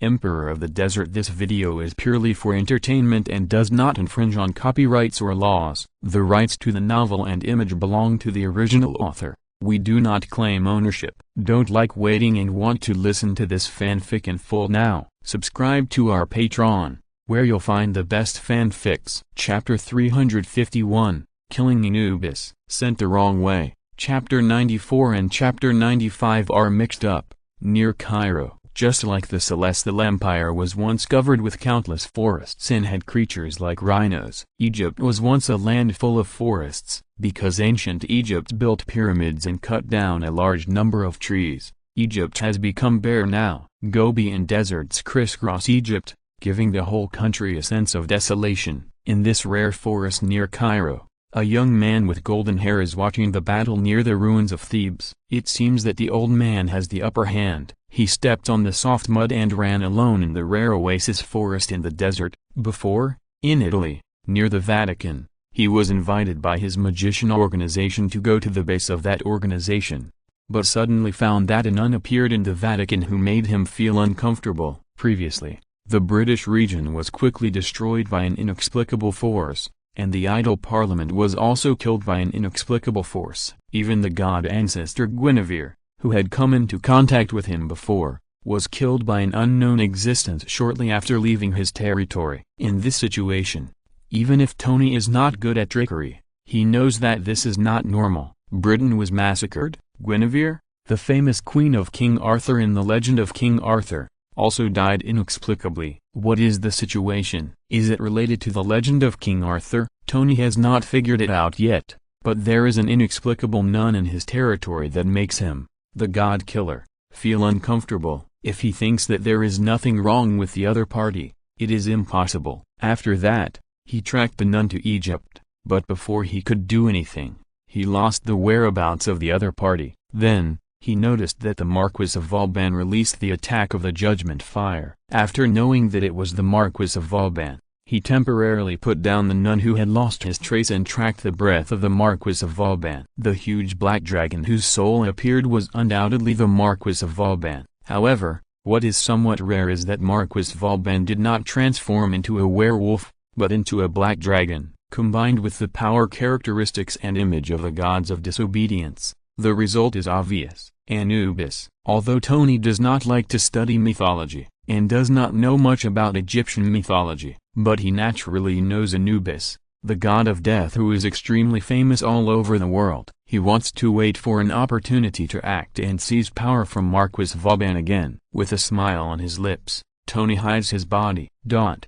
Emperor of the Desert. This video is purely for entertainment and does not infringe on copyrights or laws. The rights to the novel and image belong to the original author. We do not claim ownership. Don't like waiting and want to listen to this fanfic in full now? Subscribe to our Patreon, where you'll find the best fanfics. Chapter 351, Killing Anubis, Sent the Wrong Way. Chapter 94 and Chapter 95 are mixed up. Near Cairo, just like the Celestial Empire was once covered with countless forests and had creatures like rhinos, Egypt was once a land full of forests, because ancient Egypt built pyramids and cut down a large number of trees. Egypt has become bare now. Gobi and deserts crisscross Egypt, giving the whole country a sense of desolation. In this rare forest near Cairo, a young man with golden hair is watching the battle near the ruins of Thebes. It seems that the old man has the upper hand. He stepped on the soft mud and ran alone in the rare oasis forest in the desert. Before, in Italy, near the Vatican, he was invited by his magician organization to go to the base of that organization, but suddenly found that a nun appeared in the Vatican who made him feel uncomfortable. Previously, the British region was quickly destroyed by an inexplicable force, and the idol parliament was also killed by an inexplicable force. Even the god ancestor Guinevere, who had come into contact with him before, was killed by an unknown existence shortly after leaving his territory. In this situation, even if Tony is not good at trickery, he knows that this is not normal. Britain was massacred. Guinevere, the famous queen of King Arthur in the legend of King Arthur, also died inexplicably. What is the situation? Is it related to the legend of King Arthur? Tony has not figured it out yet, but there is an inexplicable nun in his territory that makes him, the god killer, feel uncomfortable. If he thinks that there is nothing wrong with the other party, it is impossible. After that, he tracked the nun to Egypt, but before he could do anything, he lost the whereabouts of the other party. Then, he noticed that the Marquis of Vauban released the attack of the Judgment Fire. After knowing that it was the Marquis of Vauban, he temporarily put down the nun who had lost his trace and tracked the breath of the Marquis of Vauban. The huge black dragon whose soul appeared was undoubtedly the Marquis of Vauban. However, what is somewhat rare is that Marquis Vauban did not transform into a werewolf, but into a black dragon. Combined with the power characteristics and image of the gods of disobedience, the result is obvious. Anubis. Although Tony does not like to study mythology, and does not know much about Egyptian mythology, but he naturally knows Anubis, the god of death who is extremely famous all over the world. He wants to wait for an opportunity to act and seize power from Marquis Vauban again. With a smile on his lips, Tony hides his body. Qin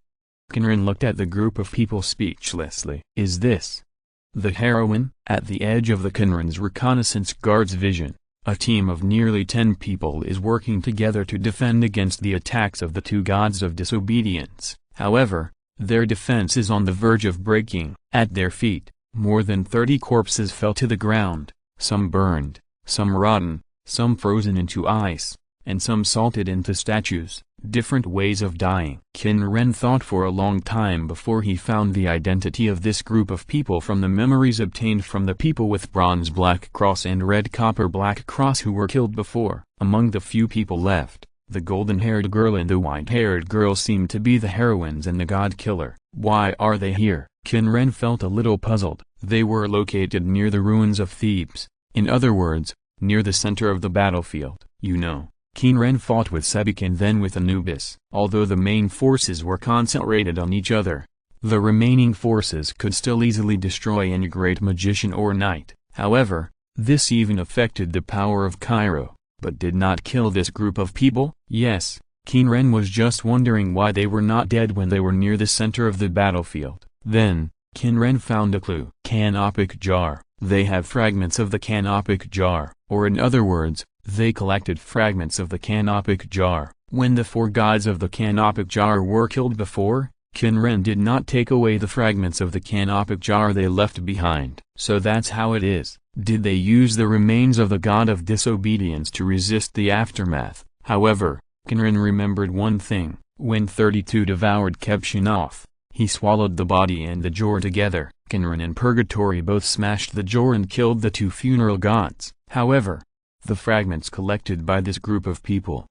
Ren looked at the group of people speechlessly. Is this the heroine? At the edge of the Qin Ren's reconnaissance guard's vision, a team of nearly 10 people is working together to defend against the attacks of the two gods of disobedience. However, their defense is on the verge of breaking. At their feet, more than 30 corpses fell to the ground, some burned, some rotten, some frozen into ice, and some salted into statues. Different ways of dying. Qin Ren thought for a long time before he found the identity of this group of people from the memories obtained from the people with bronze black cross and red copper black cross who were killed before. Among the few people left, the golden-haired girl and the white-haired girl seemed to be the heroines and the god killer. Why are they here? Qin Ren felt a little puzzled. They were located near the ruins of Thebes. In other words, near the center of the battlefield. Qin Ren fought with Sebek and then with Anubis. Although the main forces were concentrated on each other, the remaining forces could still easily destroy any great magician or knight. However, this even affected the power of Cairo, but did not kill this group of people. Yes, Qin Ren was just wondering why they were not dead when they were near the center of the battlefield. Then, Qin Ren found a clue. Canopic jar. They have fragments of the canopic jar, or in other words, they collected fragments of the canopic jar. When the 4 gods of the canopic jar were killed before, Qin Ren did not take away the fragments of the canopic jar they left behind. So that's how it is. Did they use the remains of the god of disobedience to resist the aftermath? However, Qin Ren remembered one thing. When 32 devoured Kebshinov, he swallowed the body and the jar together. Qin Ren and Purgatory both smashed the jar and killed the 2 funeral gods. However, the fragments collected by this group of people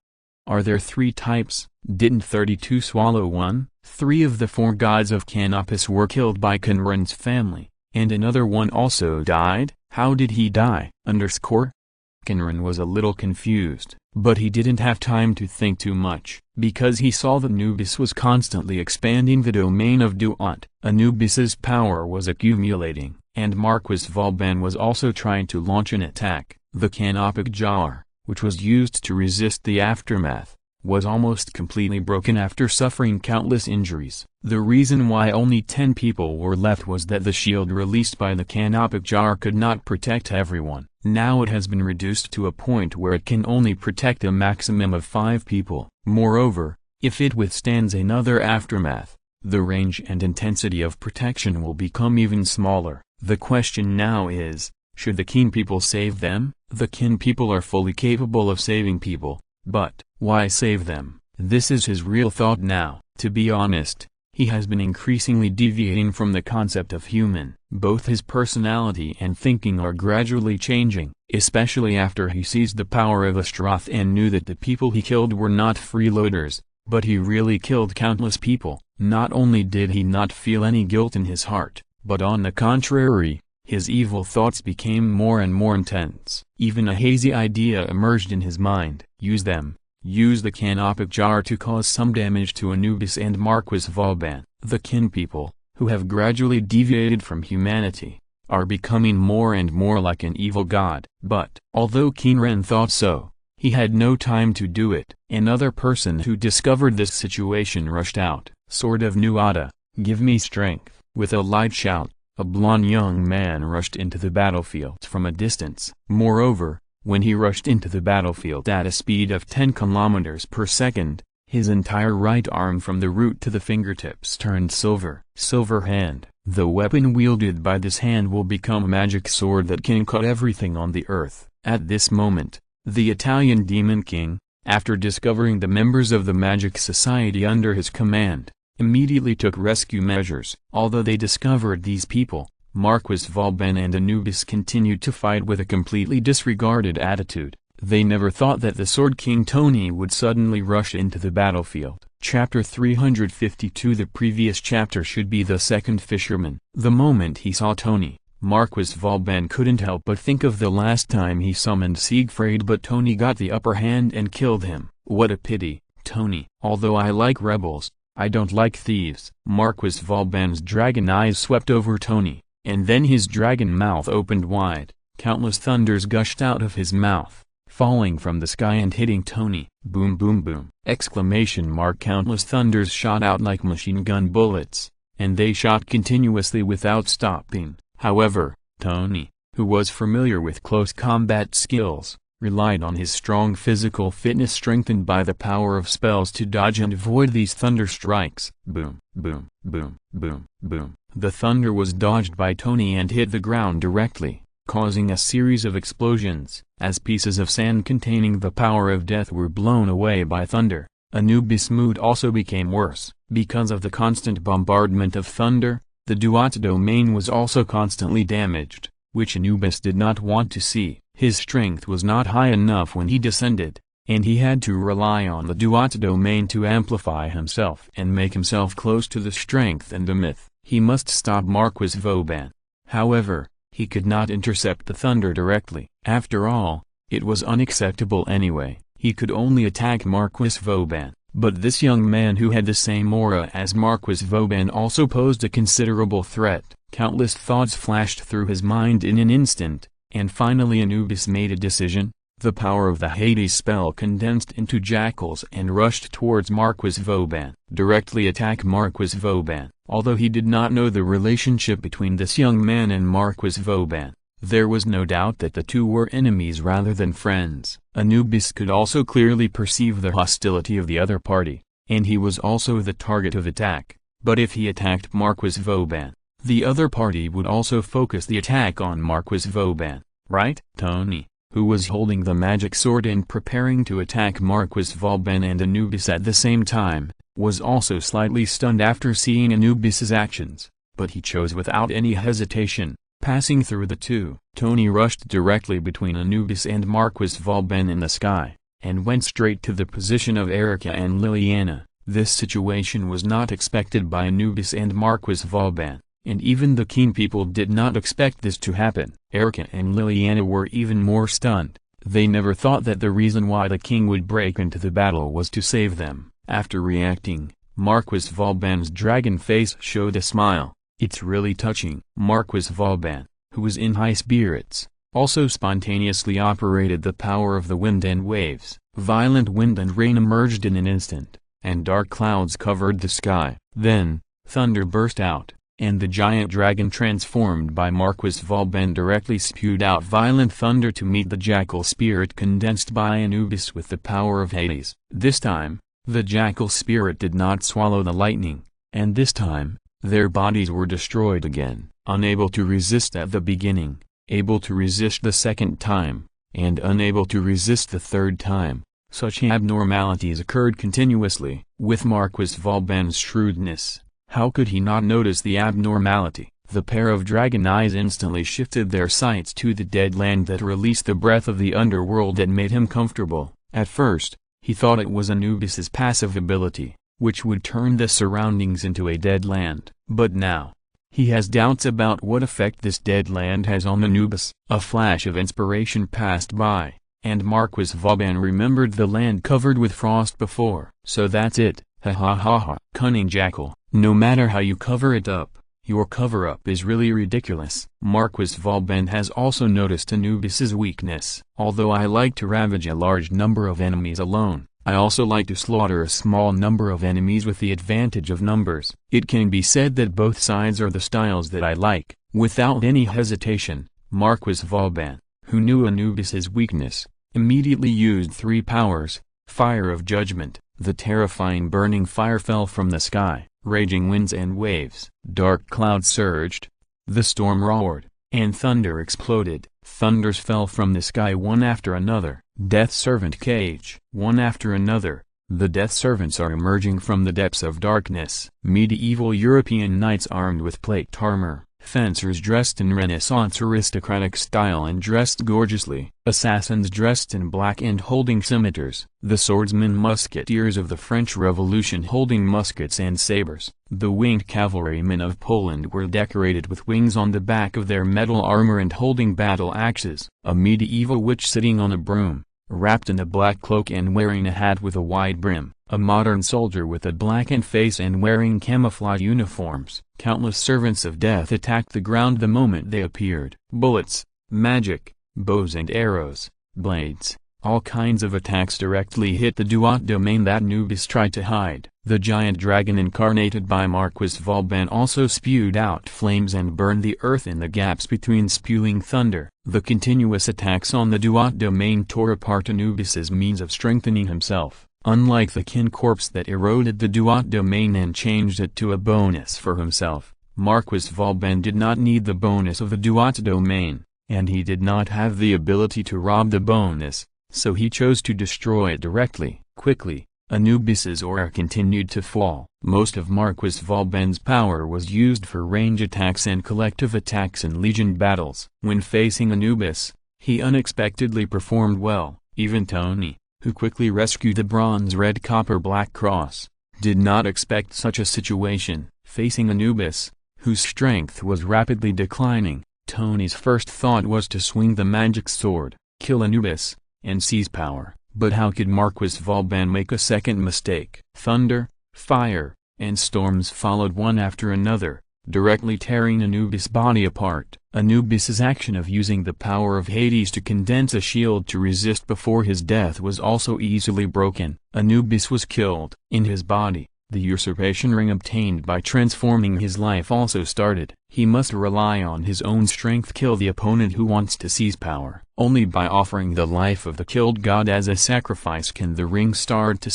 Are there 3 types? Didn't 32 swallow one? 3 of the 4 gods of SYNOPSIS were killed by Qin Ren's family, and another one also died. How did he die? Qin Ren was a little confused, but he didn't have time to think too much, because he saw that Anubis was constantly expanding the domain of Duat. Anubis's power was accumulating, and Marquis Vauban was also trying to launch an attack. The canopic jar, which was used to resist the aftermath, was almost completely broken after suffering countless injuries. The reason why only 10 people were left was that the shield released by the canopic jar could not protect everyone. Now it has been reduced to a point where it can only protect a maximum of 5 people. Moreover, if it withstands another aftermath, the range and intensity of protection will become even smaller. The question now is, should the Qin people save them? The Qin people are fully capable of saving people, but why save them? This is his real thought now. To be honest, he has been increasingly deviating from the concept of human. Both his personality and thinking are gradually changing, especially after he seized the power of Ashtaroth and knew that the people he killed were not freeloaders, but he really killed countless people. Not only did he not feel any guilt in his heart, but on the contrary, his evil thoughts became more and more intense. Even a hazy idea emerged in his mind. Use them. Use the canopic jar to cause some damage to Anubis and Marquis Vauban. The Qin people, who have gradually deviated from humanity, are becoming more and more like an evil god. But, although Qin Ren thought so, he had no time to do it. Another person who discovered this situation rushed out. Sword of Nuada, give me strength. With a light shout, a blond young man rushed into the battlefield from a distance. Moreover, when he rushed into the battlefield at a speed of 10 kilometers per second, his entire right arm from the root to the fingertips turned silver. Silver hand. The weapon wielded by this hand will become a magic sword that can cut everything on the earth. At this moment, the Italian demon king, after discovering the members of the magic society under his command, immediately took rescue measures. Although they discovered these people, Marquis Vauban and Anubis continued to fight with a completely disregarded attitude. They never thought that the Sword King Tony would suddenly rush into the battlefield. Chapter 352. The previous chapter should be the second fisherman. The moment he saw Tony, Marquis Vauban couldn't help but think of the last time he summoned Siegfried, but Tony got the upper hand and killed him. What a pity, Tony. Although I like rebels, I don't like thieves. Marquis Vauban's dragon eyes swept over Tony, and then his dragon mouth opened wide. Countless thunders gushed out of his mouth, falling from the sky and hitting Tony. Boom boom boom! Exclamation mark! Countless thunders shot out like machine gun bullets, and they shot continuously without stopping. However, Tony, who was familiar with close combat skills, relied on his strong physical fitness strengthened by the power of spells to dodge and avoid these thunder strikes. Boom, boom, boom, boom, boom. The thunder was dodged by Tony and hit the ground directly, causing a series of explosions, as pieces of sand containing the power of death were blown away by thunder. Anubis' mood also became worse. Because of the constant bombardment of thunder, the Duat domain was also constantly damaged, which Anubis did not want to see. His strength was not high enough when he descended, and he had to rely on the Duat domain to amplify himself and make himself close to the strength and the myth. He must stop Marquis Vauban. However, he could not intercept the thunder directly. After all, it was unacceptable anyway. He could only attack Marquis Vauban. But this young man who had the same aura as Marquis Vauban also posed a considerable threat. Countless thoughts flashed through his mind in an instant, and finally Anubis made a decision. The power of the Hades spell condensed into jackals and rushed towards Marquis Vauban. Directly attack Marquis Vauban. Although he did not know the relationship between this young man and Marquis Vauban, there was no doubt that the two were enemies rather than friends. Anubis could also clearly perceive the hostility of the other party, and he was also the target of attack. But if he attacked Marquis Vauban, the other party would also focus the attack on Marquis Vauban, right? Tony, who was holding the magic sword and preparing to attack Marquis Vauban and Anubis at the same time, was also slightly stunned after seeing Anubis's actions, but he chose without any hesitation, passing through the two. Tony rushed directly between Anubis and Marquis Vauban in the sky, and went straight to the position of Erica and Liliana. This situation was not expected by Anubis and Marquis Vauban, and even the Qin people did not expect this to happen. Erica and Liliana were even more stunned. They never thought that the reason why the king would break into the battle was to save them. After reacting, Marquis Vauban's dragon face showed a smile. "It's really touching." Marquis Vauban, who was in high spirits, also spontaneously operated the power of the wind and waves. Violent wind and rain emerged in an instant, and dark clouds covered the sky. Then, thunder burst out, and the giant dragon transformed by Marquis Vauban directly spewed out violent thunder to meet the jackal spirit condensed by Anubis with the power of Hades. This time, the jackal spirit did not swallow the lightning, and this time, their bodies were destroyed again. Unable to resist at the beginning, able to resist the second time, and unable to resist the third time. Such abnormalities occurred continuously. With Marquis Vauban's shrewdness, how could he not notice the abnormality? The pair of dragon eyes instantly shifted their sights to the dead land that released the breath of the underworld that made him comfortable. At first, he thought it was Anubis's passive ability, which would turn the surroundings into a dead land. But now, he has doubts about what effect this dead land has on Anubis. A flash of inspiration passed by, and Marquis Vauban remembered the land covered with frost before. "So that's it, ha ha ha ha." Cunning jackal, no matter how you cover it up, your cover-up is really ridiculous. Marquis Vauban has also noticed Anubis's weakness. "Although I like to ravage a large number of enemies alone, I also like to slaughter a small number of enemies with the advantage of numbers. It can be said that both sides are the styles that I like." Without any hesitation, Marquis Vauban, who knew Anubis's weakness, immediately used three powers. Fire of Judgment. The terrifying burning fire fell from the sky. Raging winds and waves. Dark clouds surged. The storm roared, and thunder exploded. Thunders fell from the sky one after another. Death Servant Cage. One after another, the Death Servants are emerging from the depths of darkness. Medieval European knights armed with plate armor. Fencers dressed in Renaissance aristocratic style and dressed gorgeously. Assassins dressed in black and holding scimitars. The swordsmen musketeers of the French Revolution holding muskets and sabers. The winged cavalrymen of Poland were decorated with wings on the back of their metal armor and holding battle axes. A medieval witch sitting on a broom, wrapped in a black cloak and wearing a hat with a wide brim. A modern soldier with a blackened face and wearing camouflage uniforms. Countless servants of death attacked the ground the moment they appeared. Bullets, magic, bows and arrows, blades, all kinds of attacks directly hit the Duat domain that Anubis tried to hide. The giant dragon incarnated by Marquis Vauban also spewed out flames and burned the earth in the gaps between spewing thunder. The continuous attacks on the Duat domain tore apart Anubis's means of strengthening himself. Unlike the Qin corpse that eroded the Duat domain and changed it to a bonus for himself, Marquis Vauban did not need the bonus of the Duat domain, and he did not have the ability to rob the bonus, so he chose to destroy it directly. Quickly, Anubis's aura continued to fall. Most of Marquis Vauban's power was used for range attacks and collective attacks in legion battles. When facing Anubis, he unexpectedly performed well. Even Tony, who quickly rescued the bronze-red copper-black cross, did not expect such a situation. Facing Anubis, whose strength was rapidly declining, Tony's first thought was to swing the magic sword, kill Anubis, and seize power. But how could Marquis Vauban make a second mistake? Thunder, fire, and storms followed one after another, directly tearing Anubis' body apart. Anubis's action of using the power of Hades to condense a shield to resist before his death was also easily broken. Anubis was killed. In his body, the usurpation ring obtained by transforming his life also started. He must rely on his own strength to kill the opponent who wants to seize power. Only by offering the life of the killed god as a sacrifice can the ring start.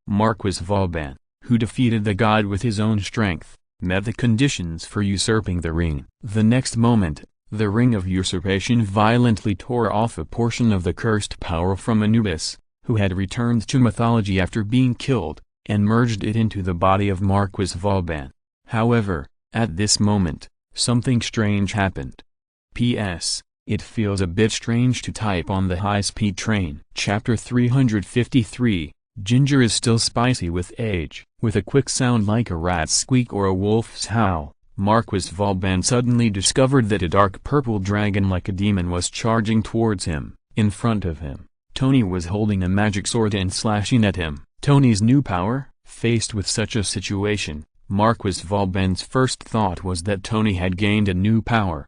Marquis Vauban, who defeated the god with his own strength, met the conditions for usurping the ring. The next moment, the ring of usurpation violently tore off a portion of the cursed power from Anubis, who had returned to mythology after being killed, and merged it into the body of Marquis Vauban. However, at this moment, something strange happened. P.S. It feels a bit strange to type on the high-speed train. Chapter 353, Ginger is still spicy with age. With a quick sound like a rat's squeak or a wolf's howl, Marquis Vauban suddenly discovered that a dark purple dragon like a demon was charging towards him. In front of him, Tony was holding a magic sword and slashing at him. Tony's new power? Faced with such a situation, Marquis Vauban's first thought was that Tony had gained a new power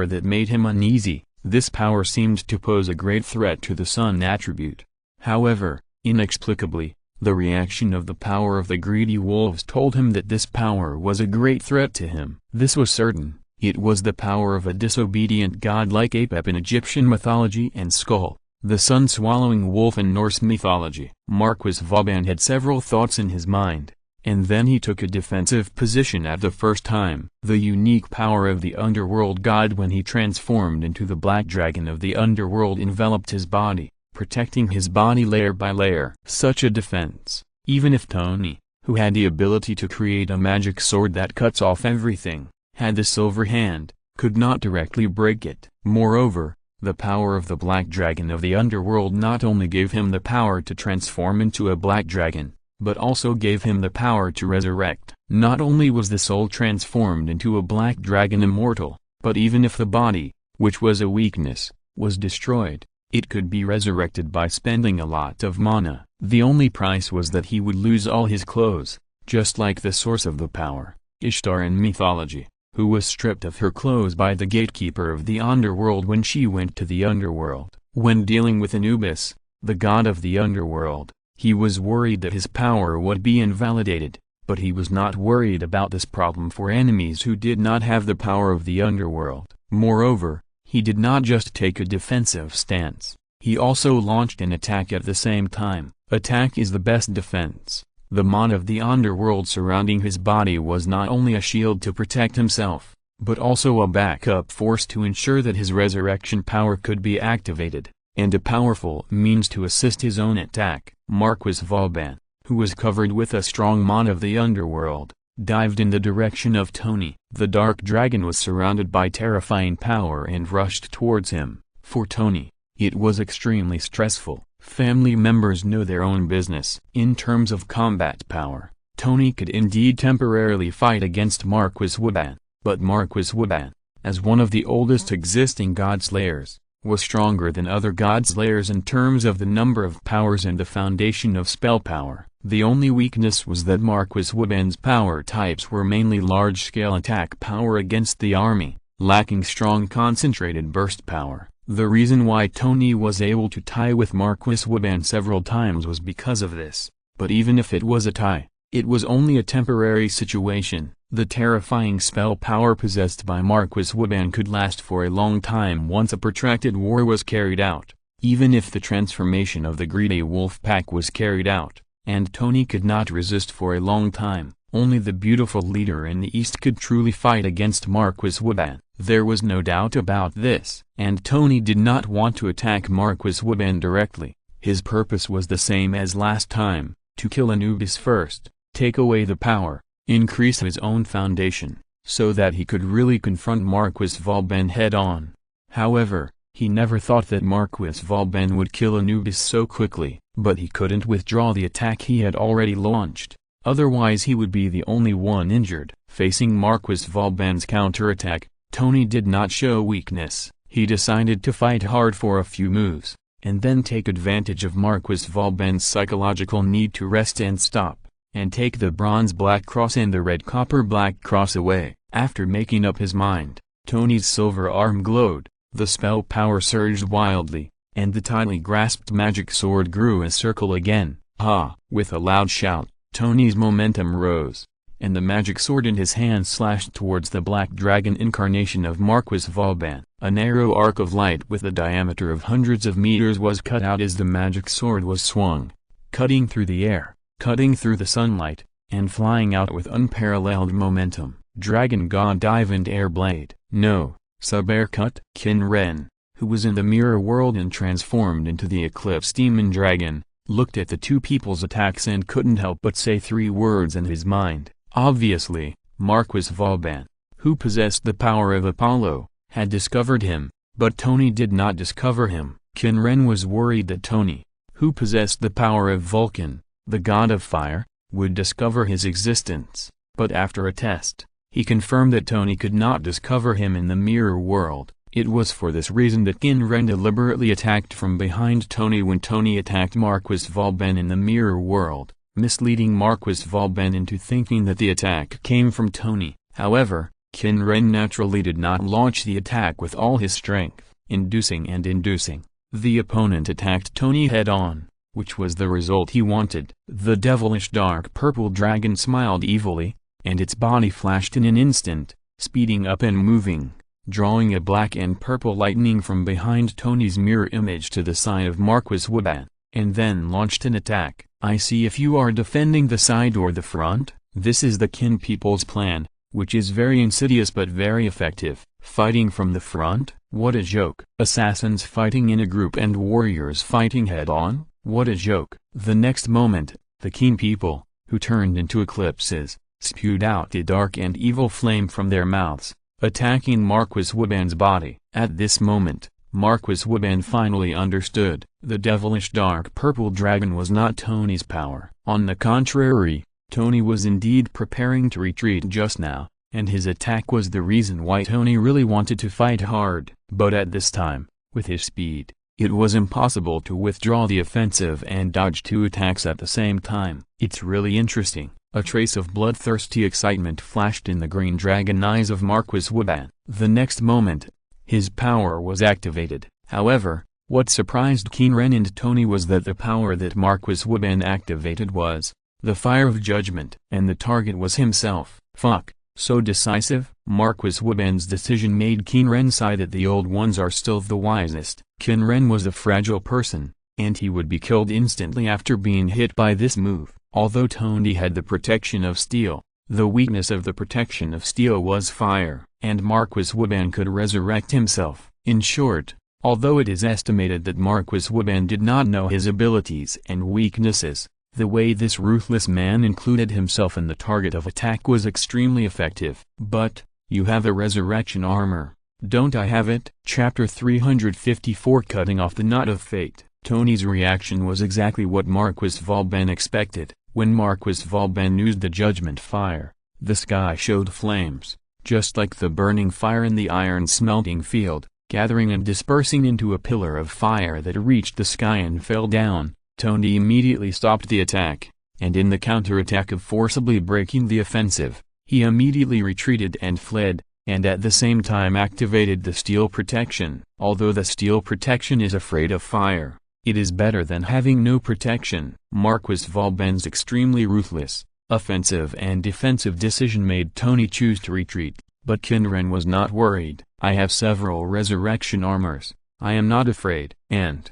that made him uneasy. This power seemed to pose a great threat to the sun attribute. However, inexplicably, the reaction of the power of the greedy wolves told him that this power was a great threat to him. This was certain. It was the power of a disobedient god like Apep in Egyptian mythology and Skull, the sun-swallowing wolf in Norse mythology. Marquis Vauban had several thoughts in his mind, and then he took a defensive position at the first time. The unique power of the underworld god when he transformed into the black dragon of the underworld enveloped his body, protecting his body layer by layer. Such a defense, even if Tony, who had the ability to create a magic sword that cuts off everything, had the silver hand, could not directly break it. Moreover, the power of the black dragon of the underworld not only gave him the power to transform into a black dragon, but also gave him the power to resurrect. Not only was the soul transformed into a black dragon immortal, but even if the body, which was a weakness, was destroyed, it could be resurrected by spending a lot of mana. The only price was that he would lose all his clothes, just like the source of the power, Ishtar in mythology, who was stripped of her clothes by the gatekeeper of the underworld when she went to the underworld. When dealing with Anubis, the god of the underworld, he was worried that his power would be invalidated, but he was not worried about this problem for enemies who did not have the power of the underworld. Moreover, he did not just take a defensive stance, he also launched an attack at the same time. Attack is the best defense. The mod of the underworld surrounding his body was not only a shield to protect himself, but also a backup force to ensure that his resurrection power could be activated, and a powerful means to assist his own attack. Marquis Vauban, who was covered with a strong mod of the underworld, dived in the direction of Tony. The dark dragon was surrounded by terrifying power and rushed towards him. For Tony, it was extremely stressful. Family members know their own business. In terms of combat power, Tony could indeed temporarily fight against Marquis Vauban, but Marquis Vauban, as one of the oldest existing god-slayers, was stronger than other god-slayers in terms of the number of powers and the foundation of spell power. The only weakness was that Marquis Vauban's power types were mainly large-scale attack power against the army, lacking strong concentrated burst power. The reason why Tony was able to tie with Marquis Vauban several times was because of this. But even if it was a tie, it was only a temporary situation. The terrifying spell power possessed by Marquis Vauban could last for a long time once a protracted war was carried out. Even if the transformation of the greedy wolf pack was carried out, and Tony could not resist for a long time, only the beautiful leader in the East could truly fight against Marquis Vauban. There was no doubt about this. And Tony did not want to attack Marquis Vauban directly. His purpose was the same as last time, to kill Anubis first, take away the power, increase his own foundation, so that he could really confront Marquis Vauban head-on. However, he never thought that Marquis Vauban would kill Anubis so quickly, but he couldn't withdraw the attack he had already launched. Otherwise he would be the only one injured. Facing Marquis Vauban's counterattack, Tony did not show weakness. He decided to fight hard for a few moves, and then take advantage of Marquis Vauban's psychological need to rest and stop, and take the bronze black cross and the red copper black cross away. After making up his mind, Tony's silver arm glowed, the spell power surged wildly, and the tightly grasped magic sword grew a circle again. Ah! With a loud shout, Tony's momentum rose, and the magic sword in his hand slashed towards the black dragon incarnation of Marquis Vauban. A narrow arc of light with a diameter of hundreds of meters was cut out as the magic sword was swung, cutting through the air, cutting through the sunlight, and flying out with unparalleled momentum. Dragon God Diamond Air Blade. No, sub-air cut. Qin Ren, who was in the mirror world and transformed into the Eclipse Demon Dragon, looked at the two people's attacks and couldn't help but say three words in his mind. Obviously, Marquis Vauban, who possessed the power of Apollo, had discovered him, But Tony did not discover him. Qin Ren was worried that Tony, who possessed the power of Vulcan, the god of fire, would discover his existence, but after a test, he confirmed that Tony could not discover him in the mirror world. It was for this reason that Qin Ren deliberately attacked from behind Tony when Tony attacked Marquis Vauban in the mirror world, misleading Marquis Vauban into thinking that the attack came from Tony. However, Qin Ren naturally did not launch the attack with all his strength, inducing. The opponent attacked Tony head-on, which was the result he wanted. The devilish dark purple dragon smiled evilly, and its body flashed in an instant, speeding up and moving, drawing a black and purple lightning from behind Tony's mirror image to the side of Marquis Vauban, and then launched an attack. I see if you are defending the side or the front. This is the Qin people's plan, which is very insidious but very effective. Fighting from the front? What a joke. Assassins fighting in a group and warriors fighting head-on? What a joke. The next moment, the Qin people, who turned into eclipses, spewed out a dark and evil flame from their mouths, attacking Marquis Vauban's body. At this moment, Marquis Vauban finally understood. The devilish dark purple dragon was not Tony's power. On the contrary, Tony was indeed preparing to retreat just now, and his attack was the reason why Tony really wanted to fight hard. But at this time, with his speed, it was impossible to withdraw the offensive and dodge two attacks at the same time. It's really interesting. A trace of bloodthirsty excitement flashed in the green dragon eyes of Marquis Vauban. The next moment, his power was activated. However, what surprised Qin Ren and Tony was that the power that Marquis Vauban activated was the fire of judgment, and the target was himself. Fuck, so decisive? Marquis Vauban's decision made Qin Ren sigh that the old ones are still the wisest. Qin Ren was a fragile person, and he would be killed instantly after being hit by this move. Although Tony had the protection of steel, the weakness of the protection of steel was fire, and Marquis Vauban could resurrect himself. In short, although it is estimated that Marquis Vauban did not know his abilities and weaknesses, the way this ruthless man included himself in the target of attack was extremely effective. But, you have a resurrection armor. Don't I have it? Chapter 354 Cutting off the knot of fate. Tony's reaction was exactly what Marquis Vauban expected. When Marquis Vauban used the judgment fire, the sky showed flames, just like the burning fire in the iron smelting field, gathering and dispersing into a pillar of fire that reached the sky and fell down. Tony immediately stopped the attack, and in the counterattack of forcibly breaking the offensive, he immediately retreated and fled, and at the same time activated the steel protection. Although the steel protection is afraid of fire, it is better than having no protection. Marquis Vauban's extremely ruthless, offensive and defensive decision made Tony choose to retreat, but Qin Ren was not worried. I have several resurrection armors, I am not afraid. And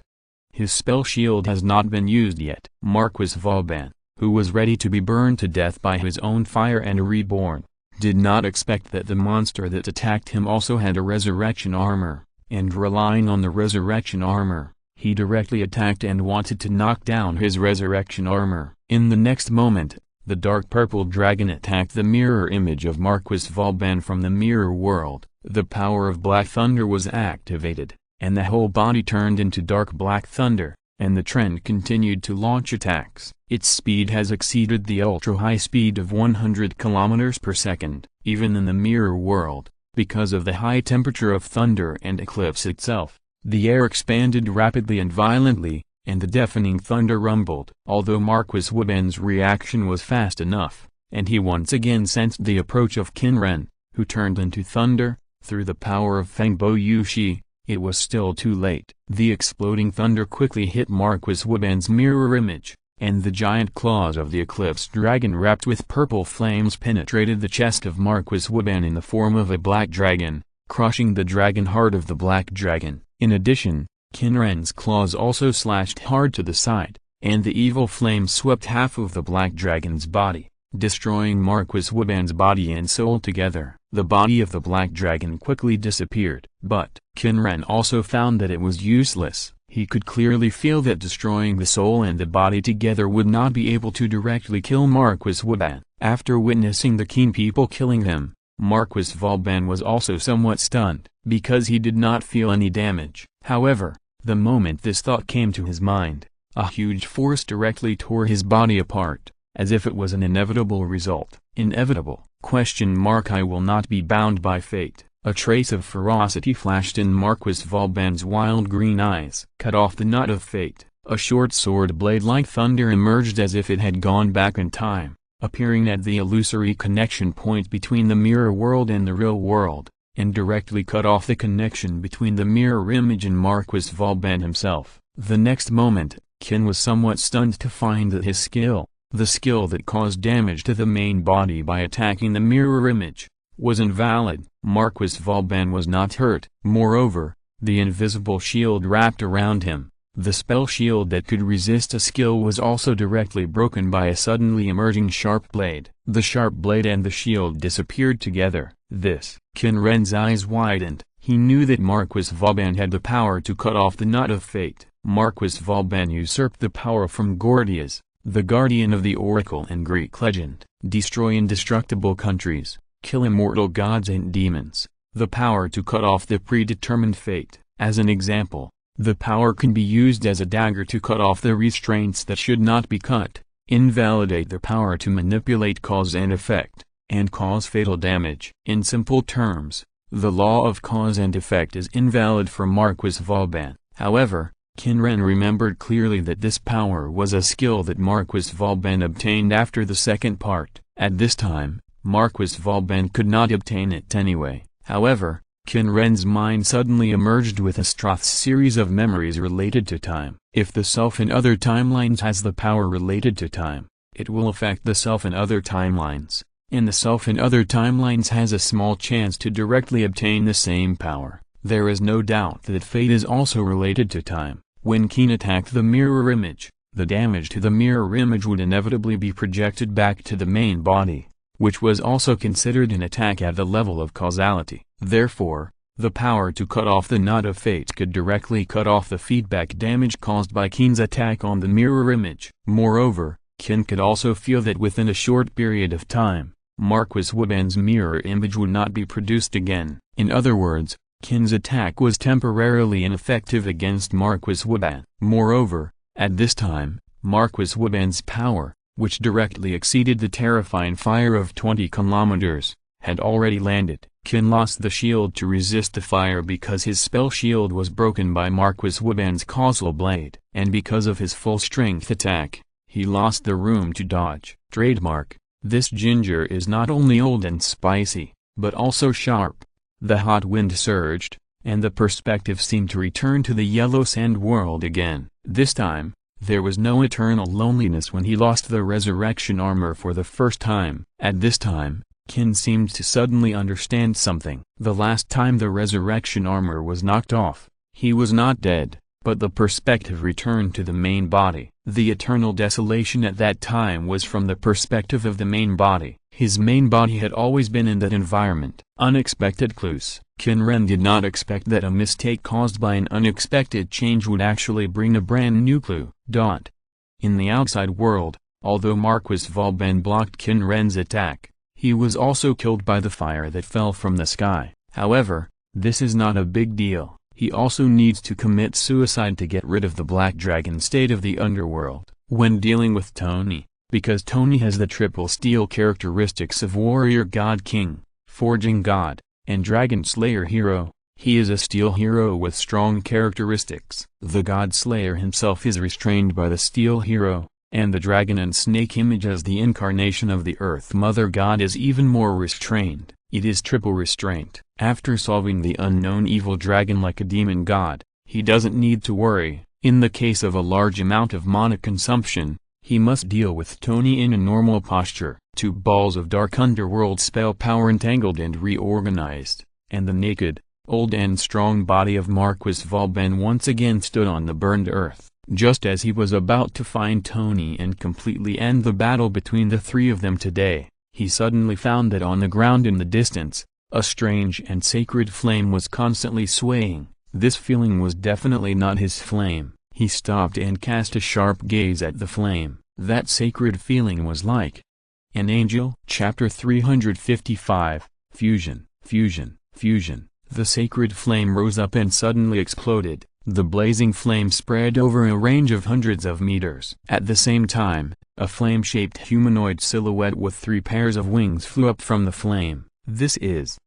his spell shield has not been used yet. Marquis Vauban, who was ready to be burned to death by his own fire and reborn, did not expect that the monster that attacked him also had a resurrection armor, and relying on the resurrection armor, he directly attacked and wanted to knock down his resurrection armor. In the next moment, the dark purple dragon attacked the mirror image of Marquis Vauban from the mirror world. The power of black thunder was activated, and the whole body turned into dark black thunder, and the trend continued to launch attacks. Its speed has exceeded the ultra-high speed of 100 km per second, even in the mirror world, because of the high temperature of thunder and eclipse itself. The air expanded rapidly and violently, and the deafening thunder rumbled. Although Marquis Vauban's reaction was fast enough, and he once again sensed the approach of Qin Ren, who turned into thunder, through the power of Feng Bo Yushi, it was still too late. The exploding thunder quickly hit Marquis Vauban's mirror image, and the giant claws of the eclipse dragon wrapped with purple flames penetrated the chest of Marquis Vauban in the form of a black dragon, crushing the dragon heart of the black dragon. In addition, Qin Ren's claws also slashed hard to the side, and the evil flame swept half of the black dragon's body, destroying Marquis Vauban's body and soul together. The body of the black dragon quickly disappeared. But Qin Ren also found that it was useless. He could clearly feel that destroying the soul and the body together would not be able to directly kill Marquis Vauban. After witnessing the Qin people killing him, Marquis Vauban was also somewhat stunned, because he did not feel any damage. However, the moment this thought came to his mind, a huge force directly tore his body apart, as if it was an inevitable result. Inevitable? I will not be bound by fate. A trace of ferocity flashed in Marquis Vauban's wild green eyes. Cut off the knot of fate. A short sword blade like thunder emerged as if it had gone back in time, appearing at the illusory connection point between the mirror world and the real world, and directly cut off the connection between the mirror image and Marquis Vauban himself. The next moment, Qin was somewhat stunned to find that his skill, the skill that caused damage to the main body by attacking the mirror image, was invalid. Marquis Vauban was not hurt. Moreover, the invisible shield wrapped around him, the spell shield that could resist a skill, was also directly broken by a suddenly emerging sharp blade. The sharp blade and the shield disappeared together. Qin Ren's eyes widened. He knew that Marquis Vauban had the power to cut off the knot of fate. Marquis Vauban usurped the power from Gordias, the guardian of the oracle in Greek legend. Destroy indestructible countries, kill immortal gods and demons. The power to cut off the predetermined fate. As an example, the power can be used as a dagger to cut off the restraints that should not be cut, invalidate the power to manipulate cause and effect, and cause fatal damage. In simple terms, the law of cause and effect is invalid for Marquis Vauban. However, Qin Ren remembered clearly that this power was a skill that Marquis Vauban obtained after the second part. At this time, Marquis Vauban could not obtain it anyway. However, Qin Ren's mind suddenly emerged with a Stroth's series of memories related to time. If the self in other timelines has the power related to time, it will affect the self in other timelines, and the self in other timelines has a small chance to directly obtain the same power. There is no doubt that fate is also related to time. When Qin attacked the mirror image, the damage to the mirror image would inevitably be projected back to the main body, which was also considered an attack at the level of causality. Therefore, the power to cut off the knot of fate could directly cut off the feedback damage caused by Qin's attack on the mirror image. Moreover, Qin could also feel that within a short period of time, Marquis Vauban's mirror image would not be produced again. In other words, Qin's attack was temporarily ineffective against Marquis Vauban. Moreover, at this time, Marquis Vauban's power, which directly exceeded the terrifying fire of 20 kilometers, had already landed. Qin lost the shield to resist the fire because his spell shield was broken by Marquis Vauban's causal blade, and because of his full strength attack, he lost the room to dodge. Trademark: this ginger is not only old and spicy, but also sharp. The hot wind surged, and the perspective seemed to return to the yellow sand world again. This time, there was no eternal loneliness when he lost the resurrection armor for the first time. At this time, Qin seemed to suddenly understand something. The last time the resurrection armor was knocked off, he was not dead, but the perspective returned to the main body. The eternal desolation at that time was from the perspective of the main body. His main body had always been in that environment. Unexpected clues. Qin Ren did not expect that a mistake caused by an unexpected change would actually bring a brand new clue. In the outside world, although Marquis Vauban blocked Qin Ren's attack, he was also killed by the fire that fell from the sky. However, this is not a big deal. He also needs to commit suicide to get rid of the black dragon state of the underworld. When dealing with Tony, because Tony has the triple steel characteristics of warrior god king, forging god, and dragon slayer hero, he is a steel hero with strong characteristics. The god slayer himself is restrained by the steel hero, and the dragon and snake image as the incarnation of the Earth Mother God is even more restrained. It is triple restraint. After solving the unknown evil dragon like a demon god, he doesn't need to worry. In the case of a large amount of mana consumption, he must deal with Tony in a normal posture. 2 balls of dark underworld spell power entangled and reorganized, and the naked, old and strong body of Marquis Vauban once again stood on the burned earth. Just as he was about to find Tony and completely end the battle between the three of them today, he suddenly found that on the ground in the distance, a strange and sacred flame was constantly swaying. This feeling was definitely not his flame. He stopped and cast a sharp gaze at the flame. That sacred feeling was like an angel. Chapter 355, Fusion, fusion, fusion. The sacred flame rose up and suddenly exploded. The blazing flame spread over a range of hundreds of meters. At the same time, a flame-shaped humanoid silhouette with 3 pairs of wings flew up from the flame. This is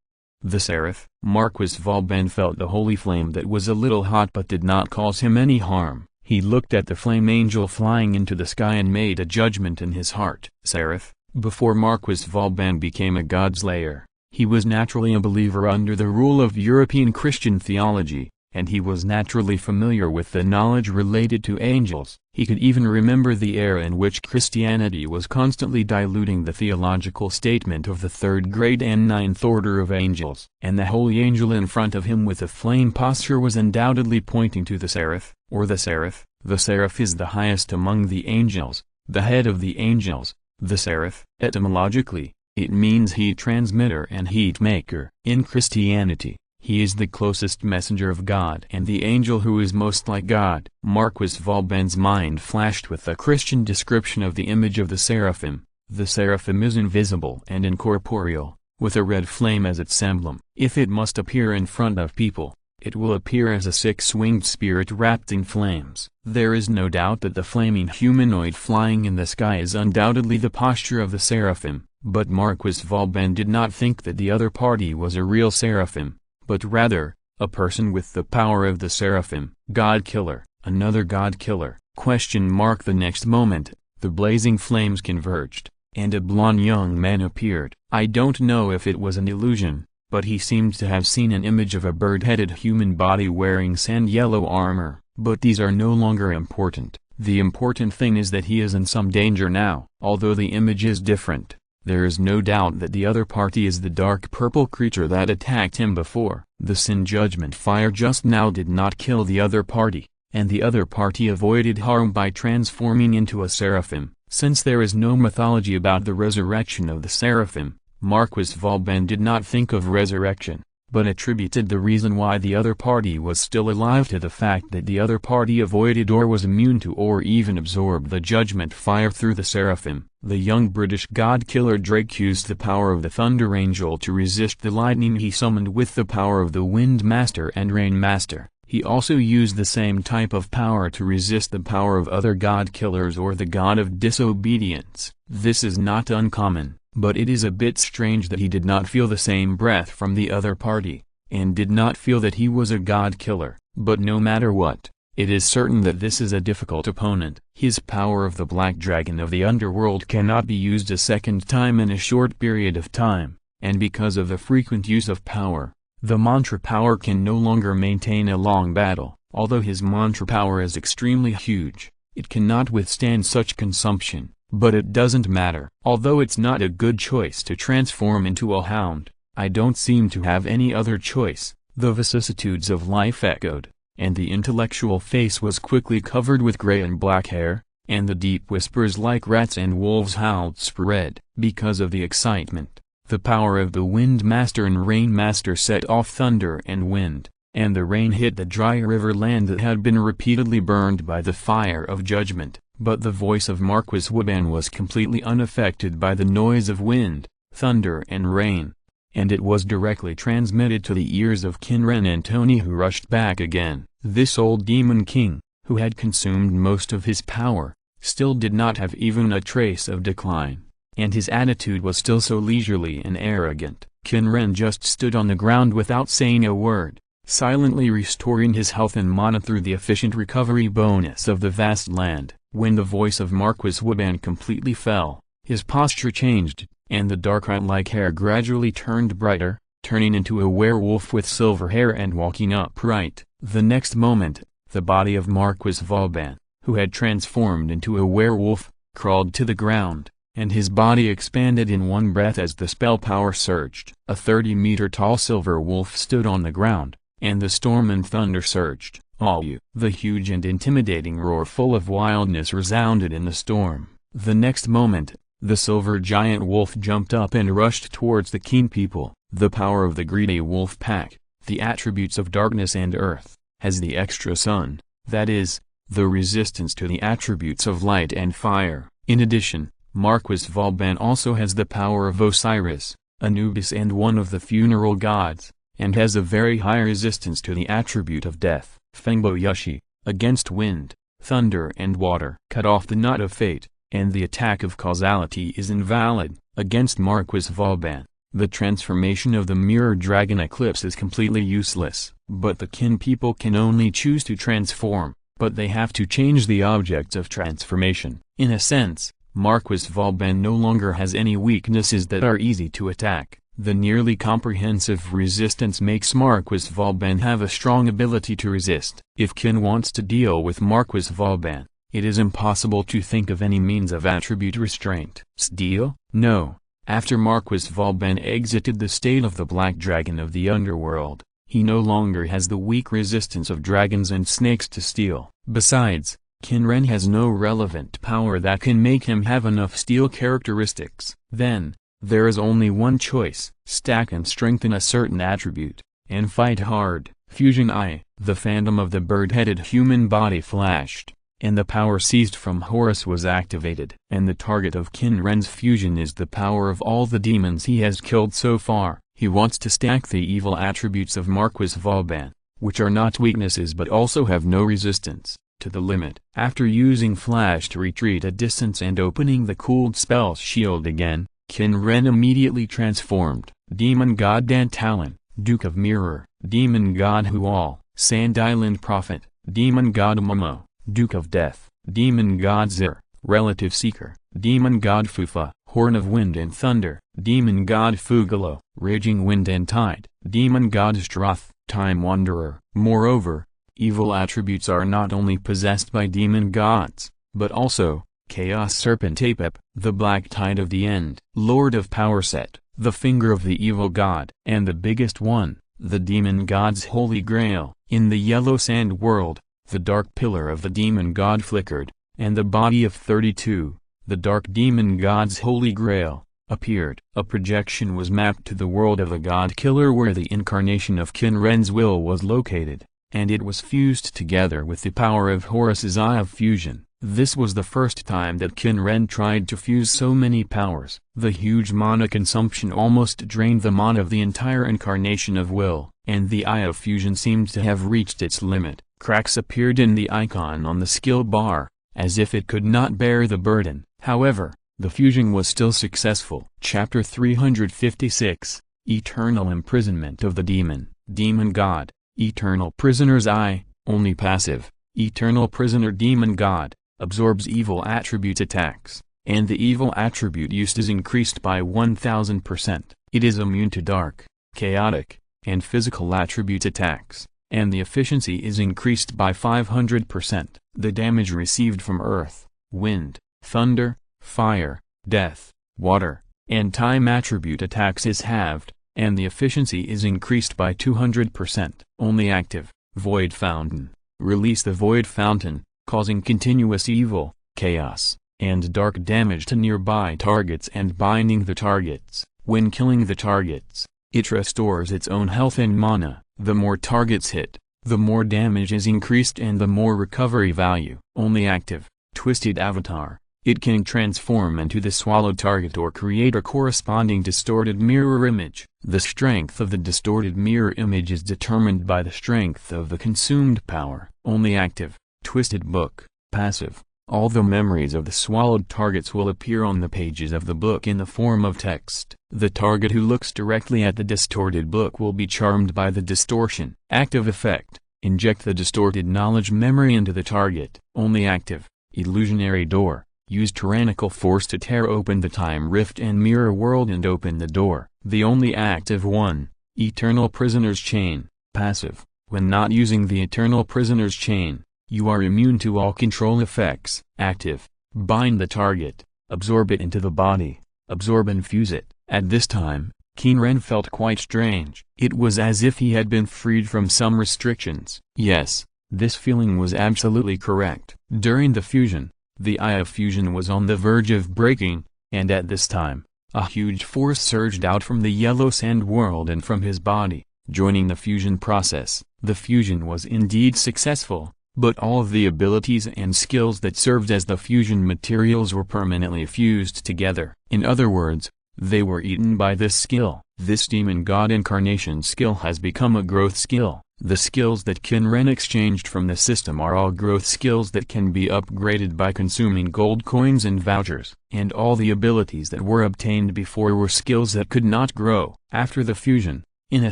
the Seraph. Marquis Vauban felt the holy flame that was a little hot but did not cause him any harm. He looked at the flame angel flying into the sky and made a judgment in his heart. Seraph. Before Marquis Vauban became a godslayer, he was naturally a believer under the rule of European Christian theology, and he was naturally familiar with the knowledge related to angels. He could even remember the era in which Christianity was constantly diluting the theological statement of the 3rd grade and 9th order of angels. And the holy angel in front of him with a flame posture was undoubtedly pointing to the Seraph, or the Seraph. The Seraph is the highest among the angels, the head of the angels. The Seraph, etymologically, it means heat transmitter and heat maker. In Christianity, he is the closest messenger of God and the angel who is most like God. Marquis Vauban's mind flashed with a Christian description of the image of the seraphim. The seraphim is invisible and incorporeal, with a red flame as its emblem. If it must appear in front of people, it will appear as a 6-winged spirit wrapped in flames. There is no doubt that the flaming humanoid flying in the sky is undoubtedly the posture of the seraphim, but Marquis Vauban did not think that the other party was a real seraphim, but rather, a person with the power of the seraphim. God-killer, another god-killer. The next moment, the blazing flames converged, and a blond young man appeared. I don't know if it was an illusion, but he seemed to have seen an image of a bird-headed human body wearing sand-yellow armor. But these are no longer important. The important thing is that he is in some danger now. Although the image is different, there is no doubt that the other party is the dark purple creature that attacked him before. The sin judgment fire just now did not kill the other party, and the other party avoided harm by transforming into a seraphim. Since there is no mythology about the resurrection of the seraphim, Marquis Vauban did not think of resurrection, but attributed the reason why the other party was still alive to the fact that the other party avoided or was immune to or even absorbed the judgment fire through the seraphim. The young British god-killer Drake used the power of the Thunder Angel to resist the lightning he summoned with the power of the Wind Master and Rain Master. He also used the same type of power to resist the power of other god-killers or the god of disobedience. This is not uncommon. But it is a bit strange that he did not feel the same breath from the other party, and did not feel that he was a god-killer. But no matter what, it is certain that this is a difficult opponent. His power of the Black Dragon of the Underworld cannot be used a second time in a short period of time, and because of the frequent use of power, the mantra power can no longer maintain a long battle. Although his mantra power is extremely huge, it cannot withstand such consumption. But it doesn't matter. Although it's not a good choice to transform into a hound, I don't seem to have any other choice. The vicissitudes of life echoed, and the intellectual face was quickly covered with gray and black hair, and the deep whispers like rats and wolves howled spread. Because of the excitement, the power of the Wind Master and Rain Master set off thunder and wind, and the rain hit the dry river land that had been repeatedly burned by the fire of judgment. But the voice of Marquis Vauban was completely unaffected by the noise of wind, thunder and rain, and it was directly transmitted to the ears of Qin Ren and Tony, who rushed back again. This old demon king, who had consumed most of his power, still did not have even a trace of decline, and his attitude was still so leisurely and arrogant. Qin Ren just stood on the ground without saying a word, silently restoring his health and mana through the efficient recovery bonus of the vast land. When the voice of Marquis Vauban completely fell, his posture changed, and the dark rat-like hair gradually turned brighter, turning into a werewolf with silver hair and walking upright. The next moment, the body of Marquis Vauban, who had transformed into a werewolf, crawled to the ground, and his body expanded in one breath as the spell power surged. A 30-meter-tall silver wolf stood on the ground, and the storm and thunder surged. All you. The huge and intimidating roar full of wildness resounded in the storm. The next moment, the silver giant wolf jumped up and rushed towards the Qin people. The power of the greedy wolf pack, the attributes of darkness and earth, has the extra sun, that is, the resistance to the attributes of light and fire. In addition, Marquis Vauban also has the power of Osiris, Anubis and one of the funeral gods, and has a very high resistance to the attribute of death. Fengbo Yushi, against wind, thunder and water. Cut off the knot of fate, and the attack of causality is invalid. Against Marquis Vauban, the transformation of the mirror dragon eclipse is completely useless. But the Qin people can only choose to transform, but they have to change the objects of transformation. In a sense, Marquis Vauban no longer has any weaknesses that are easy to attack. The nearly comprehensive resistance makes Marquis Vauban have a strong ability to resist. If Qin wants to deal with Marquis Vauban, it is impossible to think of any means of attribute restraint. Steal? No. After Marquis Vauban exited the state of the Black Dragon of the Underworld, he no longer has the weak resistance of dragons and snakes to steel. Besides, Qin Ren has no relevant power that can make him have enough steel characteristics. Then, there is only one choice: stack and strengthen a certain attribute, and fight hard. Fusion Eye. The phantom of the bird-headed human body flashed, and the power seized from Horus was activated. And the target of Qin Ren's fusion is the power of all the demons he has killed so far. He wants to stack the evil attributes of Marquis Vauban, which are not weaknesses but also have no resistance, to the limit. After using Flash to retreat a distance and opening the cooled spell shield again, Qin Ren immediately transformed. Demon God Dantalon, Duke of Mirror. Demon God Hual, Sand Island Prophet. Demon God Momo, Duke of Death. Demon God Zir, Relative Seeker. Demon God Fufa, Horn of Wind and Thunder. Demon God Fugalo, Raging Wind and Tide. Demon God Stroth, Time Wanderer. Moreover, evil attributes are not only possessed by demon gods, but also Chaos Serpent Apep, the Black Tide of the End. Lord of Power Set, the Finger of the Evil God. And the biggest one, the Demon God's Holy Grail. In the Yellow Sand World, the Dark Pillar of the Demon God flickered, and the body of 32, the Dark Demon God's Holy Grail, appeared. A projection was mapped to the world of a God Killer where the incarnation of Qin Ren's will was located, and it was fused together with the power of Horus's Eye of Fusion. This was the first time that Qin Ren tried to fuse so many powers. The huge mana consumption almost drained the mana of the entire incarnation of will, and the Eye of Fusion seemed to have reached its limit. Cracks appeared in the icon on the skill bar, as if it could not bear the burden. However, the fusion was still successful. Chapter 356, Eternal Imprisonment of the Demon. Demon God, Eternal Prisoner's Eye, only passive. Eternal Prisoner Demon God, absorbs evil attribute attacks, and the evil attribute used is increased by 1000%. It is immune to dark, chaotic, and physical attribute attacks, and the efficiency is increased by 500%. The damage received from earth, wind, thunder, fire, death, water, and time attribute attacks is halved, and the efficiency is increased by 200%. Only active. Void Fountain. Release the Void Fountain, causing continuous evil, chaos, and dark damage to nearby targets and binding the targets. When killing the targets, it restores its own health and mana. The more targets hit, the more damage is increased and the more recovery value. Only active. Twisted Avatar. It can transform into the swallowed target or create a corresponding distorted mirror image. The strength of the distorted mirror image is determined by the strength of the consumed power. Only active. Twisted Book. Passive. All the memories of the swallowed targets will appear on the pages of the book in the form of text. The target who looks directly at the distorted book will be charmed by the distortion. Active effect. Inject the distorted knowledge memory into the target. Only active. Illusionary Door. Use tyrannical force to tear open the time rift and mirror world and open the door. The only active one. Eternal Prisoner's Chain. Passive. When not using the Eternal Prisoner's Chain, you are immune to all control effects. Active. Bind the target. Absorb it into the body. Absorb and fuse it. At this time, Qin Ren felt quite strange. It was as if he had been freed from some restrictions. Yes, this feeling was absolutely correct. During the fusion, the Eye of Fusion was on the verge of breaking, and at this time, a huge force surged out from the Yellow Sand World and from his body, joining the fusion process. The fusion was indeed successful, but all of the abilities and skills that served as the fusion materials were permanently fused together. In other words, They were eaten by this skill. This demon god incarnation skill has become a growth skill. The skills that Qin Ren exchanged from the system are all growth skills that can be upgraded by consuming gold coins and vouchers. And all the abilities that were obtained before were skills that could not grow. After the fusion, in a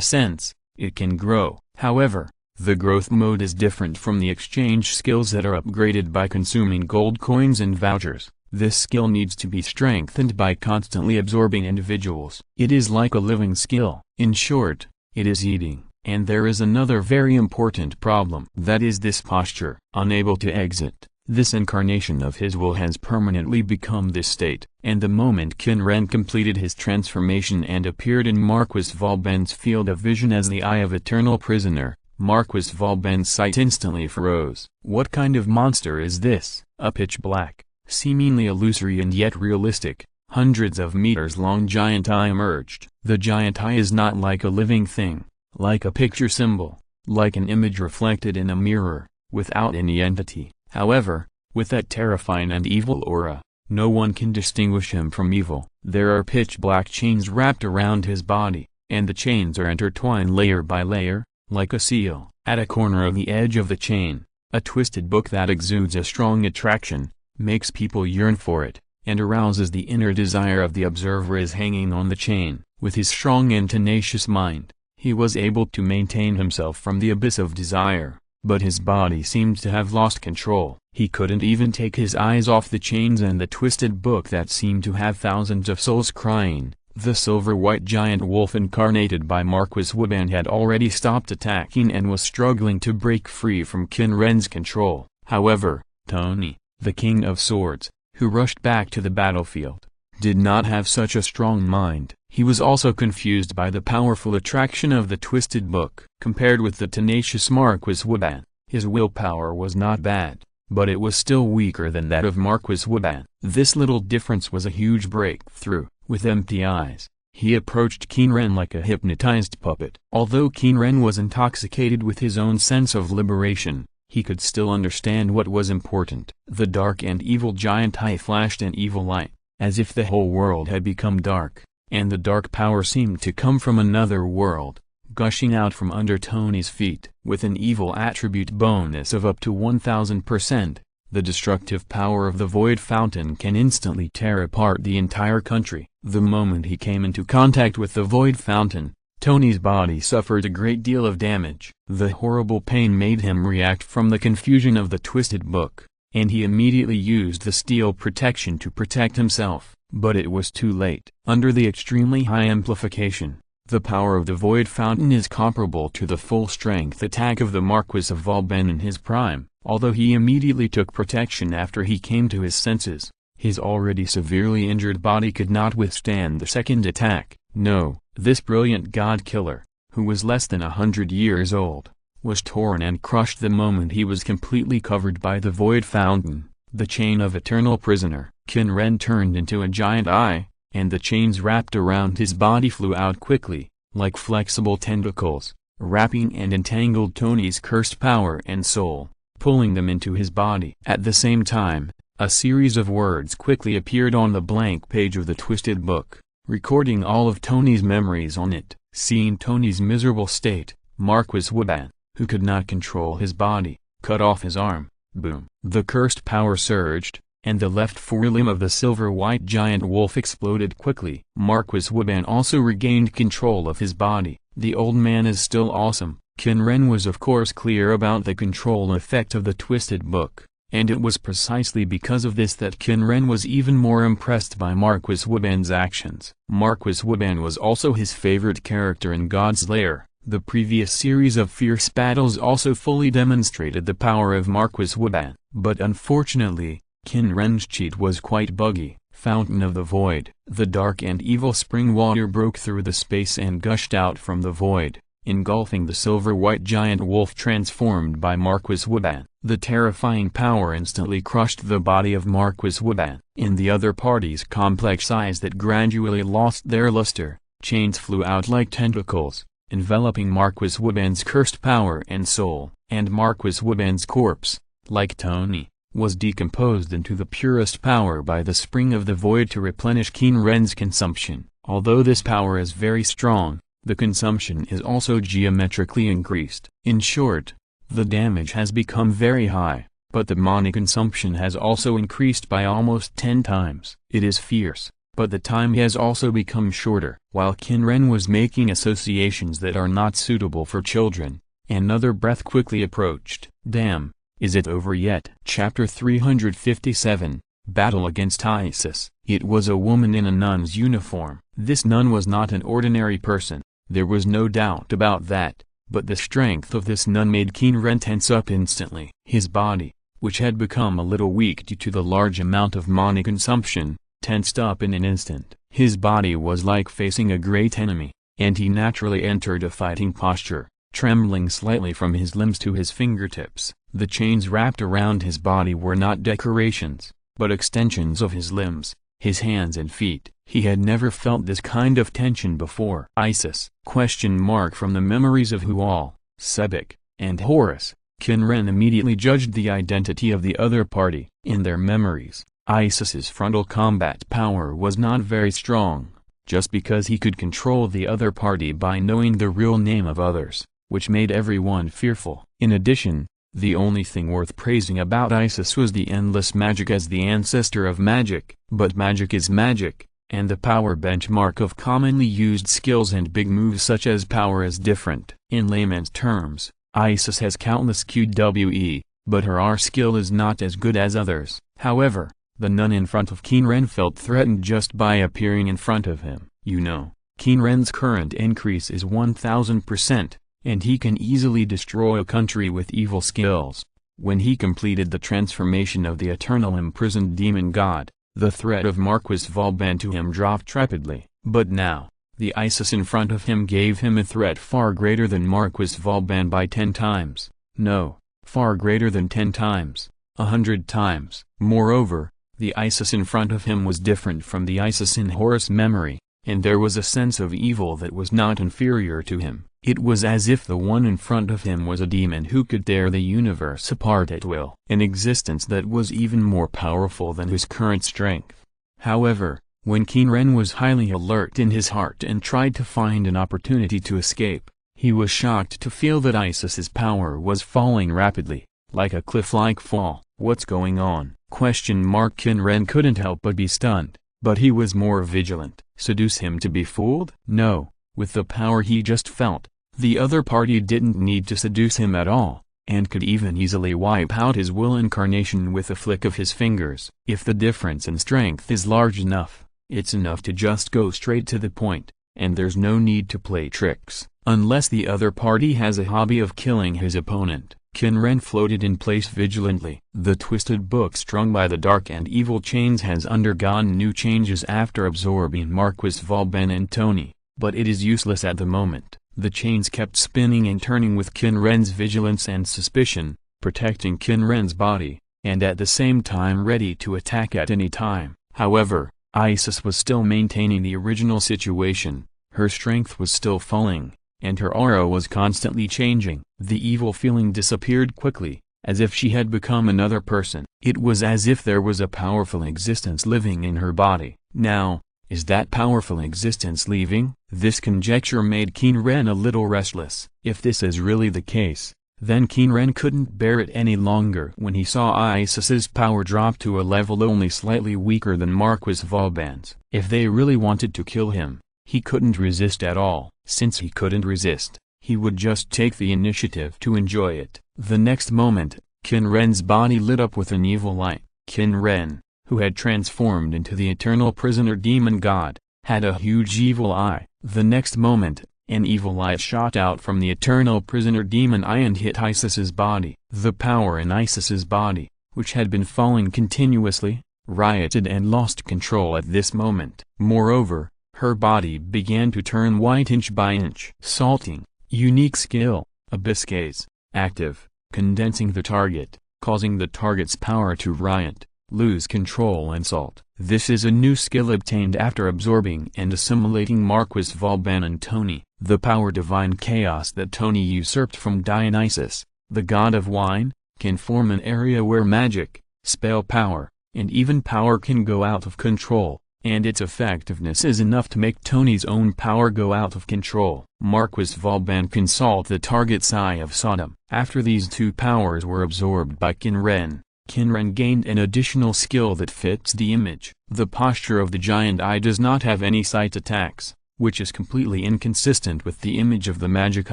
sense, it can grow. However, the growth mode is different from the exchange skills that are upgraded by consuming gold coins and vouchers. This skill needs to be strengthened by constantly absorbing individuals. It is like a living skill. In short, it is eating. And there is another very important problem. That is this posture. Unable to exit, this incarnation of his will has permanently become this state. And the moment Qin Ren completed his transformation and appeared in Marquis Vauban's field of vision as the Eye of Eternal Prisoner, Marquis Vauban's sight instantly froze. What kind of monster is this? A pitch black, seemingly illusory and yet realistic, hundreds of meters long giant eye emerged. The giant eye is not like a living thing, like a picture symbol, like an image reflected in a mirror, without any entity. However, with that terrifying and evil aura, no one can distinguish him from evil. There are pitch black chains wrapped around his body, and the chains are intertwined layer by layer, like a seal. At a corner of the edge of the chain, a twisted book that exudes a strong attraction, makes people yearn for it, and arouses the inner desire of the observer is hanging on the chain. With his strong and tenacious mind, he was able to maintain himself from the abyss of desire, but his body seemed to have lost control. He couldn't even take his eyes off the chains and the twisted book that seemed to have thousands of souls crying. The silver-white giant wolf incarnated by Marquis Vauban had already stopped attacking and was struggling to break free from Qin Ren's control. However, Tony, the King of Swords, who rushed back to the battlefield, did not have such a strong mind. He was also confused by the powerful attraction of the twisted book. Compared with the tenacious Marquis Vauban, his willpower was not bad, but it was still weaker than that of Marquis Vauban. This little difference was a huge breakthrough. With empty eyes, he approached Qin Ren like a hypnotized puppet. Although Qin Ren was intoxicated with his own sense of liberation, he could still understand what was important. The dark and evil giant eye flashed an evil light, as if the whole world had become dark, and the dark power seemed to come from another world, gushing out from under Tony's feet. With an evil attribute bonus of up to 1000%, the destructive power of the Void Fountain can instantly tear apart the entire country. The moment he came into contact with the Void Fountain, Tony's body suffered a great deal of damage. The horrible pain made him react from the confusion of the twisted book, and he immediately used the steel protection to protect himself. But it was too late. Under the extremely high amplification, the power of the Void Fountain is comparable to the full-strength attack of the Marquis of Vauban in his prime. Although he immediately took protection after he came to his senses, his already severely injured body could not withstand the second attack. No, this brilliant god-killer, who was less than 100 years old, was torn and crushed the moment he was completely covered by the Void Fountain, the chain of eternal prisoner. Qin Ren turned into a giant eye, and the chains wrapped around his body flew out quickly, like flexible tentacles, wrapping and entangled Tony's cursed power and soul, pulling them into his body. At the same time, a series of words quickly appeared on the blank page of the twisted book, recording all of Tony's memories on it. Seeing Tony's miserable state, Marquis Vauban, who could not control his body, cut off his arm. Boom! The cursed power surged, and the left forelimb of the silver-white giant wolf exploded quickly. Marquis Vauban also regained control of his body. The old man is still awesome. Qin Ren was of course clear about the control effect of the twisted book, and it was precisely because of this that Qin Ren was even more impressed by Marquis Vauban's actions. Marquis Vauban was also his favorite character in God's Lair. The previous series of fierce battles also fully demonstrated the power of Marquis Vauban. But unfortunately, Qin Ren's cheat was quite buggy. Fountain of the Void. The dark and evil spring water broke through the space and gushed out from the void, engulfing the silver-white giant wolf transformed by Marquis Vauban. The terrifying power instantly crushed the body of Marquis Vauban. In the other party's complex eyes that gradually lost their luster, chains flew out like tentacles, enveloping Marquis Vauban's cursed power and soul. And Marquis Vauban's corpse, like Tony, was decomposed into the purest power by the spring of the void to replenish Qin Ren's consumption. Although this power is very strong, the consumption is also geometrically increased. In short, the damage has become very high, but the money consumption has also increased by almost 10 times. It is fierce, but the time has also become shorter. While Qin Ren was making associations that are not suitable for children, another breath quickly approached. Damn, is it over yet? Chapter 357, Battle Against Isis. It was a woman in a nun's uniform. This nun was not an ordinary person, there was no doubt about that, but the strength of this nun made Qin Ren tense up instantly. His body, which had become a little weak due to the large amount of money consumption, tensed up in an instant. His body was like facing a great enemy, and he naturally entered a fighting posture, trembling slightly from his limbs to his fingertips. The chains wrapped around his body were not decorations, but extensions of his limbs, his hands and feet. He had never felt this kind of tension before. Isis? From the memories of Hual, Sebek, and Horus, Qin Ren immediately judged the identity of the other party. In their memories, Isis's frontal combat power was not very strong, just because he could control the other party by knowing the real name of others, which made everyone fearful. In addition, the only thing worth praising about Isis was the endless magic as the ancestor of magic. But magic is magic, and the power benchmark of commonly used skills and big moves such as power is different. In layman's terms, Isis has countless QWE, but her R skill is not as good as others. However, the nun in front of Qin Ren felt threatened just by appearing in front of him. You know, Qin Ren's current increase is 1000%, and he can easily destroy a country with evil skills. When he completed the transformation of the eternal imprisoned demon god, the threat of Marquis Vauban to him dropped rapidly. But now, the Isis in front of him gave him a threat far greater than Marquis Vauban by 10 times. No, far greater than 10 times, 100 times. Moreover, the Isis in front of him was different from the Isis in Horus' memory, and there was a sense of evil that was not inferior to him. It was as if the one in front of him was a demon who could tear the universe apart at will. An existence that was even more powerful than his current strength. However, when Qin Ren was highly alert in his heart and tried to find an opportunity to escape, he was shocked to feel that Isis's power was falling rapidly, like a cliff-like fall. What's going on? Qin Ren couldn't help but be stunned, but he was more vigilant. Seduce him to be fooled? No, with the power he just felt, the other party didn't need to seduce him at all, and could even easily wipe out his will incarnation with a flick of his fingers. If the difference in strength is large enough, it's enough to just go straight to the point, and there's no need to play tricks, unless the other party has a hobby of killing his opponent. Qin Ren floated in place vigilantly. The twisted book strung by the dark and evil chains has undergone new changes after absorbing Marquis Vauban and Tony, but it is useless at the moment. The chains kept spinning and turning with Qin Ren's vigilance and suspicion, protecting Qin Ren's body, and at the same time ready to attack at any time. However, Isis was still maintaining the original situation, her strength was still falling, and her aura was constantly changing. The evil feeling disappeared quickly, as if she had become another person. It was as if there was a powerful existence living in her body. Now, is that powerful existence leaving? This conjecture made Qin Ren a little restless. If this is really the case, then Qin Ren couldn't bear it any longer. When he saw Isis's power drop to a level only slightly weaker than Marquis Vauban's, if they really wanted to kill him, he couldn't resist at all. Since he couldn't resist, he would just take the initiative to enjoy it. The next moment, Qin Ren's body lit up with an evil light. Qin Ren, who had transformed into the eternal prisoner demon god, had a huge evil eye. The next moment, an evil light shot out from the eternal prisoner demon eye and hit Isis's body. The power in Isis's body, which had been falling continuously, rioted and lost control at this moment. Moreover, her body began to turn white inch by inch. Salting, unique skill, Abyss Gaze, active, condensing the target, causing the target's power to riot, lose control and salt. This is a new skill obtained after absorbing and assimilating Marquis Vauban and Tony. The power divine chaos that Tony usurped from Dionysus, the god of wine, can form an area where magic, spell power, and even power can go out of control, and its effectiveness is enough to make Tony's own power go out of control. Marquis Vauban consult the target's Eye of Sodom. After these two powers were absorbed by Qin Ren gained an additional skill that fits the image. The posture of the giant eye does not have any sight attacks, which is completely inconsistent with the image of the magic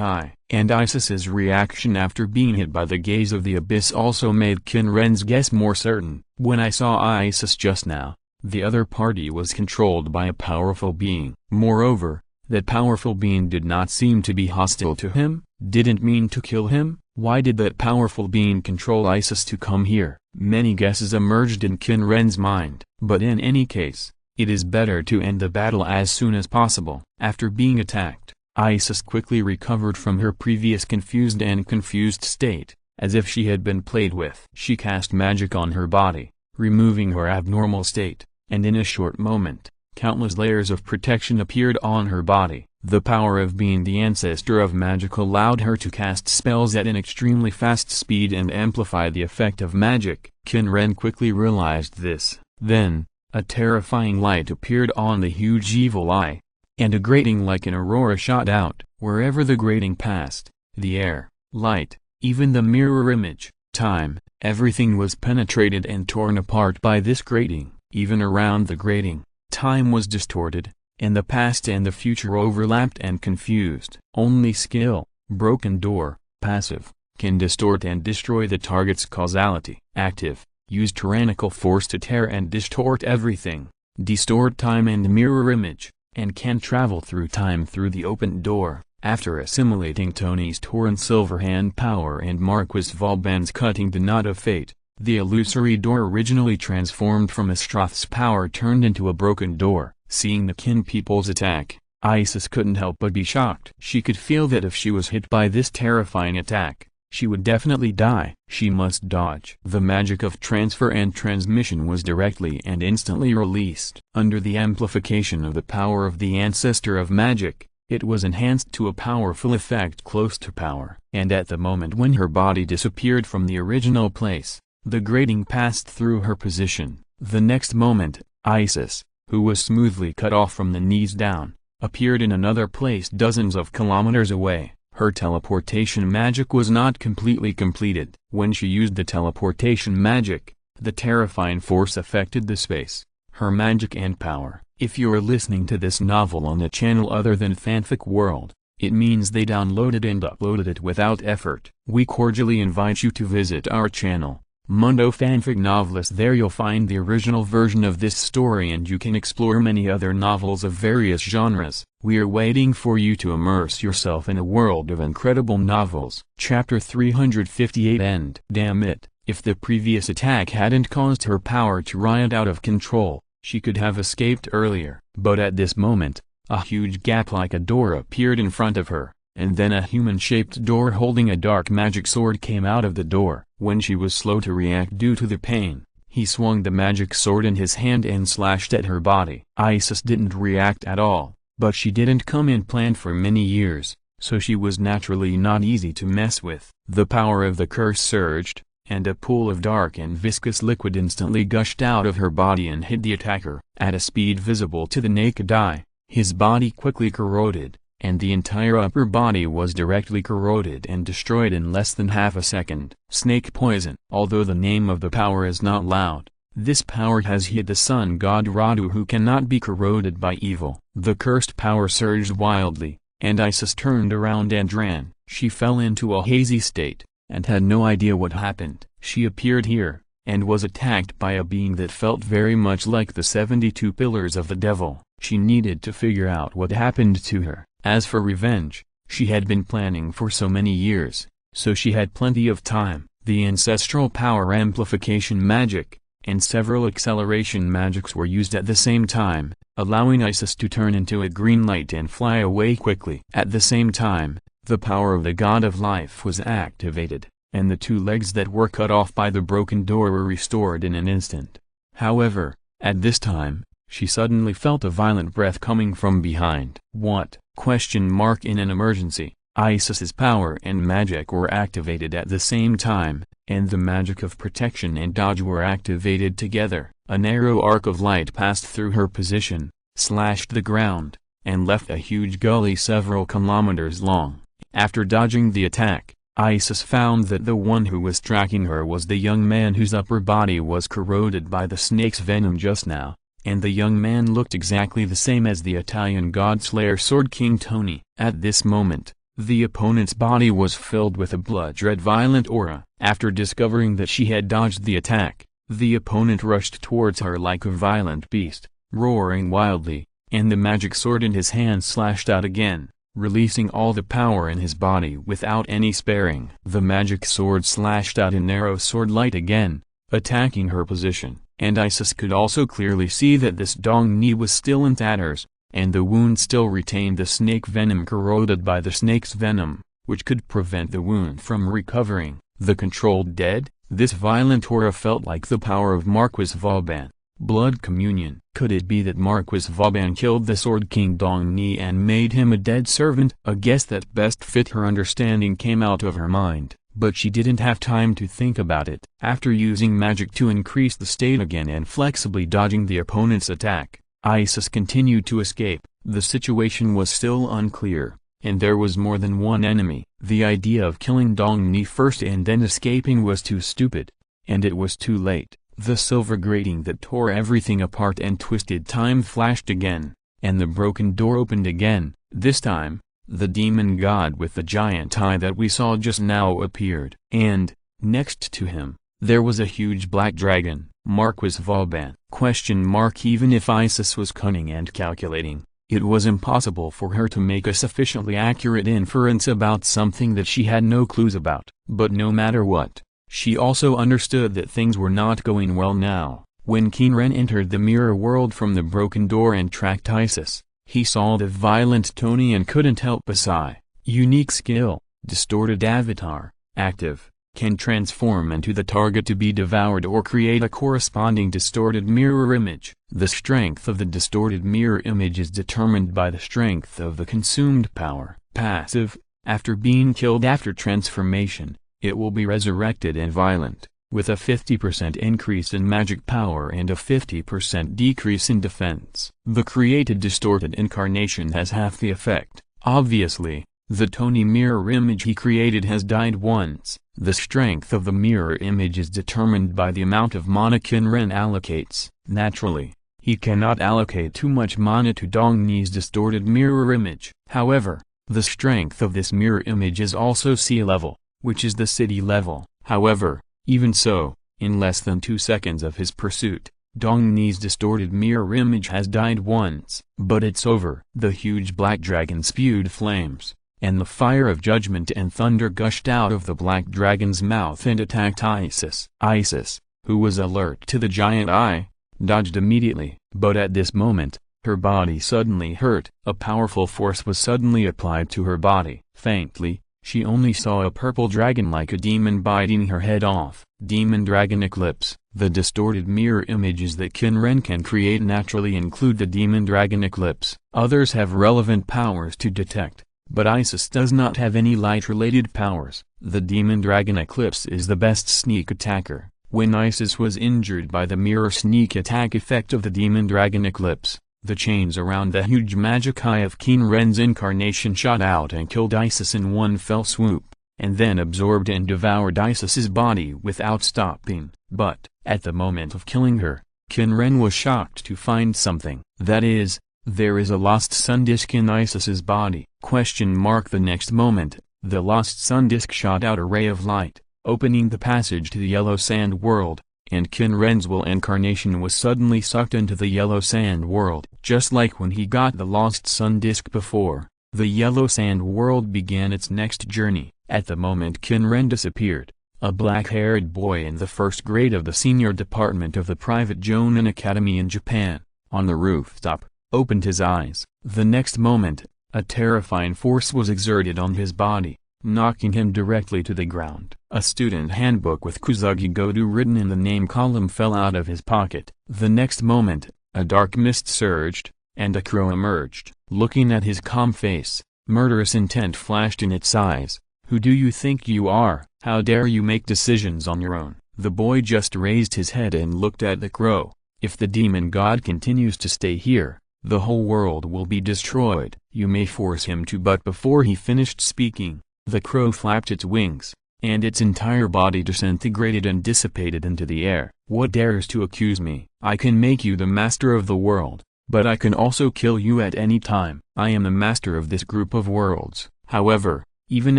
eye. And Isis's reaction after being hit by the gaze of the abyss also made Qin Ren's guess more certain. When I saw Isis just now, the other party was controlled by a powerful being. Moreover, that powerful being did not seem to be hostile to him, didn't mean to kill him. Why did that powerful being control Isis to come here? Many guesses emerged in Qin Ren's mind. But in any case, it is better to end the battle as soon as possible. After being attacked, Isis quickly recovered from her previous confused state, as if she had been played with. She cast magic on her body, removing her abnormal state, and in a short moment, countless layers of protection appeared on her body. The power of being the ancestor of magic allowed her to cast spells at an extremely fast speed and amplify the effect of magic. Qin Ren quickly realized this. Then, a terrifying light appeared on the huge evil eye, and a grating like an aurora shot out. Wherever the grating passed, the air, light, even the mirror image, time, everything was penetrated and torn apart by this grating. Even around the grating, time was distorted, and the past and the future overlapped and confused. Only skill, broken door, passive, can distort and destroy the target's causality. Active, use tyrannical force to tear and distort everything, distort time and mirror image, and can travel through time through the opened door. After assimilating Tony's torn silver hand power and Marquis Vauban's cutting the knot of fate, the illusory door originally transformed from Astroth's power turned into a broken door. Seeing the Qin people's attack, Isis couldn't help but be shocked. She could feel that if she was hit by this terrifying attack, she would definitely die. She must dodge. The magic of transfer and transmission was directly and instantly released. Under the amplification of the power of the ancestor of magic, it was enhanced to a powerful effect close to power. And at the moment when her body disappeared from the original place, the grating passed through her position. The next moment, Isis, who was smoothly cut off from the knees down, appeared in another place dozens of kilometers away. Her teleportation magic was not completely completed. When she used the teleportation magic, the terrifying force affected the space, her magic and power. If you're listening to this novel on a channel other than Fanfic World, it means they downloaded and uploaded it without effort. We cordially invite you to visit our channel, Mundo Fanfic Novelist. There you'll find the original version of this story and you can explore many other novels of various genres. We're waiting for you to immerse yourself in a world of incredible novels. Chapter 358 End. Damn it, if the previous attack hadn't caused her power to riot out of control, she could have escaped earlier. But at this moment, a huge gap like a door appeared in front of her, and then a human-shaped door holding a dark magic sword came out of the door. When she was slow to react due to the pain, he swung the magic sword in his hand and slashed at her body. Isis didn't react at all, but she didn't come in planned for many years, so she was naturally not easy to mess with. The power of the curse surged, and a pool of dark and viscous liquid instantly gushed out of her body and hit the attacker. At a speed visible to the naked eye, his body quickly corroded, and the entire upper body was directly corroded and destroyed in less than half a second. Snake poison. Although the name of the power is not loud, this power has hit the sun god Radu, who cannot be corroded by evil. The cursed power surged wildly, and Isis turned around and ran. She fell into a hazy state, and had no idea what happened. She appeared here, and was attacked by a being that felt very much like the 72 pillars of the devil. She needed to figure out what happened to her. As for revenge, she had been planning for so many years, so she had plenty of time. The ancestral power amplification magic, and several acceleration magics were used at the same time, allowing Isis to turn into a green light and fly away quickly. At the same time, the power of the god of life was activated, and the two legs that were cut off by the broken door were restored in an instant. However, at this time, she suddenly felt a violent breath coming from behind. What? ? In an emergency, Isis's power and magic were activated at the same time, and the magic of protection and dodge were activated together. A narrow arc of light passed through her position, slashed the ground, and left a huge gully several kilometers long. After dodging the attack, Isis found that the one who was tracking her was the young man whose upper body was corroded by the snake's venom just now, and the young man looked exactly the same as the Italian god-slayer Sword King Tony. At this moment, the opponent's body was filled with a blood-red violent aura. After discovering that she had dodged the attack, the opponent rushed towards her like a violent beast, roaring wildly, and the magic sword in his hand slashed out again, releasing all the power in his body without any sparing. The magic sword slashed out in narrow sword light again, attacking her position, and Isis could also clearly see that this Dong Ni was still in tatters, and the wound still retained the snake venom corroded by the snake's venom, which could prevent the wound from recovering. The controlled dead? This violent aura felt like the power of Marquis Vauban. Blood communion. Could it be that Marquis Vauban killed the Sword King Dong Ni and made him a dead servant? A guess that best fit her understanding came out of her mind, but she didn't have time to think about it. After using magic to increase the state again and flexibly dodging the opponent's attack, Isis continued to escape. The situation was still unclear, and there was more than one enemy. The idea of killing Dong Ni first and then escaping was too stupid, and it was too late. The silver grating that tore everything apart and twisted time flashed again, and the broken door opened again. This time, the demon god with the giant eye that we saw just now appeared. And, next to him, there was a huge black dragon, Marquis Vauban. Even if Isis was cunning and calculating, it was impossible for her to make a sufficiently accurate inference about something that she had no clues about. But no matter what, she also understood that things were not going well now. When Qin Ren entered the mirror world from the broken door and tracked Isis, he saw the violent Tony and couldn't help but sigh. Unique skill, distorted avatar, active, can transform into the target to be devoured or create a corresponding distorted mirror image. The strength of the distorted mirror image is determined by the strength of the consumed power. Passive, after being killed after transformation, it will be resurrected and violent, with a 50% increase in magic power and a 50% decrease in defense. The created distorted incarnation has half the effect. Obviously, the Tony mirror image he created has died once. The strength of the mirror image is determined by the amount of mana Qin Ren allocates. Naturally, he cannot allocate too much mana to Dong Ni's distorted mirror image. However, the strength of this mirror image is also sea level, which is the city level. However, even so, in less than 2 seconds of his pursuit, Dong Ni's distorted mirror image has died once. But it's over. The huge black dragon spewed flames, and the fire of judgment and thunder gushed out of the black dragon's mouth and attacked Isis. Isis, who was alert to the giant eye, dodged immediately. But at this moment, her body suddenly hurt. A powerful force was suddenly applied to her body. Faintly, she only saw a purple dragon like a demon biting her head off. Demon Dragon Eclipse. The distorted mirror images that Qin Ren can create naturally include the Demon Dragon Eclipse. Others have relevant powers to detect, but Isis does not have any light-related powers. The Demon Dragon Eclipse is the best sneak attacker. When Isis was injured by the mirror sneak attack effect of the Demon Dragon Eclipse, the chains around the huge magic eye of Qin Ren's incarnation shot out and killed Isis in one fell swoop, and then absorbed and devoured Isis's body without stopping. But, at the moment of killing her, Qin Ren was shocked to find something. That is, there is a lost sun disk in Isis's body. The next moment, the lost sun disk shot out a ray of light, opening the passage to the Yellow Sand World, and Qin Ren's will incarnation was suddenly sucked into the Yellow Sand World. Just like when he got the lost sun disk before, the Yellow Sand World began its next journey. At the moment Qin Ren disappeared, a black-haired boy in the first grade of the senior department of the private Jonin Academy in Japan, on the rooftop, opened his eyes. The next moment, a terrifying force was exerted on his body, knocking him directly to the ground. A student handbook with Kuzugi Godu written in the name column fell out of his pocket. The next moment, a dark mist surged, and a crow emerged. Looking at his calm face, murderous intent flashed in its eyes. "Who do you think you are? How dare you make decisions on your own?" The boy just raised his head and looked at the crow, If the demon god continues to stay here, the whole world will be destroyed. You may force him to, but before he finished speaking, the crow flapped its wings, and its entire body disintegrated and dissipated into the air. What dares to accuse me? I can make you the master of the world, but I can also kill you at any time. I am the master of this group of worlds. However, even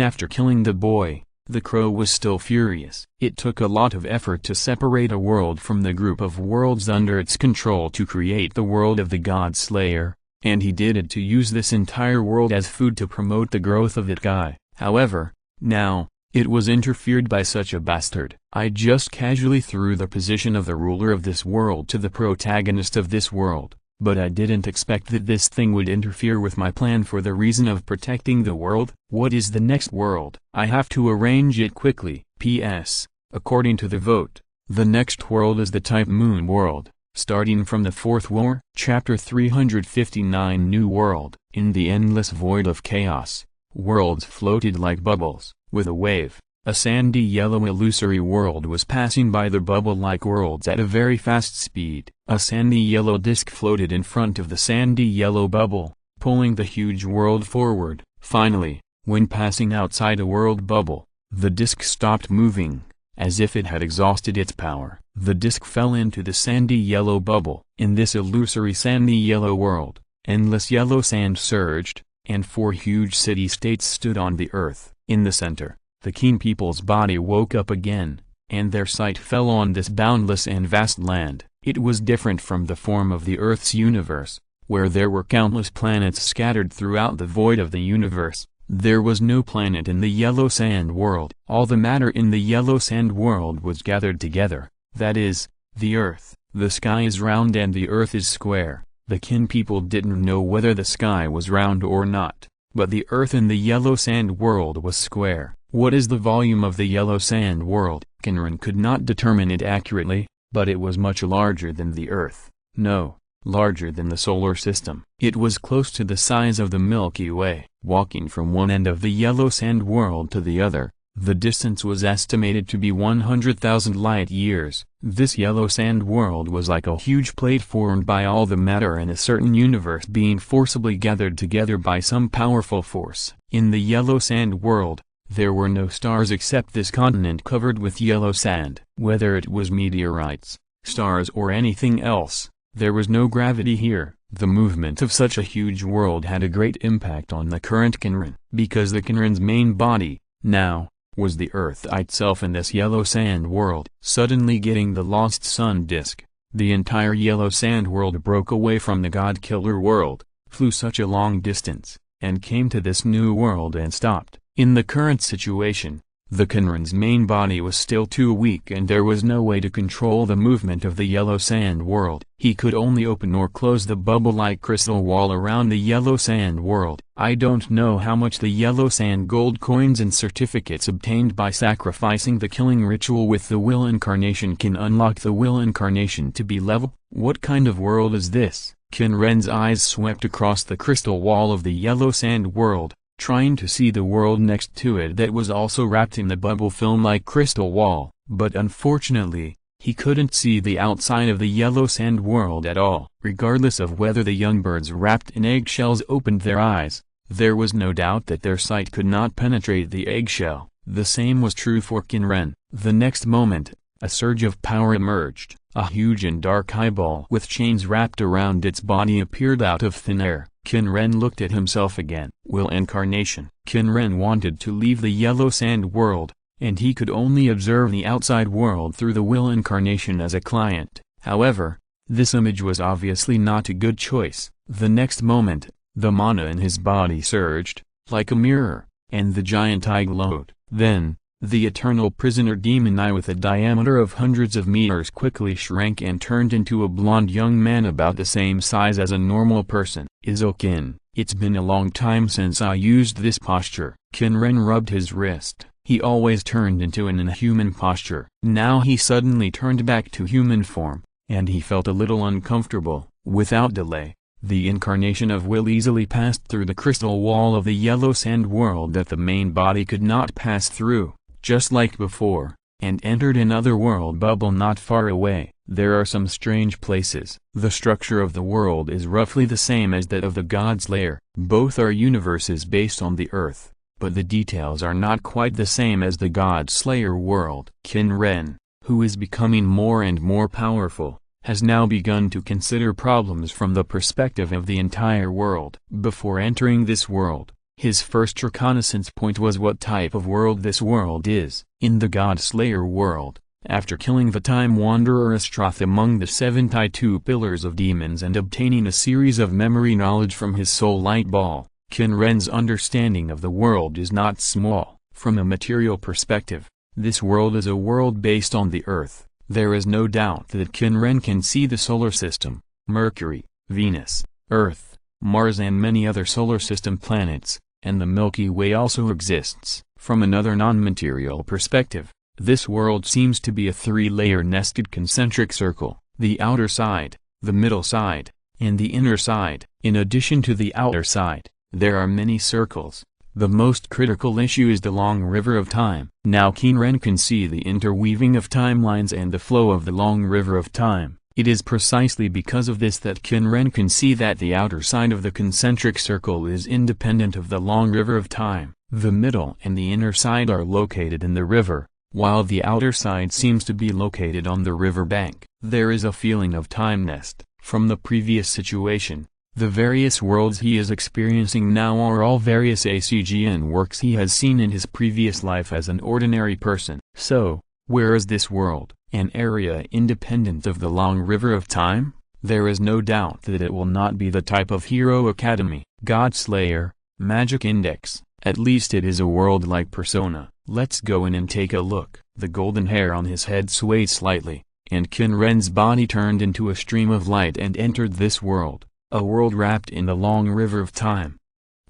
after killing the boy, the crow was still furious. It took a lot of effort to separate a world from the group of worlds under its control to create the world of the God Slayer, and he did it to use this entire world as food to promote the growth of that guy. However, now, it was interfered by such a bastard. I just casually threw the position of the ruler of this world to the protagonist of this world, but I didn't expect that this thing would interfere with my plan for the reason of protecting the world. What is the next world? I have to arrange it quickly. P.S. According to the vote, the next world is the Type Moon world, starting from the Fourth War. Chapter 359 New World. In the endless void of chaos, worlds floated like bubbles. With a wave, a sandy yellow illusory world was passing by the bubble-like worlds at a very fast speed. A sandy yellow disk floated in front of the sandy yellow bubble, pulling the huge world forward. Finally, when passing outside a world bubble, the disk stopped moving, as if it had exhausted its power. The disk fell into the sandy yellow bubble. In this illusory sandy yellow world, endless yellow sand surged, and 4 huge city-states stood on the earth. In the center, the Qin people's body woke up again, and their sight fell on this boundless and vast land. It was different from the form of the Earth's universe, where there were countless planets scattered throughout the void of the universe. There was no planet in the yellow sand world. All the matter in the yellow sand world was gathered together, that is, the Earth. The sky is round and the Earth is square. The Qin people didn't know whether the sky was round or not, but the Earth in the yellow sand world was square. What is the volume of the yellow sand world? Qin Ren could not determine it accurately, but it was much larger than the Earth. No, larger than the solar system. It was close to the size of the Milky Way. Walking from one end of the yellow sand world to the other, the distance was estimated to be 100,000 light years. This yellow sand world was like a huge plate formed by all the matter in a certain universe being forcibly gathered together by some powerful force. In the yellow sand world, there were no stars except this continent covered with yellow sand. Whether it was meteorites, stars or anything else, there was no gravity here. The movement of such a huge world had a great impact on the current Qin Ren, because the Qin Ren's main body, now, was the Earth itself in this yellow sand world. Suddenly getting the lost sun disk, the entire yellow sand world broke away from the God-Killer world, flew such a long distance, and came to this new world and stopped. In the current situation, the Qin Ren's main body was still too weak and there was no way to control the movement of the yellow sand world. He could only open or close the bubble-like crystal wall around the yellow sand world. I don't know how much the yellow sand gold coins and certificates obtained by sacrificing the killing ritual with the will incarnation can unlock the will incarnation to be level. What kind of world is this? Qin Ren's eyes swept across the crystal wall of the yellow sand world, trying to see the world next to it that was also wrapped in the bubble film-like crystal wall, but unfortunately, he couldn't see the outside of the yellow sand world at all. Regardless of whether the young birds wrapped in eggshells opened their eyes, there was no doubt that their sight could not penetrate the eggshell. The same was true for Qin Ren. The next moment, a surge of power emerged. A huge and dark eyeball with chains wrapped around its body appeared out of thin air. Qin Ren looked at himself again. Will incarnation. Qin Ren wanted to leave the yellow sand world, and he could only observe the outside world through the will incarnation as a client. However, this image was obviously not a good choice. The next moment, the mana in his body surged, like a mirror, and the giant eye glowed. Then, the eternal prisoner demon eye with a diameter of hundreds of meters quickly shrank and turned into a blond young man about the same size as a normal person. Izir Qin, it's been a long time since I used this posture. Qin Ren rubbed his wrist. He always turned into an inhuman posture. Now he suddenly turned back to human form, and he felt a little uncomfortable. Without delay, the incarnation of will easily passed through the crystal wall of the yellow sand world that the main body could not pass through, just like before, and entered another world bubble not far away. There are some strange places. The structure of the world is roughly the same as that of the God's lair. Both are universes based on the earth, but the details are not quite the same as the God Slayer world. Qin Ren, who is becoming more and more powerful, has now begun to consider problems from the perspective of the entire world. Before entering this world, his first reconnaissance point was what type of world this world is. In the God Slayer world, after killing the Time Wanderer Astroth among the 72 pillars of demons and obtaining a series of memory knowledge from his soul light ball, Qin Ren's understanding of the world is not small. From a material perspective, this world is a world based on the Earth. There is no doubt that Qin Ren can see the solar system, Mercury, Venus, Earth, Mars and many other solar system planets, and the Milky Way also exists. From another non-material perspective, this world seems to be a three-layer nested concentric circle: the outer side, the middle side, and the inner side. In addition to the outer side, there are many circles. The most critical issue is the long river of time. Now Qin Ren can see the interweaving of timelines and the flow of the long river of time. It is precisely because of this that Qin Ren can see that the outer side of the concentric circle is independent of the long river of time. The middle and the inner side are located in the river, while the outer side seems to be located on the river bank. There is a feeling of timeness. From the previous situation, the various worlds he is experiencing now are all various ACGN works he has seen in his previous life as an ordinary person. So, where is this world? An area independent of the long river of time? There is no doubt that it will not be the type of Hero Academy, God Slayer, Magic Index. At least it is a world like Persona. Let's go in and take a look. The golden hair on his head swayed slightly, and Qin Ren's body turned into a stream of light and entered this world. A world wrapped in the long river of time.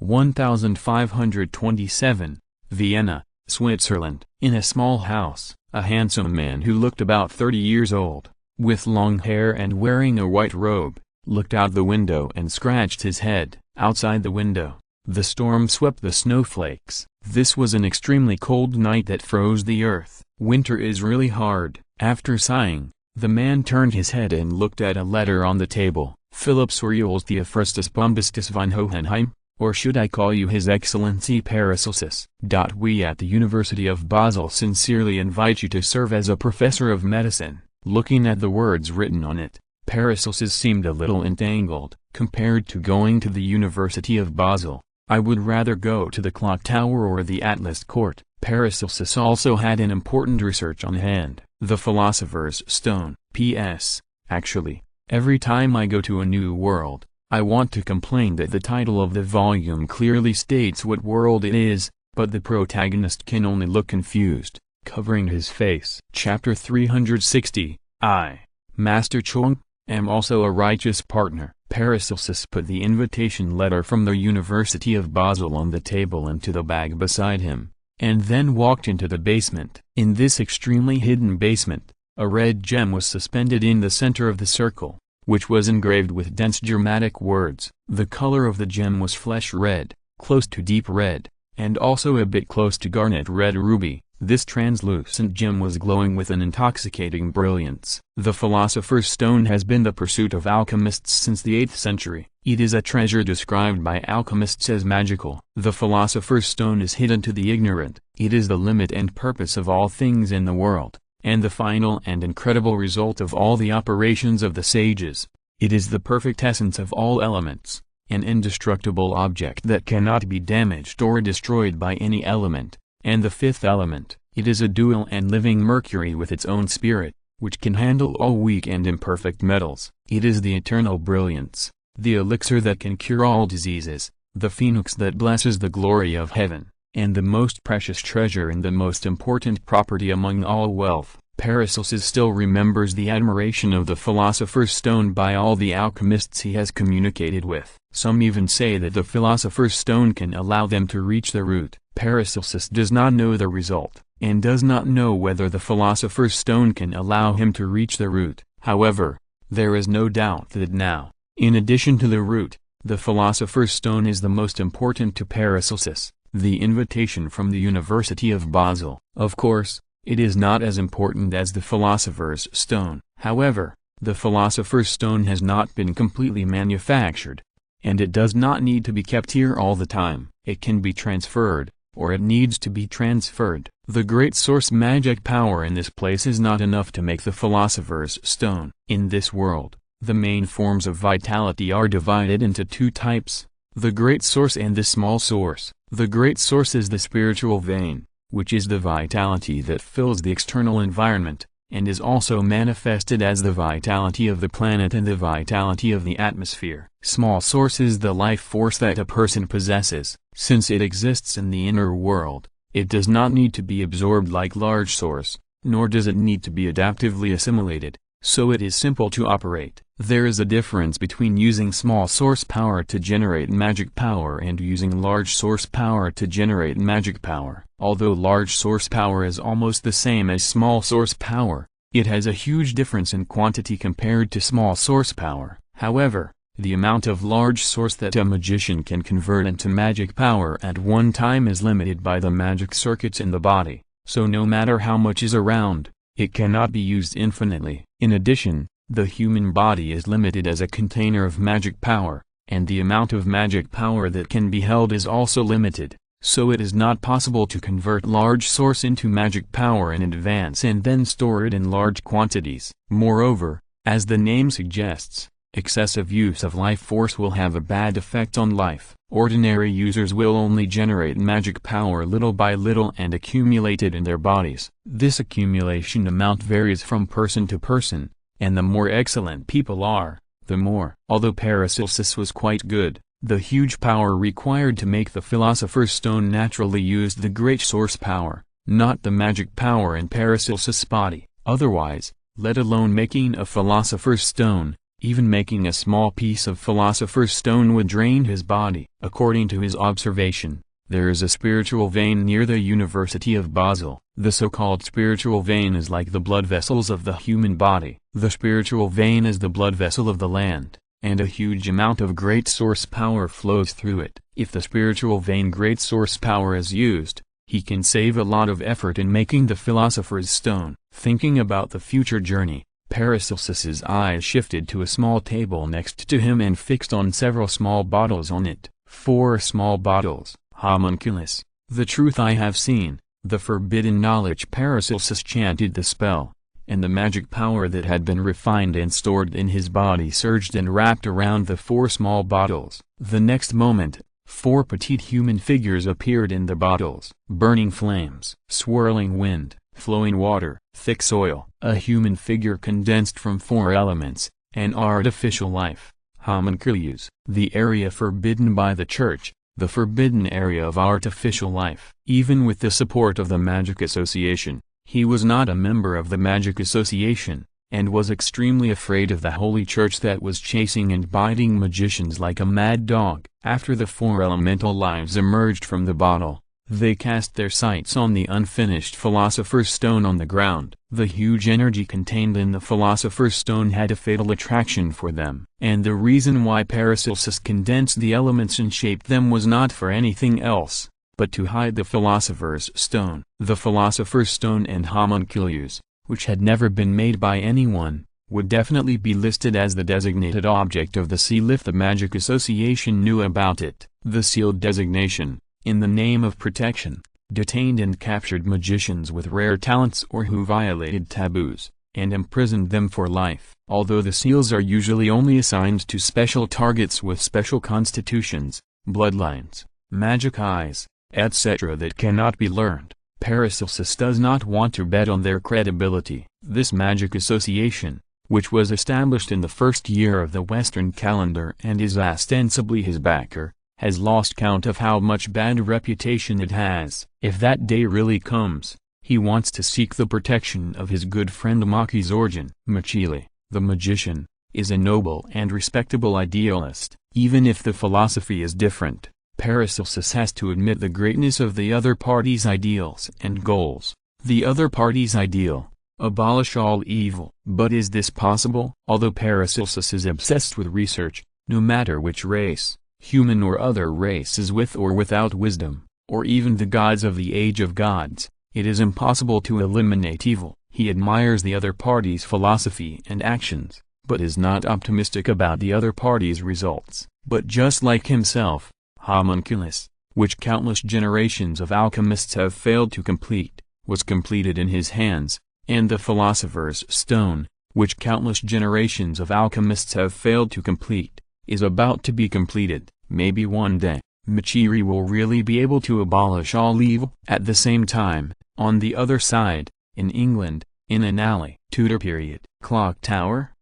1527, Vienna, Switzerland. In a small house, a handsome man who looked about 30 years old, with long hair and wearing a white robe, looked out the window and scratched his head. Outside the window, the storm swept the snowflakes. This was an extremely cold night that froze the earth. Winter is really hard. After sighing, the man turned his head and looked at a letter on the table. Philip Sorioles Theophrastus Bombastus von Hohenheim, or should I call you His Excellency Paracelsus? We at the University of Basel sincerely invite you to serve as a professor of medicine. Looking at the words written on it, Paracelsus seemed a little entangled. Compared to going to the University of Basel, I would rather go to the clock tower or the Atlas court. Paracelsus also had an important research on hand, the Philosopher's Stone. P.S. Actually, every time I go to a new world, I want to complain that the title of the volume clearly states what world it is, but the protagonist can only look confused, covering his face. Chapter 360, I, Master Chong, am also a righteous partner. Paracelsus put the invitation letter from the University of Basel on the table into the bag beside him, and then walked into the basement. In this extremely hidden basement, a red gem was suspended in the center of the circle, which was engraved with dense Germanic words. The color of the gem was flesh red, close to deep red, and also a bit close to garnet red ruby. This translucent gem was glowing with an intoxicating brilliance. The Philosopher's Stone has been the pursuit of alchemists since the 8th century. It is a treasure described by alchemists as magical. The Philosopher's Stone is hidden to the ignorant. It is the limit and purpose of all things in the world, and the final and incredible result of all the operations of the sages. It is the perfect essence of all elements, an indestructible object that cannot be damaged or destroyed by any element. And the fifth element, it is a dual and living mercury with its own spirit, which can handle all weak and imperfect metals. It is the eternal brilliance, the elixir that can cure all diseases, the phoenix that blesses the glory of heaven, and the most precious treasure and the most important property among all wealth. Paracelsus still remembers the admiration of the Philosopher's Stone by all the alchemists he has communicated with. Some even say that the Philosopher's Stone can allow them to reach the root. Paracelsus does not know the result, and does not know whether the Philosopher's Stone can allow him to reach the root. However, there is no doubt that now, in addition to the root, the Philosopher's Stone is the most important to Paracelsus. The invitation from the University of Basel. Of course, It is not as important as the Philosopher's Stone. However, the Philosopher's Stone has not been completely manufactured, and it does not need to be kept here all the time. It can be transferred, or it needs to be transferred. The great source magic power in this place is not enough to make the Philosopher's Stone. In this world, the main forms of vitality are divided into two types, the great source and the small source. The great source is the spiritual vein, which is the vitality that fills the external environment, and is also manifested as the vitality of the planet and the vitality of the atmosphere. Small source is the life force that a person possesses. Since it exists in the inner world, it does not need to be absorbed like large source, nor does it need to be adaptively assimilated, so it is simple to operate. There is a difference between using small source power to generate magic power and using large source power to generate magic power. Although large source power is almost the same as small source power, it has a huge difference in quantity compared to small source power. However, the amount of large source that a magician can convert into magic power at one time is limited by the magic circuits in the body, so no matter how much is around, it cannot be used infinitely. In addition, the human body is limited as a container of magic power, and the amount of magic power that can be held is also limited, so it is not possible to convert large source into magic power in advance and then store it in large quantities. Moreover, as the name suggests, excessive use of life force will have a bad effect on life. Ordinary users will only generate magic power little by little and accumulate it in their bodies. This accumulation amount varies from person to person, and the more excellent people are, the more. Although Paracelsus was quite good, the huge power required to make the Philosopher's Stone naturally used the great source power, not the magic power in Paracelsus' body. Otherwise, let alone making a Philosopher's Stone, even making a small piece of Philosopher's Stone would drain his body. According to his observation, there is a spiritual vein near the University of Basel. The so-called spiritual vein is like the blood vessels of the human body. The spiritual vein is the blood vessel of the land, and a huge amount of great source power flows through it. If the spiritual vein great source power is used, he can save a lot of effort in making the Philosopher's Stone. Thinking about the future journey, Paracelsus's eyes shifted to a small table next to him and fixed on several small bottles on it. 4 small bottles. Homunculus, the truth I have seen, the forbidden knowledge. Paracelsus chanted the spell, and the magic power that had been refined and stored in his body surged and wrapped around the 4 small bottles. The next moment, 4 petite human figures appeared in the bottles. Burning flames, swirling wind, flowing water, thick soil. A human figure condensed from 4 elements, an artificial life. Homunculus, the area forbidden by the Church, the forbidden area of artificial life. Even with the support of the Magic Association, he was not a member of the Magic Association, and was extremely afraid of the Holy Church that was chasing and biting magicians like a mad dog. After the 4 elemental lives emerged from the bottle, they cast their sights on the unfinished Philosopher's Stone on the ground. The huge energy contained in the Philosopher's Stone had a fatal attraction for them. And the reason why Paracelsus condensed the elements and shaped them was not for anything else, but to hide the Philosopher's Stone. The Philosopher's Stone and Homunculus, which had never been made by anyone, would definitely be listed as the designated object of the seal if the Magic Association knew about it. The sealed designation, in the name of protection, detained and captured magicians with rare talents or who violated taboos, and imprisoned them for life. Although the seals are usually only assigned to special targets with special constitutions, bloodlines, magic eyes, etc. that cannot be learned, Paracelsus does not want to bet on their credibility. This Magic Association, which was established in the first year of the Western calendar and is ostensibly his backer, has lost count of how much bad reputation it has. If that day really comes, he wants to seek the protection of his good friend Maki Zorjan. Machili, the magician, is a noble and respectable idealist. Even if the philosophy is different, Paracelsus has to admit the greatness of the other party's ideals and goals. The other party's ideal: abolish all evil. But is this possible? Although Paracelsus is obsessed with research, no matter which race, human or other races with or without wisdom, or even the gods of the age of gods, It is impossible to eliminate evil. He admires the other party's philosophy and actions, but is not optimistic about the other party's results. But just like himself, homunculus, which countless generations of alchemists have failed to complete, was completed in his hands, and the philosopher's stone, which countless generations of alchemists have failed to complete, is about to be completed. Maybe one day, Michiri will really be able to abolish all evil. At the same time, on the other side, in England, in an alley, Tudor period. Clock tower,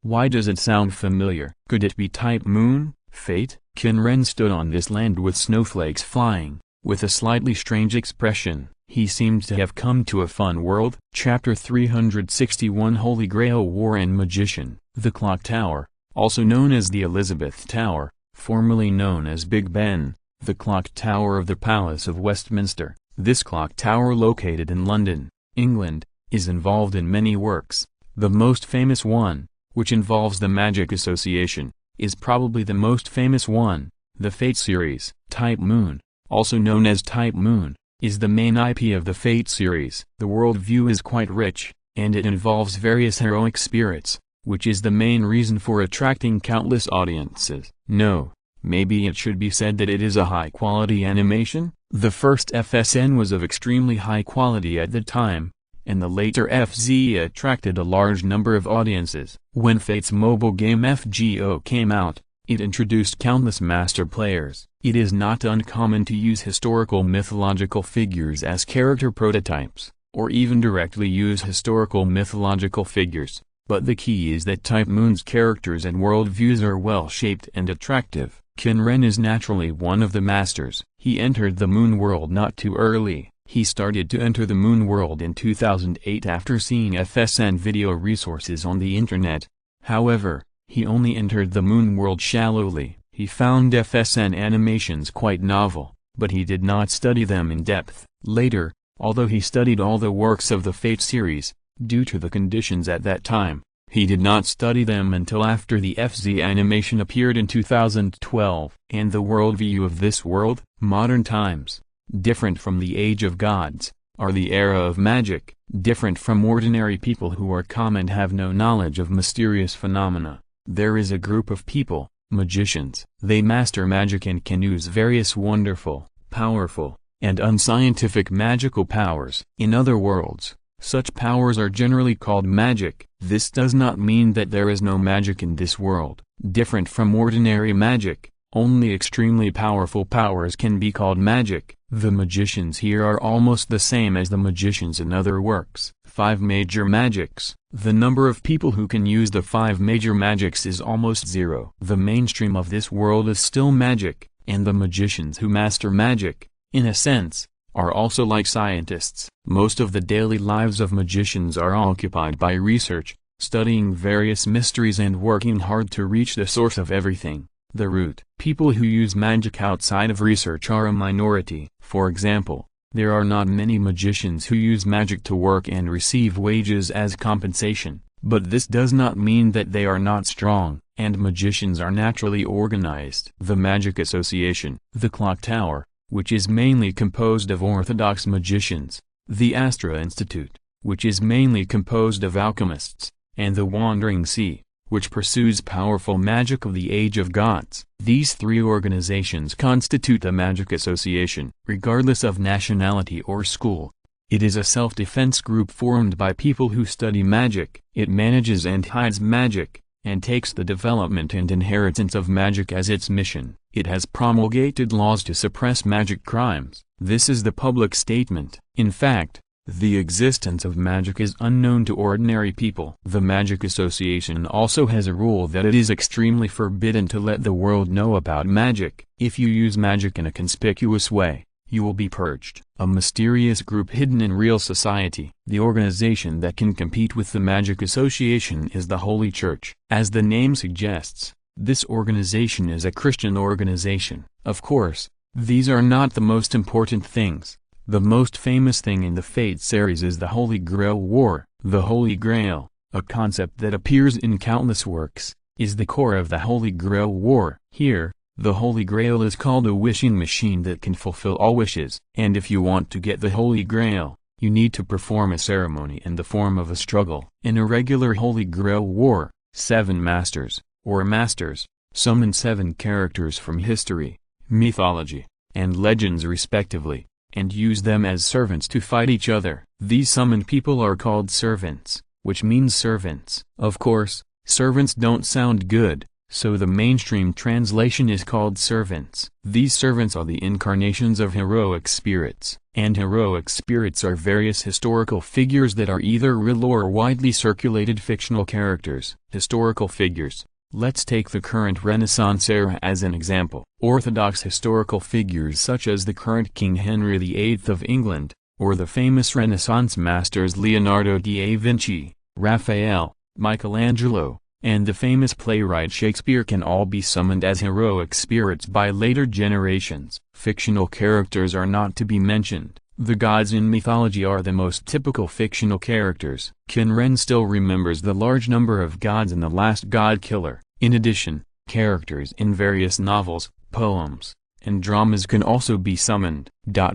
why does it sound familiar? Could it be Type Moon, fate? Qin Ren stood on this land with snowflakes flying, with a slightly strange expression. He seemed to have come to a fun world. Chapter 361 Holy Grail War and Magician. The Clock Tower, also known as the Elizabeth Tower, formerly known as Big Ben, the Clock Tower of the Palace of Westminster. This clock tower, located in London, England, is involved in many works. The most famous one, which involves the Magic Association, is probably the most famous one, the Fate series. Type Moon, also known as Type Moon, is the main IP of the Fate series. The worldview is quite rich, and it involves various heroic spirits, which is the main reason for attracting countless audiences. No, maybe it should be said that it is a high-quality animation. The first FSN was of extremely high quality at the time, and the later FZ attracted a large number of audiences. When Fate's mobile game FGO came out, it introduced countless master players. It is not uncommon to use historical mythological figures as character prototypes, or even directly use historical mythological figures, but the key is that Type Moon's characters and worldviews are well-shaped and attractive. Qin Ren is naturally one of the masters. He entered the Moon World not too early. He started to enter the Moon World in 2008 after seeing FSN video resources on the internet. However, he only entered the Moon World shallowly. He found FSN animations quite novel, but he did not study them in depth. Later, although he studied all the works of the Fate series, due to the conditions at that time, he did not study them until after the FZ animation appeared in 2012. And the worldview of this world, modern times, different from the Age of Gods, are the era of magic, different from ordinary people who are calm and have no knowledge of mysterious phenomena. There is a group of people, magicians. They master magic and can use various wonderful, powerful, and unscientific magical powers. In other worlds, such powers are generally called magic. This does not mean that there is no magic in this world. Different from ordinary magic, only extremely powerful powers can be called magic. The magicians here are almost the same as the magicians in other works. 5 major magics. The number of people who can use the 5 major magics is almost zero. The mainstream of this world is still magic, and the magicians who master magic, in a sense, are also like scientists. Most of the daily lives of magicians are occupied by research, studying various mysteries and working hard to reach the source of everything, the root. People who use magic outside of research are a minority. For example, there are not many magicians who use magic to work and receive wages as compensation, but this does not mean that they are not strong, and magicians are naturally organized. The Magic Association, the Clock Tower, which is mainly composed of orthodox magicians, the Astra Institute, which is mainly composed of alchemists, and the Wandering Sea, which pursues powerful magic of the Age of Gods. These 3 organizations constitute the Magic Association. Regardless of nationality or school, it is a self-defense group formed by people who study magic. It manages and hides magic, and takes the development and inheritance of magic as its mission. It has promulgated laws to suppress magic crimes. This is the public statement. In fact, the existence of magic is unknown to ordinary people. The Magic Association also has a rule that it is extremely forbidden to let the world know about magic. If you use magic in a conspicuous way, you will be purged. A mysterious group hidden in real society. The organization that can compete with the Magic Association is the Holy Church. As the name suggests, this organization is a Christian organization. Of course, these are not the most important things. The most famous thing in the Fate series is the Holy Grail War. The Holy Grail, a concept that appears in countless works, is the core of the Holy Grail War. Here, The Holy Grail is called a wishing machine that can fulfill all wishes. And if you want to get the Holy Grail, you need to perform a ceremony in the form of a struggle. In a regular Holy Grail war, 7 masters, or masters, summon 7 characters from history, mythology, and legends respectively, and use them as servants to fight each other. These summoned people are called servants, which means servants. Of course, servants don't sound good, so the mainstream translation is called servants. These servants are the incarnations of heroic spirits, and heroic spirits are various historical figures that are either real or widely circulated fictional characters. Historical figures. Let's take the current Renaissance era as an example. Orthodox historical figures such as the current King Henry VIII of England, or the famous Renaissance masters Leonardo da Vinci, Raphael, Michelangelo, and the famous playwright Shakespeare can all be summoned as heroic spirits by later generations. Fictional characters are not to be mentioned. The gods in mythology are the most typical fictional characters. Qin Ren still remembers the large number of gods in The Last God Killer. In addition, characters in various novels, poems, and dramas can also be summoned.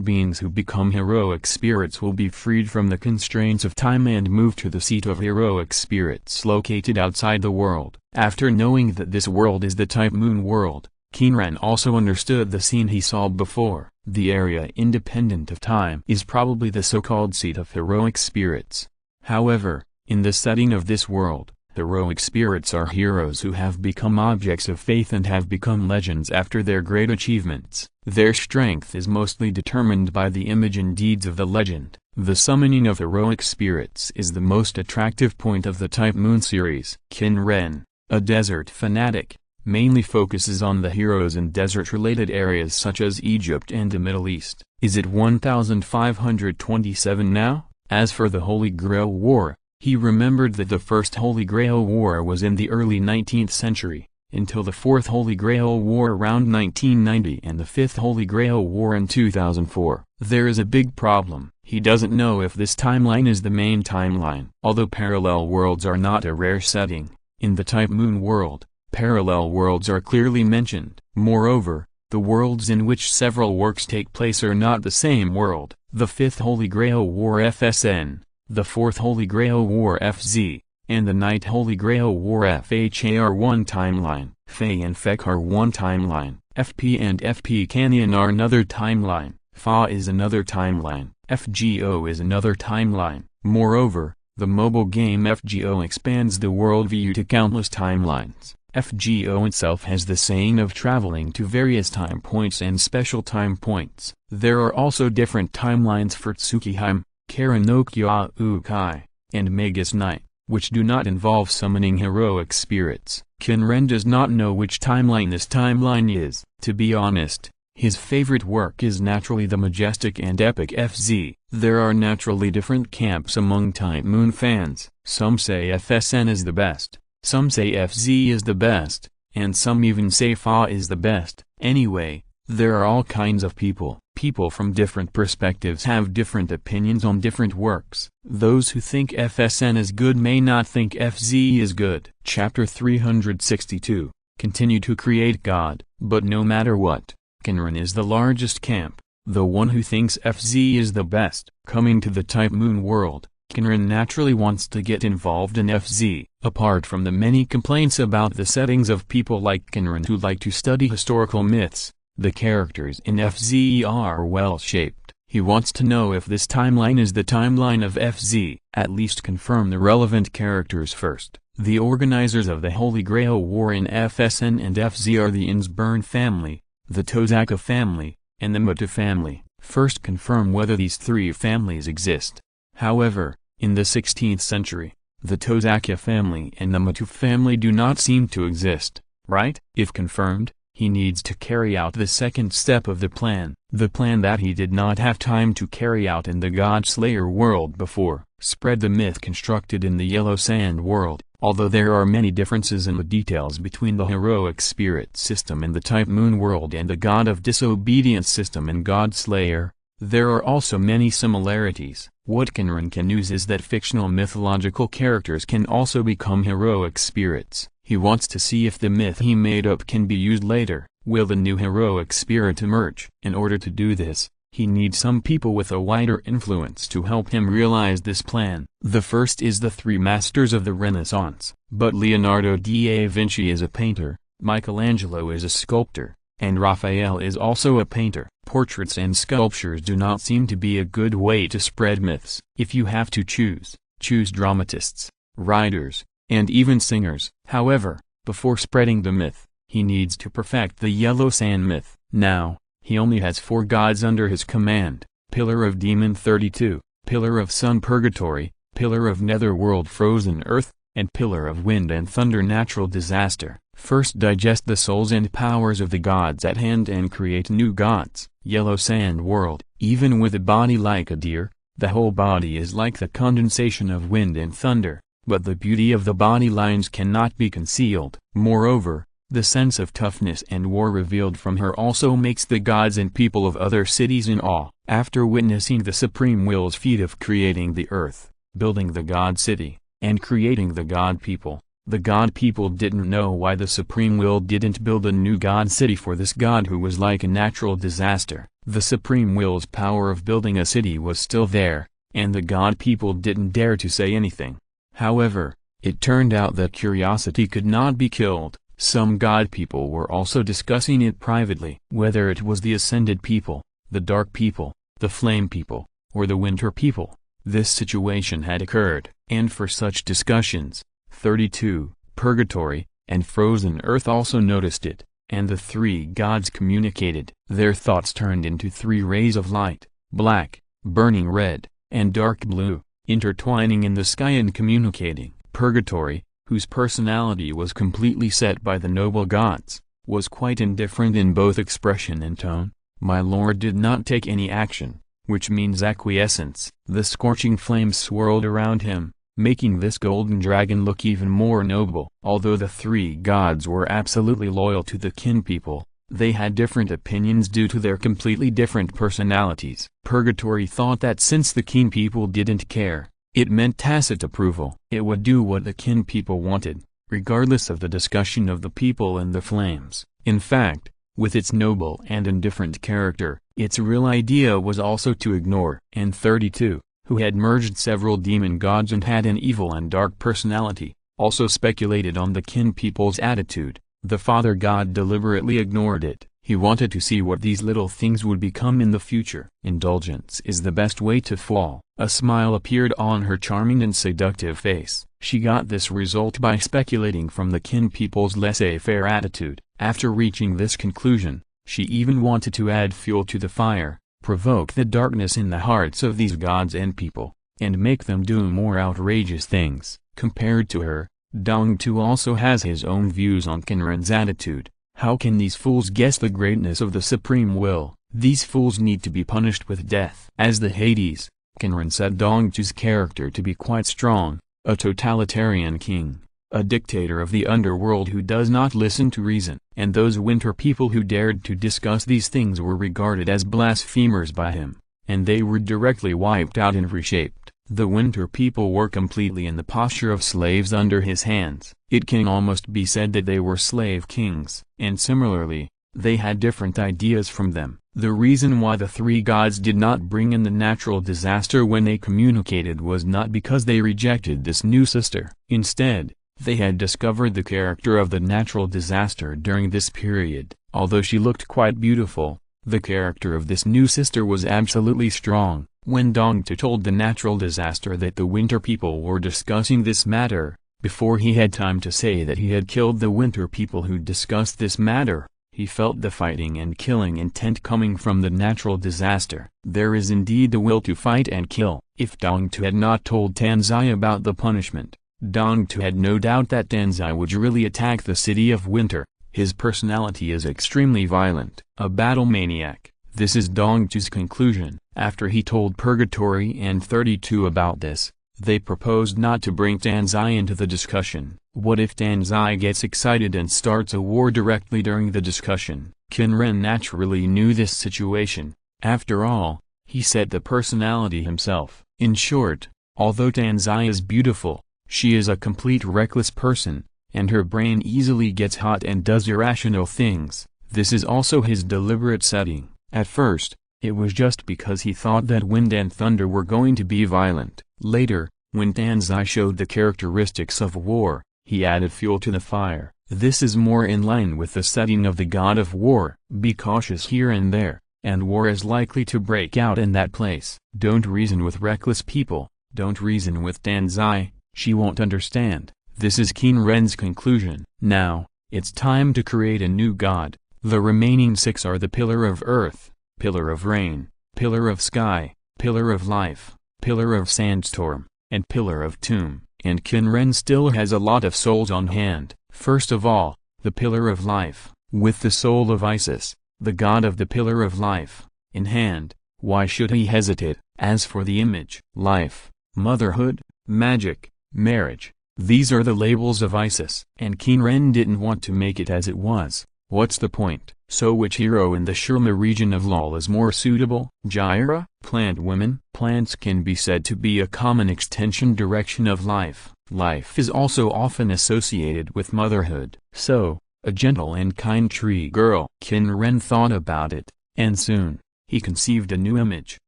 Beings who become heroic spirits will be freed from the constraints of time and move to the seat of heroic spirits located outside the world. After knowing that this world is the type moon world, Qin Ren also understood the scene he saw before. The area independent of time is probably the so-called seat of heroic spirits. However, in the setting of this world, heroic spirits are heroes who have become objects of faith and have become legends after their great achievements. Their strength is mostly determined by the image and deeds of the legend. The summoning of heroic spirits is the most attractive point of the Type Moon series. Qin Ren, a desert fanatic, mainly focuses on the heroes in desert-related areas such as Egypt and the Middle East. Is it 1527 now? As for the Holy Grail War, he remembered that the First Holy Grail War was in the early 19th century, until the Fourth Holy Grail War around 1990 and the Fifth Holy Grail War in 2004. There is a big problem. He doesn't know if this timeline is the main timeline. Although parallel worlds are not a rare setting, in the Type Moon world, parallel worlds are clearly mentioned. Moreover, the worlds in which several works take place are not the same world. The Fifth Holy Grail War FSN, the Fourth Holy Grail War FZ, and the Ninth Holy Grail War FH are one timeline. Fei and Fek are one timeline. FP and FP Canyon are another timeline. Fa is another timeline. FGO is another timeline. Moreover, the mobile game FGO expands the worldview to countless timelines. FGO itself has the saying of traveling to various time points and special time points. There are also different timelines for Tsukihime, Karanokya Ukai, and Magus Night, which do not involve summoning heroic spirits. Qin Ren does not know which timeline this timeline is. To be honest, his favorite work is naturally the majestic and epic FZ. There are naturally different camps among Type Moon fans. Some say FSN is the best, some say FZ is the best, and some even say Fa is the best. Anyway, there are all kinds of people. People from different perspectives have different opinions on different works. Those who think FSN is good may not think FZ is good. Chapter 362. Continue to create God. But no matter what, Qin Ren is the largest camp, the one who thinks FZ is the best. Coming to the Type Moon world, Qin Ren naturally wants to get involved in FZ. Apart from the many complaints about the settings of people like Qin Ren who like to study historical myths, the characters in FZ are well-shaped. He wants to know if this timeline is the timeline of FZ. At least confirm the relevant characters first. The organizers of the Holy Grail War in FSN and FZ are the Insburn family, the Tozaka family, and the Muta family. First confirm whether these three families exist. However, in the 16th century, the Tozaka family and the Muta family do not seem to exist, right? If confirmed, he needs to carry out the second step of the plan that he did not have time to carry out in the God Slayer world before. Spread the myth constructed in the Yellow Sand world. Although there are many differences in the details between the heroic spirit system in the Type Moon world and the God of Disobedience system in God Slayer, there are also many similarities. What Qin Ren can use is that fictional mythological characters can also become heroic spirits. He wants to see if the myth he made up can be used later. will the new heroic spirit emerge. In order to do this, he needs some people with a wider influence to help him realize this plan. The first is the three masters of the Renaissance. But Leonardo da Vinci is a painter, Michelangelo is a sculptor, and Raphael is also a painter. Portraits and sculptures do not seem to be a good way to spread myths. If you have to choose dramatists, writers, and even singers. However, before spreading the myth, he needs to perfect the Yellow Sand myth. Now, he only has 4 gods under his command: Pillar of Demon 32, Pillar of Sun Purgatory, Pillar of Netherworld Frozen Earth, and Pillar of Wind and Thunder Natural Disaster. First digest the souls and powers of the gods at hand and create new gods. Yellow Sand World. Even with a body like a deer, the whole body is like the condensation of wind and thunder, but the beauty of the body lines cannot be concealed. Moreover, the sense of toughness and war revealed from her also makes the gods and people of other cities in awe. After witnessing the Supreme Will's feat of creating the earth, building the god city, and creating the god people, the god people didn't know why the Supreme Will didn't build a new god city for this god who was like a natural disaster. The Supreme Will's power of building a city was still there, and the god people didn't dare to say anything. However, it turned out that curiosity could not be killed. Some god people were also discussing it privately. Whether it was the Ascended people, the Dark people, the Flame people, or the Winter people, this situation had occurred. And for such discussions, 32, Purgatory, and Frozen Earth also noticed it, and the 3 gods communicated. Their thoughts turned into 3 rays of light, black, burning red, and dark blue, intertwining in the sky and communicating. Purgatory, whose personality was completely set by the noble gods, was quite indifferent in both expression and tone. My lord did not take any action, which means acquiescence. The scorching flames swirled around him, making this golden dragon look even more noble. Although the 3 gods were absolutely loyal to the Qin people, they had different opinions due to their completely different personalities. Purgatory thought that since the Qin people didn't care, it meant tacit approval. It would do what the Qin people wanted, regardless of the discussion of the people and the flames. In fact, with its noble and indifferent character, its real idea was also to ignore. And 32, who had merged several demon gods and had an evil and dark personality, also speculated on the Qin people's attitude. The Father God deliberately ignored it. He wanted to see what these little things would become in the future. Indulgence is the best way to fall. A smile appeared on her charming and seductive face. She got this result by speculating from the Qin people's laissez-faire attitude. After reaching this conclusion, she even wanted to add fuel to the fire, provoke the darkness in the hearts of these gods and people, and make them do more outrageous things. Compared to her, Dong-Tu also has his own views on Qin Ren's attitude. How can these fools guess the greatness of the Supreme Will? These fools need to be punished with death. As the Hades, Qin Ren said Dong-Tu's character to be quite strong, a totalitarian king, a dictator of the underworld who does not listen to reason. And those winter people who dared to discuss these things were regarded as blasphemers by him, and they were directly wiped out and reshaped. The winter people were completely in the posture of slaves under his hands. It can almost be said that they were slave kings. And similarly, they had different ideas from them. The reason why the 3 gods did not bring in the natural disaster when they communicated was not because they rejected this new sister. Instead, they had discovered the character of the natural disaster during this period. Although she looked quite beautiful, the character of this new sister was absolutely strong. When Dong-Tu told the natural disaster that the winter people were discussing this matter, before he had time to say that he had killed the winter people who discussed this matter, he felt the fighting and killing intent coming from the natural disaster. There is indeed the will to fight and kill. If Dong-Tu had not told Tanzai about the punishment, Dong-Tu had no doubt that Tanzai would really attack the city of winter. His personality is extremely violent. A battle maniac. This is Dong-Tu's conclusion. After he told Purgatory and 32 about this, they proposed not to bring Tanzai into the discussion. What if Tanzai gets excited and starts a war directly during the discussion? Qin Ren naturally knew this situation. After all, he set the personality himself. In short, although Tanzai is beautiful, she is a complete reckless person, and her brain easily gets hot and does irrational things. This is also his deliberate setting. At first, it was just because he thought that wind and thunder were going to be violent. Later, when Danzai showed the characteristics of war, he added fuel to the fire. This is more in line with the setting of the god of war. Be cautious here and there, and war is likely to break out in that place. Don't reason with reckless people, don't reason with Danzai, she won't understand. This is Qin Ren's conclusion. Now, it's time to create a new god. The remaining 6 are the pillar of earth, pillar of rain, pillar of sky, pillar of life, pillar of sandstorm, and pillar of tomb. And Qin Ren still has a lot of souls on hand. First of all, the pillar of life, with the soul of Isis, the god of the pillar of life, in hand. Why should he hesitate? As for the image, life, motherhood, magic, marriage, these are the labels of Isis. And Qin Ren didn't want to make it as it was. What's the point? So which hero in the Shurima region of Lol is more suitable? Jaira? Plant women? Plants can be said to be a common extension direction of life. Life is also often associated with motherhood. So, a gentle and kind tree girl. Qin Ren thought about it, and soon, he conceived a new image.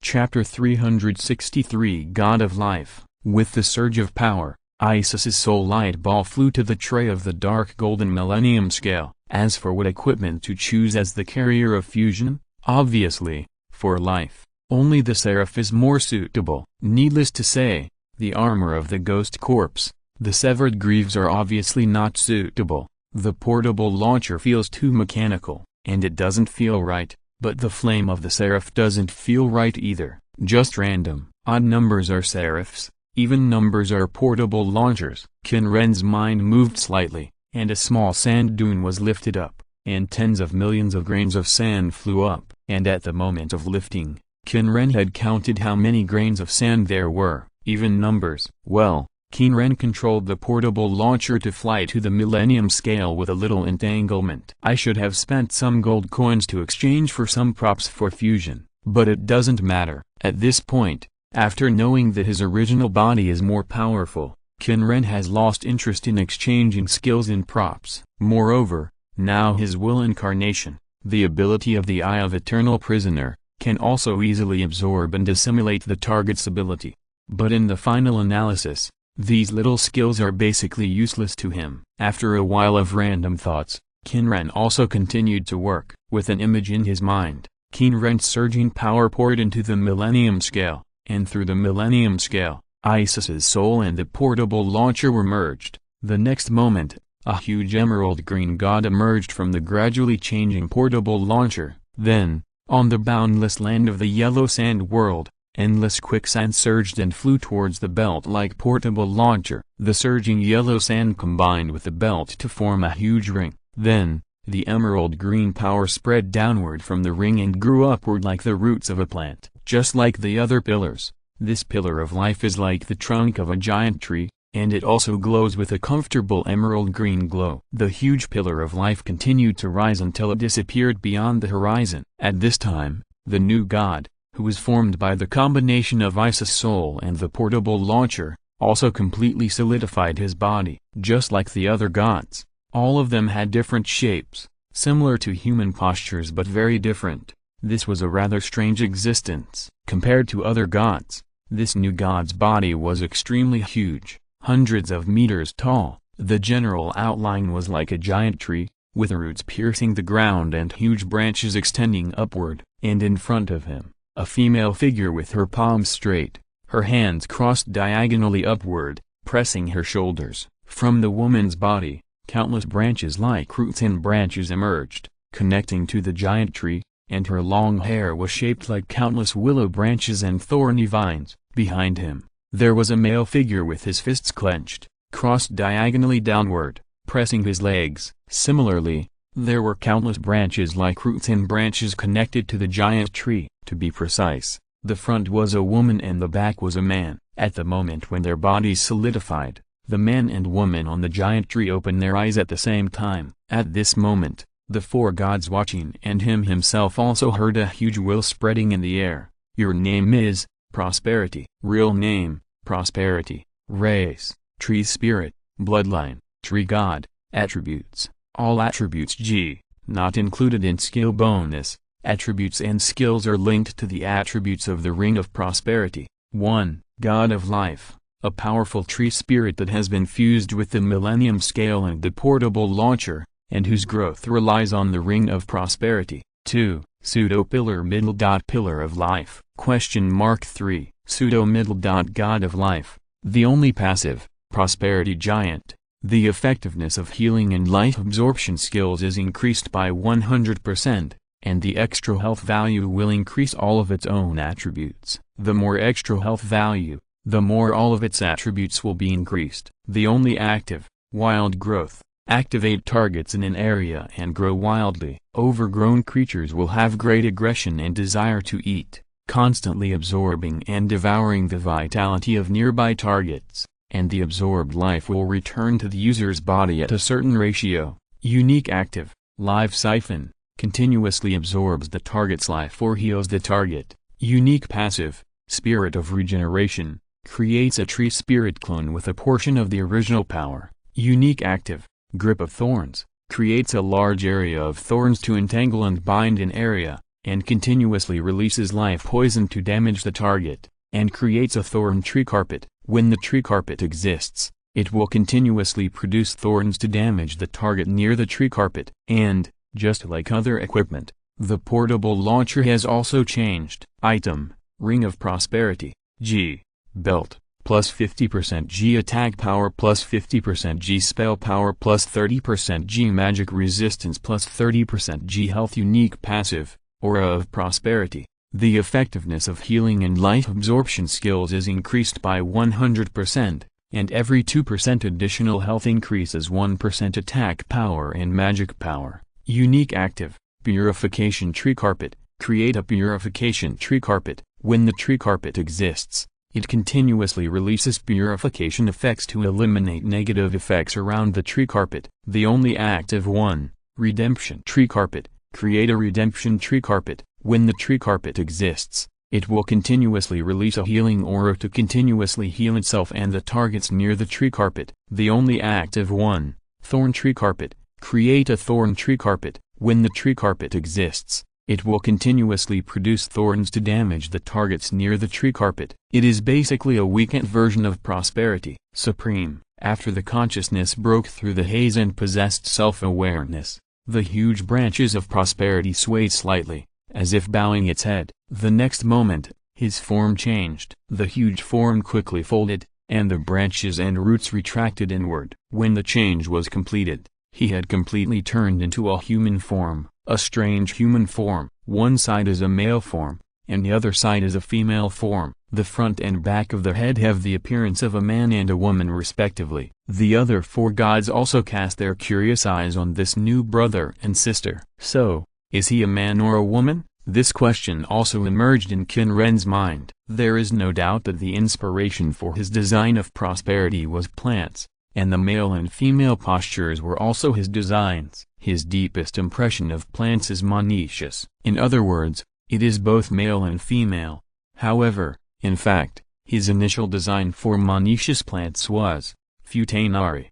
Chapter 363 God of Life. With the surge of power, Isis's soul light ball flew to the tray of the dark golden millennium scale. As for what equipment to choose as the carrier of fusion, obviously, for life, only the seraph is more suitable. Needless to say, the armor of the ghost corpse, the severed greaves are obviously not suitable. The portable launcher feels too mechanical, and it doesn't feel right, but the flame of the seraph doesn't feel right either. Just random. Odd numbers are seraphs, even numbers are portable launchers. Qin Ren's mind moved slightly, and a small sand dune was lifted up, and tens of millions of grains of sand flew up. And at the moment of lifting, Qin Ren had counted how many grains of sand there were, even numbers. Well, Qin Ren controlled the portable launcher to fly to the millennium scale with a little entanglement. I should have spent some gold coins to exchange for some props for fusion, but it doesn't matter. At this point, after knowing that his original body is more powerful, Qin Ren has lost interest in exchanging skills in props. Moreover, now his will incarnation, the ability of the Eye of Eternal Prisoner, can also easily absorb and assimilate the target's ability. But in the final analysis, these little skills are basically useless to him. After a while of random thoughts, Qin Ren also continued to work. With an image in his mind, Qin Ren's surging power poured into the millennium scale, and through the millennium scale, Isis's soul and the portable launcher were merged. The next moment, a huge emerald green god emerged from the gradually changing portable launcher. Then, on the boundless land of the yellow sand world, endless quicksand surged and flew towards the belt-like portable launcher. The surging yellow sand combined with the belt to form a huge ring. Then, the emerald green power spread downward from the ring and grew upward like the roots of a plant. Just like the other pillars, this pillar of life is like the trunk of a giant tree, and it also glows with a comfortable emerald green glow. The huge pillar of life continued to rise until it disappeared beyond the horizon. At this time, the new god, who was formed by the combination of Isis' soul and the portable launcher, also completely solidified his body. Just like the other gods, all of them had different shapes, similar to human postures but very different. This was a rather strange existence. Compared to other gods, this new god's body was extremely huge, hundreds of meters tall. The general outline was like a giant tree, with roots piercing the ground and huge branches extending upward. And in front of him, a female figure with her palms straight, her hands crossed diagonally upward, pressing her shoulders. From the woman's body, countless branches like roots and branches emerged, connecting to the giant tree, and her long hair was shaped like countless willow branches and thorny vines. Behind him, there was a male figure with his fists clenched, crossed diagonally downward, pressing his legs. Similarly, there were countless branches like roots and branches connected to the giant tree. To be precise, the front was a woman and the back was a man. At the moment when their bodies solidified, the man and woman on the giant tree opened their eyes at the same time. At this moment, the four gods watching and him himself also heard a huge will spreading in the air. Your name is Prosperity. Real name, Prosperity. Race, Tree Spirit. Bloodline, Tree God. Attributes, all attributes G. not included in skill bonus. Attributes and skills are linked to the attributes of the Ring of Prosperity. 1. God of Life, a powerful tree spirit that has been fused with the Millennium Scale and the portable launcher, and whose growth relies on the Ring of Prosperity. 2. Pseudo-pillar middle. Pillar of Life. 3. Pseudo-middle. God of Life, the only passive, Prosperity Giant. The effectiveness of healing and life absorption skills is increased by 100%. And the extra health value will increase all of its own attributes. The more extra health value, the more all of its attributes will be increased. The only active, wild growth. Activate targets in an area and grow wildly. Overgrown creatures will have great aggression and desire to eat, constantly absorbing and devouring the vitality of nearby targets, and the absorbed life will return to the user's body at a certain ratio. Unique active, Live Siphon, continuously absorbs the target's life or heals the target. Unique passive, Spirit of Regeneration, creates a tree spirit clone with a portion of the original power. Unique active, Grip of Thorns, creates a large area of thorns to entangle and bind an area, and continuously releases life poison to damage the target, and creates a thorn tree carpet. When the tree carpet exists, it will continuously produce thorns to damage the target near the tree carpet. And, just like other equipment, the portable launcher has also changed. Item, Ring of Prosperity, G. Belt, plus 50% G attack power plus 50% G spell power plus 30% G magic resistance plus 30% G health. Unique passive, Aura of Prosperity. The effectiveness of healing and life absorption skills is increased by 100%, and every 2% additional health increases 1% attack power and magic power. Unique active, Purification Tree Carpet, create a Purification Tree Carpet. When the tree carpet exists, it continuously releases purification effects to eliminate negative effects around the tree carpet. The only active one, Redemption Tree Carpet, create a Redemption Tree Carpet. When the tree carpet exists, it will continuously release a healing aura to continuously heal itself and the targets near the tree carpet. The only active one, Thorn Tree Carpet, create a Thorn Tree Carpet. When the tree carpet exists, it will continuously produce thorns to damage the targets near the tree carpet. It is basically a weakened version of Prosperity Supreme. After the consciousness broke through the haze and possessed self-awareness, the huge branches of Prosperity swayed slightly, as if bowing its head. The next moment, his form changed. The huge form quickly folded, and the branches and roots retracted inward. When the change was completed, he had completely turned into a human form, a strange human form. One side is a male form, and the other side is a female form. The front and back of the head have the appearance of a man and a woman respectively. The other four gods also cast their curious eyes on this new brother and sister. So, is he a man or a woman? This question also emerged in Qin Ren's mind. There is no doubt that the inspiration for his design of prosperity was plants, and the male and female postures were also his designs. His deepest impression of plants is monoecious. In other words, it is both male and female. However, in fact, his initial design for monoecious plants was Futanari.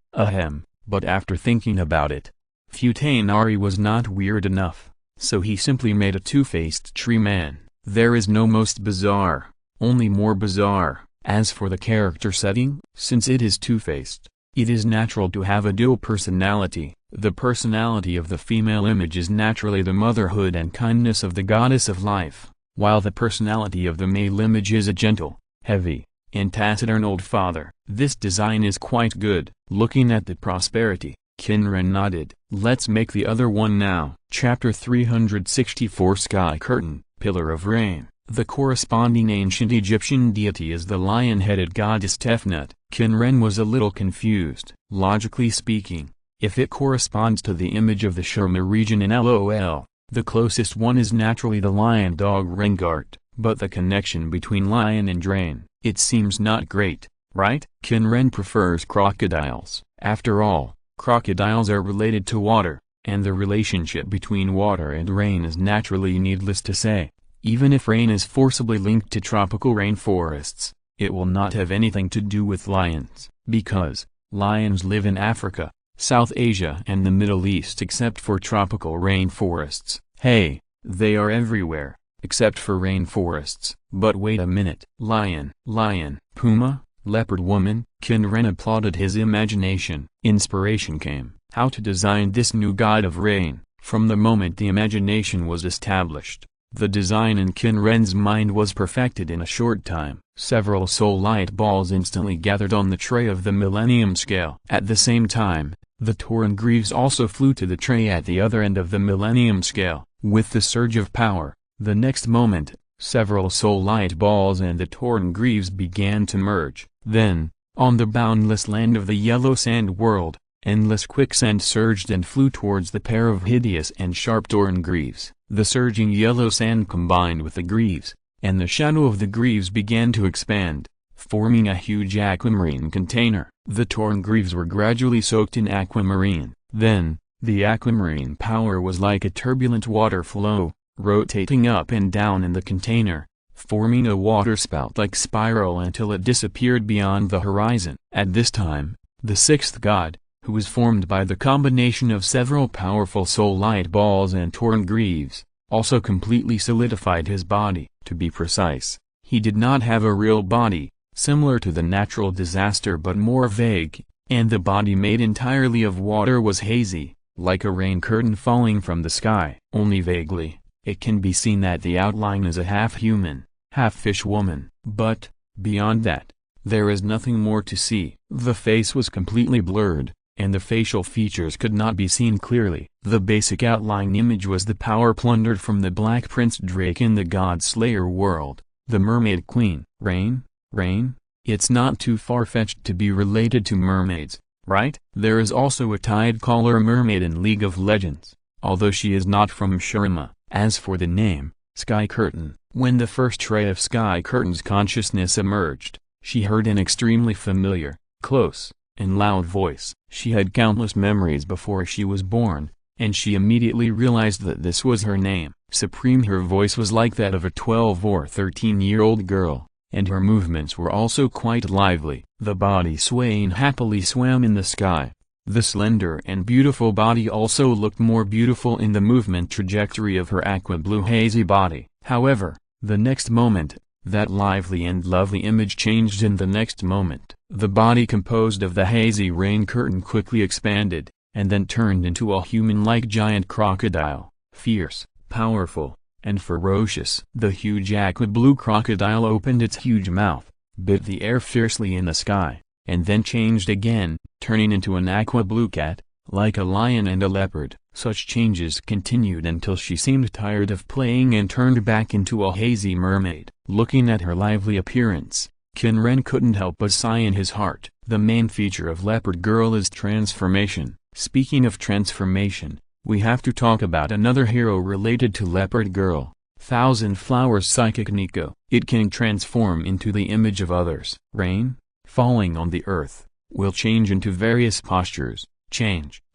But after thinking about it, Futanari was not weird enough. So he simply made a two-faced tree man. There is no most bizarre, only more bizarre. As for the character setting, since it is two-faced, it is natural to have a dual personality. The personality of the female image is naturally the motherhood and kindness of the goddess of life, while the personality of the male image is a gentle, heavy, and taciturn old father. This design is quite good. Looking at the prosperity, Qin Ren nodded. Let's make the other one now. Chapter 364 Sky Curtain, Pillar of Rain. The corresponding ancient Egyptian deity is the lion-headed goddess Tefnut. Qin Ren was a little confused. Logically speaking, if it corresponds to the image of the Shurima region in LOL, the closest one is naturally the lion-dog Rengart, but the connection between lion and rain, it seems not great, right? Qin Ren prefers crocodiles. After all, crocodiles are related to water, and the relationship between water and rain is naturally needless to say. Even if rain is forcibly linked to tropical rainforests, it will not have anything to do with lions, because lions live in Africa, South Asia and the Middle East except for tropical rainforests. Hey, they are everywhere, except for rainforests. But wait a minute. Lion, puma, leopard woman. Qin Ren applauded his imagination. Inspiration came. How to design this new god of rain. From the moment the imagination was established, the design in Qin Ren's mind was perfected in a short time. Several soul light balls instantly gathered on the tray of the Millennium Scale. At the same time, the Tauren Greaves also flew to the tray at the other end of the Millennium Scale. With the surge of power, the next moment, several soul light balls and the Tauren Greaves began to merge. Then, on the boundless land of the Yellow Sand World, endless quicksand surged and flew towards the pair of hideous and sharp Tauren Greaves. The surging yellow sand combined with the Greaves, and the shadow of the Greaves began to expand, forming a huge aquamarine container. The Tauren Greaves were gradually soaked in aquamarine. Then, the aquamarine power was like a turbulent water flow, rotating up and down in the container, forming a waterspout-like spiral until it disappeared beyond the horizon. At this time, the sixth god, who was formed by the combination of several powerful soul light balls and Tauren Greaves, also completely solidified his body. To be precise, he did not have a real body, similar to the natural disaster but more vague, and the body made entirely of water was hazy, like a rain curtain falling from the sky. Only vaguely, it can be seen that the outline is a half-human, half-fish woman. But, beyond that, there is nothing more to see. The face was completely blurred, and the facial features could not be seen clearly. The basic outline image was the power plundered from the Black Prince Drake in the God Slayer world, the Mermaid Queen. Rain? It's not too far-fetched to be related to mermaids, right? There is also a Tidecaller mermaid in League of Legends, although she is not from Shurima. As for the name, Sky Curtain, when the first tray of Sky Curtain's consciousness emerged, she heard an extremely familiar, close, and loud voice. She had countless memories before she was born, and she immediately realized that this was her name. Supreme. Her voice was like that of a 12 or 13-year-old girl, and her movements were also quite lively. The body swaying happily swam in the sky. The slender and beautiful body also looked more beautiful in the movement trajectory of her aqua-blue hazy body. However, the next moment, that lively and lovely image changed. In the next moment, the body composed of the hazy rain curtain quickly expanded, and then turned into a human-like giant crocodile, fierce, powerful, and ferocious. The huge aqua-blue crocodile opened its huge mouth, bit the air fiercely in the sky, and then changed again, turning into an aqua-blue cat, like a lion and a leopard. Such changes continued until she seemed tired of playing and turned back into a hazy mermaid. Looking at her lively appearance, Qin Ren couldn't help but sigh in his heart. The main feature of Leopard Girl is transformation. Speaking of transformation, we have to talk about another hero related to Leopard Girl, Thousand Flowers Psychic Nico. It can transform into the image of others. Rain, falling on the earth, will change into various postures.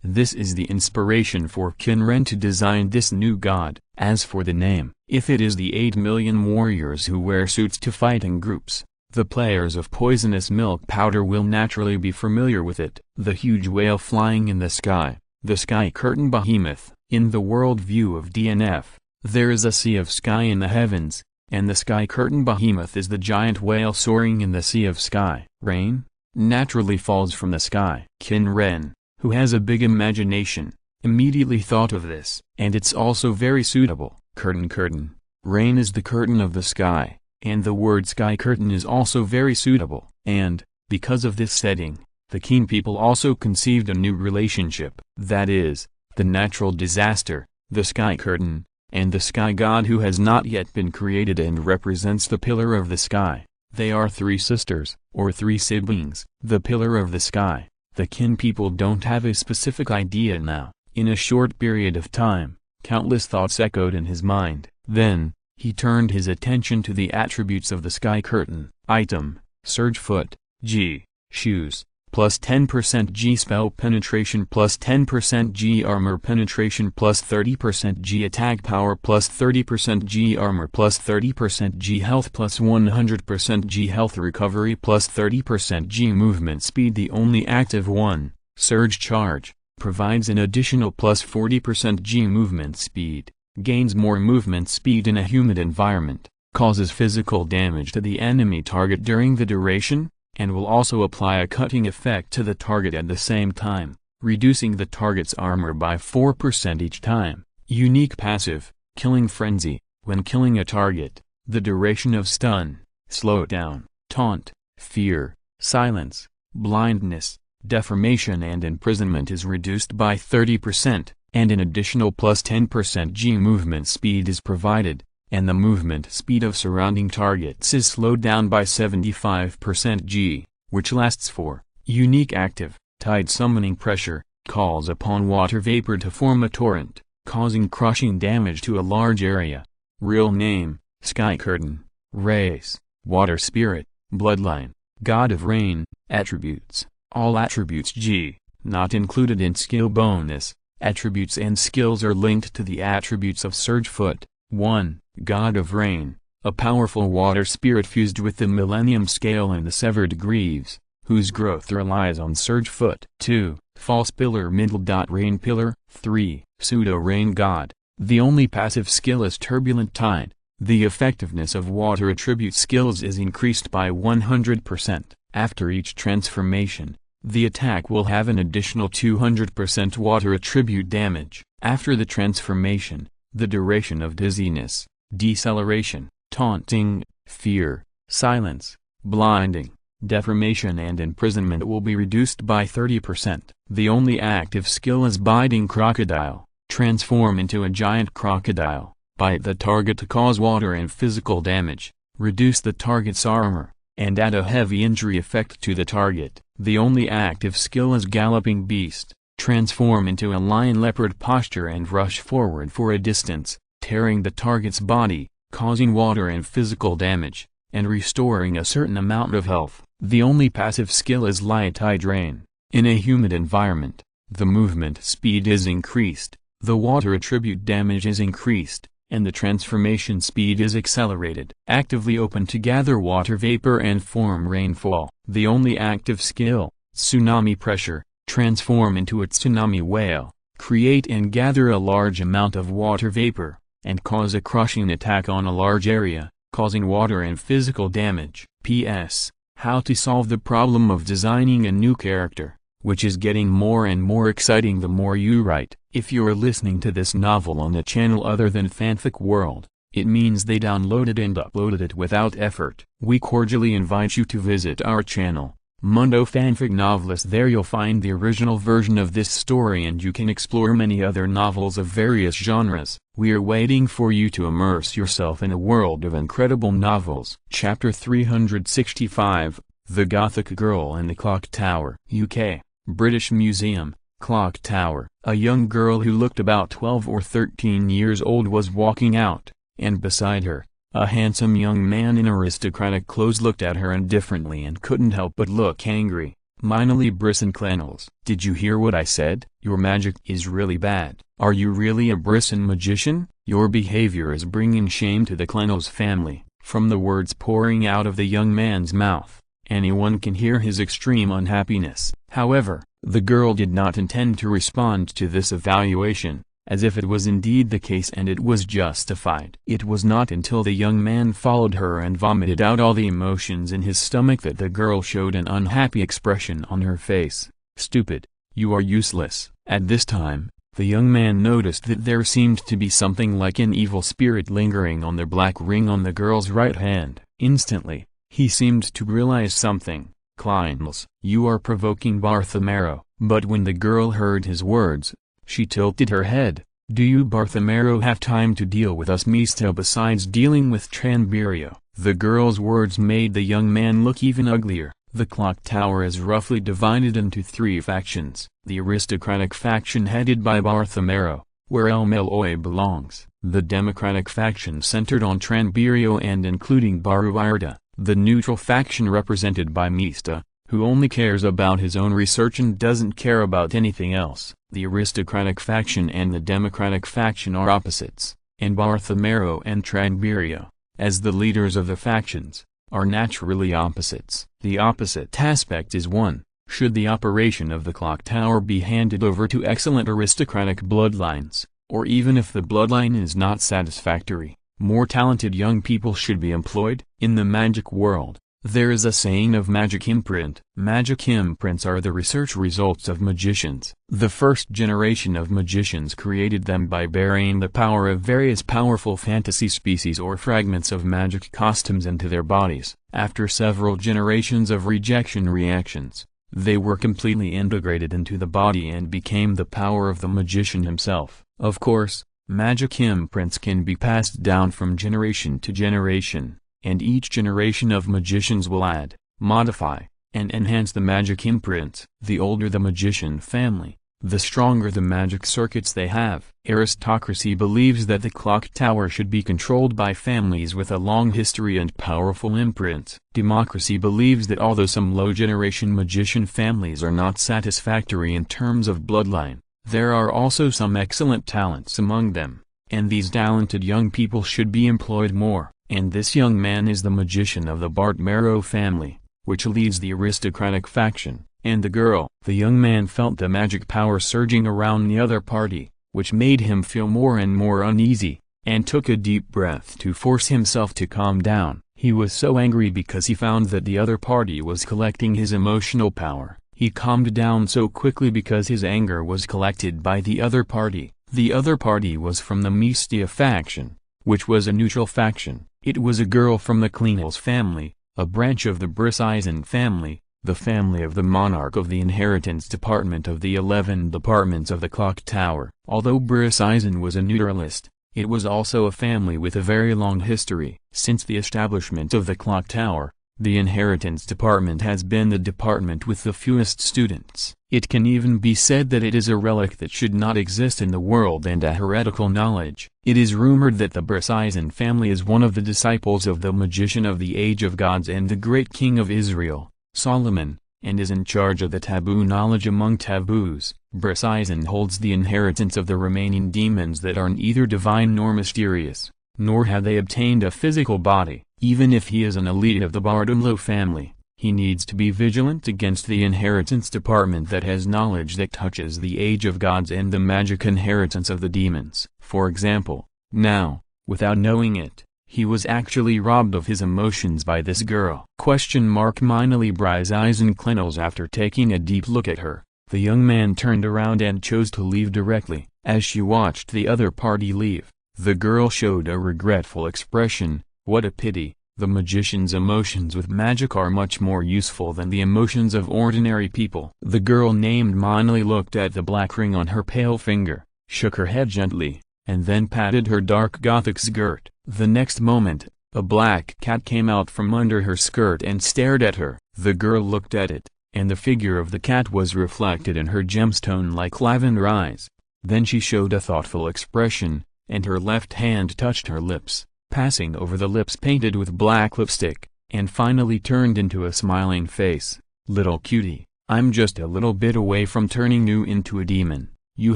This is the inspiration for Qin Ren to design this new god. As for the name, if it is the 8 million warriors who wear suits to fight in groups, the players of Poisonous Milk Powder will naturally be familiar with it. The huge whale flying in the sky, the Sky Curtain Behemoth. In the world view of DNF, there is a sea of sky in the heavens, and the Sky Curtain Behemoth is the giant whale soaring in the sea of sky. Rain naturally falls from the sky. Qin Ren, who has a big imagination, immediately thought of this. And it's also very suitable. Curtain. Rain is the curtain of the sky, and the word Sky Curtain is also very suitable. And, because of this setting, the Qin people also conceived a new relationship. That is, the natural disaster, the Sky Curtain, and the Sky God who has not yet been created and represents the pillar of the sky. They are three sisters, or three siblings. The pillar of the sky. The Qin people don't have a specific idea now. In a short period of time, countless thoughts echoed in his mind. Then, he turned his attention to the attributes of the Sky Curtain. Item, Surge Foot, G, Shoes, plus 10% G Spell Penetration, plus 10% G Armor Penetration, plus 30% G Attack Power, plus 30% G Armor, plus 30% G Health, plus 100% G Health Recovery, plus 30% G Movement Speed. The only active one, Surge Charge provides an additional plus 40% G movement speed, gains more movement speed in a humid environment, causes physical damage to the enemy target during the duration, and will also apply a cutting effect to the target at the same time, reducing the target's armor by 4% each time. Unique passive, Killing Frenzy. When killing a target, the duration of stun, slowdown, taunt, fear, silence, blindness, deformation and imprisonment is reduced by 30%, and an additional plus 10% G movement speed is provided, and the movement speed of surrounding targets is slowed down by 75% G, which lasts for. Unique active, Tide Summoning Pressure, calls upon water vapor to form a torrent, causing crushing damage to a large area. Real name, Sky Curtain. Race, Water Spirit. Bloodline, God of Rain. Attributes, all attributes G, not included in skill bonus. Attributes and skills are linked to the attributes of Surgefoot. 1. God of Rain, a powerful water spirit fused with the Millennium Scale and the Severed Greaves, whose growth relies on Surgefoot. 2. False Pillar Rain Pillar. 3. Pseudo Rain God. The only passive skill is Turbulent Tide. The effectiveness of water attribute skills is increased by 100%. After each transformation, the attack will have an additional 200% water attribute damage. After the transformation, the duration of dizziness, deceleration, taunting, fear, silence, blinding, deformation and imprisonment will be reduced by 30%. The only active skill is Biting Crocodile. Transform into a giant crocodile, bite the target to cause water and physical damage, reduce the target's armor, and add a heavy injury effect to the target. The only active skill is Galloping Beast. Transform into a lion leopard posture and rush forward for a distance, tearing the target's body, causing water and physical damage, and restoring a certain amount of health. The only passive skill is Light Tide Rain. In a humid environment, the movement speed is increased, the water attribute damage is increased, and the transformation speed is accelerated. Actively open to gather water vapor and form rainfall. The only active skill, Tsunami Pressure. Transform into a tsunami whale, create and gather a large amount of water vapor, and cause a crushing attack on a large area, causing water and physical damage. P.S. How to solve the problem of designing a new character, which is getting more and more exciting the more you write. If you're listening to this novel on a channel other than Fanfic World, it means they downloaded and uploaded it without effort. We cordially invite you to visit our channel, Mundo Fanfic Novelist. There you'll find the original version of this story and you can explore many other novels of various genres. We are waiting for you to immerse yourself in a world of incredible novels. Chapter 365, The Gothic Girl in the Clock Tower. UK, British Museum, Clock Tower. A young girl who looked about 12 or 13 years old was walking out, and beside her, a handsome young man in aristocratic clothes looked at her indifferently and couldn't help but look angry. Minally Brisson Clennels. Did you hear what I said? Your magic is really bad. Are you really a Brisson magician? Your behavior is bringing shame to the Clennels family. From the words pouring out of the young man's mouth, anyone can hear his extreme unhappiness. However, the girl did not intend to respond to this evaluation, as if it was indeed the case and it was justified. It was not until the young man followed her and vomited out all the emotions in his stomach that the girl showed an unhappy expression on her face. Stupid, you are useless. At this time, the young man noticed that there seemed to be something like an evil spirit lingering on the black ring on the girl's right hand. Instantly, he seemed to realize something. Clennels, you are provoking Barthomero. But when the girl heard his words, she tilted her head. Do you Barthomero have time to deal with us Mista besides dealing with Tranbirio? The girl's words made the young man look even uglier. The clock tower is roughly divided into three factions. The aristocratic faction headed by Barthomero, where El Meloy belongs. The democratic faction centered on Tranbirio and including Baruarda. The neutral faction represented by Mista, who only cares about his own research and doesn't care about anything else. The aristocratic faction and the democratic faction are opposites, and Barthomero and Tranbirio, as the leaders of the factions, are naturally opposites. The opposite aspect is 1. Should the operation of the clock tower be handed over to excellent aristocratic bloodlines, or even if the bloodline is not satisfactory, more talented young people should be employed? In the magic world, there is a saying of magic imprint. Magic imprints are the research results of magicians. The first generation of magicians created them by burying the power of various powerful fantasy species or fragments of magic costumes into their bodies. After several generations of rejection reactions, they were completely integrated into the body and became the power of the magician himself. Of course, magic imprints can be passed down from generation to generation, and each generation of magicians will add, modify, and enhance the magic imprints. The older the magician family, the stronger the magic circuits they have. Aristocracy believes that the clock tower should be controlled by families with a long history and powerful imprints. Democracy believes that although some low-generation magician families are not satisfactory in terms of bloodline, there are also some excellent talents among them, and these talented young people should be employed more. And this young man is the magician of the Bartmero family, which leads the aristocratic faction. And the young man felt the magic power surging around the other party, which made him feel more and more uneasy, and took a deep breath to force himself to calm down. He was so angry because he found that the other party was collecting his emotional power. He calmed down so quickly because his anger was collected by the other party. The other party was from the Mystia faction, which was a neutral faction. It was a girl from the Kleinels family, a branch of the Brisisen family, the family of the monarch of the inheritance department of the 11 departments of the clock tower. Although Brisisen was a neutralist, it was also a family with a very long history. Since the establishment of the clock tower, the inheritance department has been the department with the fewest students. It can even be said that it is a relic that should not exist in the world and a heretical knowledge. It is rumored that the Brisisen family is one of the disciples of the magician of the Age of Gods and the great king of Israel, Solomon, and is in charge of the taboo knowledge among taboos. Brisisen holds the inheritance of the remaining demons that are neither divine nor mysterious, nor have they obtained a physical body. Even if he is an elite of the Bardomlo family, he needs to be vigilant against the inheritance department that has knowledge that touches the Age of Gods and the magic inheritance of the demons. For example, now, without knowing it, he was actually robbed of his emotions by this girl. Minally Brisisen Kleinels. After taking a deep look at her, the young man turned around and chose to leave directly. As she watched the other party leave, the girl showed a regretful expression. What a pity, the magician's emotions with magic are much more useful than the emotions of ordinary people. The girl named Minally looked at the black ring on her pale finger, shook her head gently, and then patted her dark gothic skirt. The next moment, a black cat came out from under her skirt and stared at her. The girl looked at it, and the figure of the cat was reflected in her gemstone-like lavender eyes. Then she showed a thoughtful expression, and her left hand touched her lips, passing over the lips painted with black lipstick, and finally turned into a smiling face. Little cutie, I'm just a little bit away from turning you into a demon. You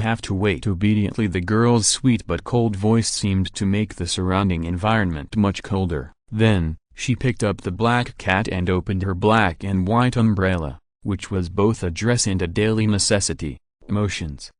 have to wait. Obediently. The girl's sweet but cold voice seemed to make the surrounding environment much colder. Then, she picked up the black cat and opened her black and white umbrella, which was both a dress and a daily necessity. Emotions.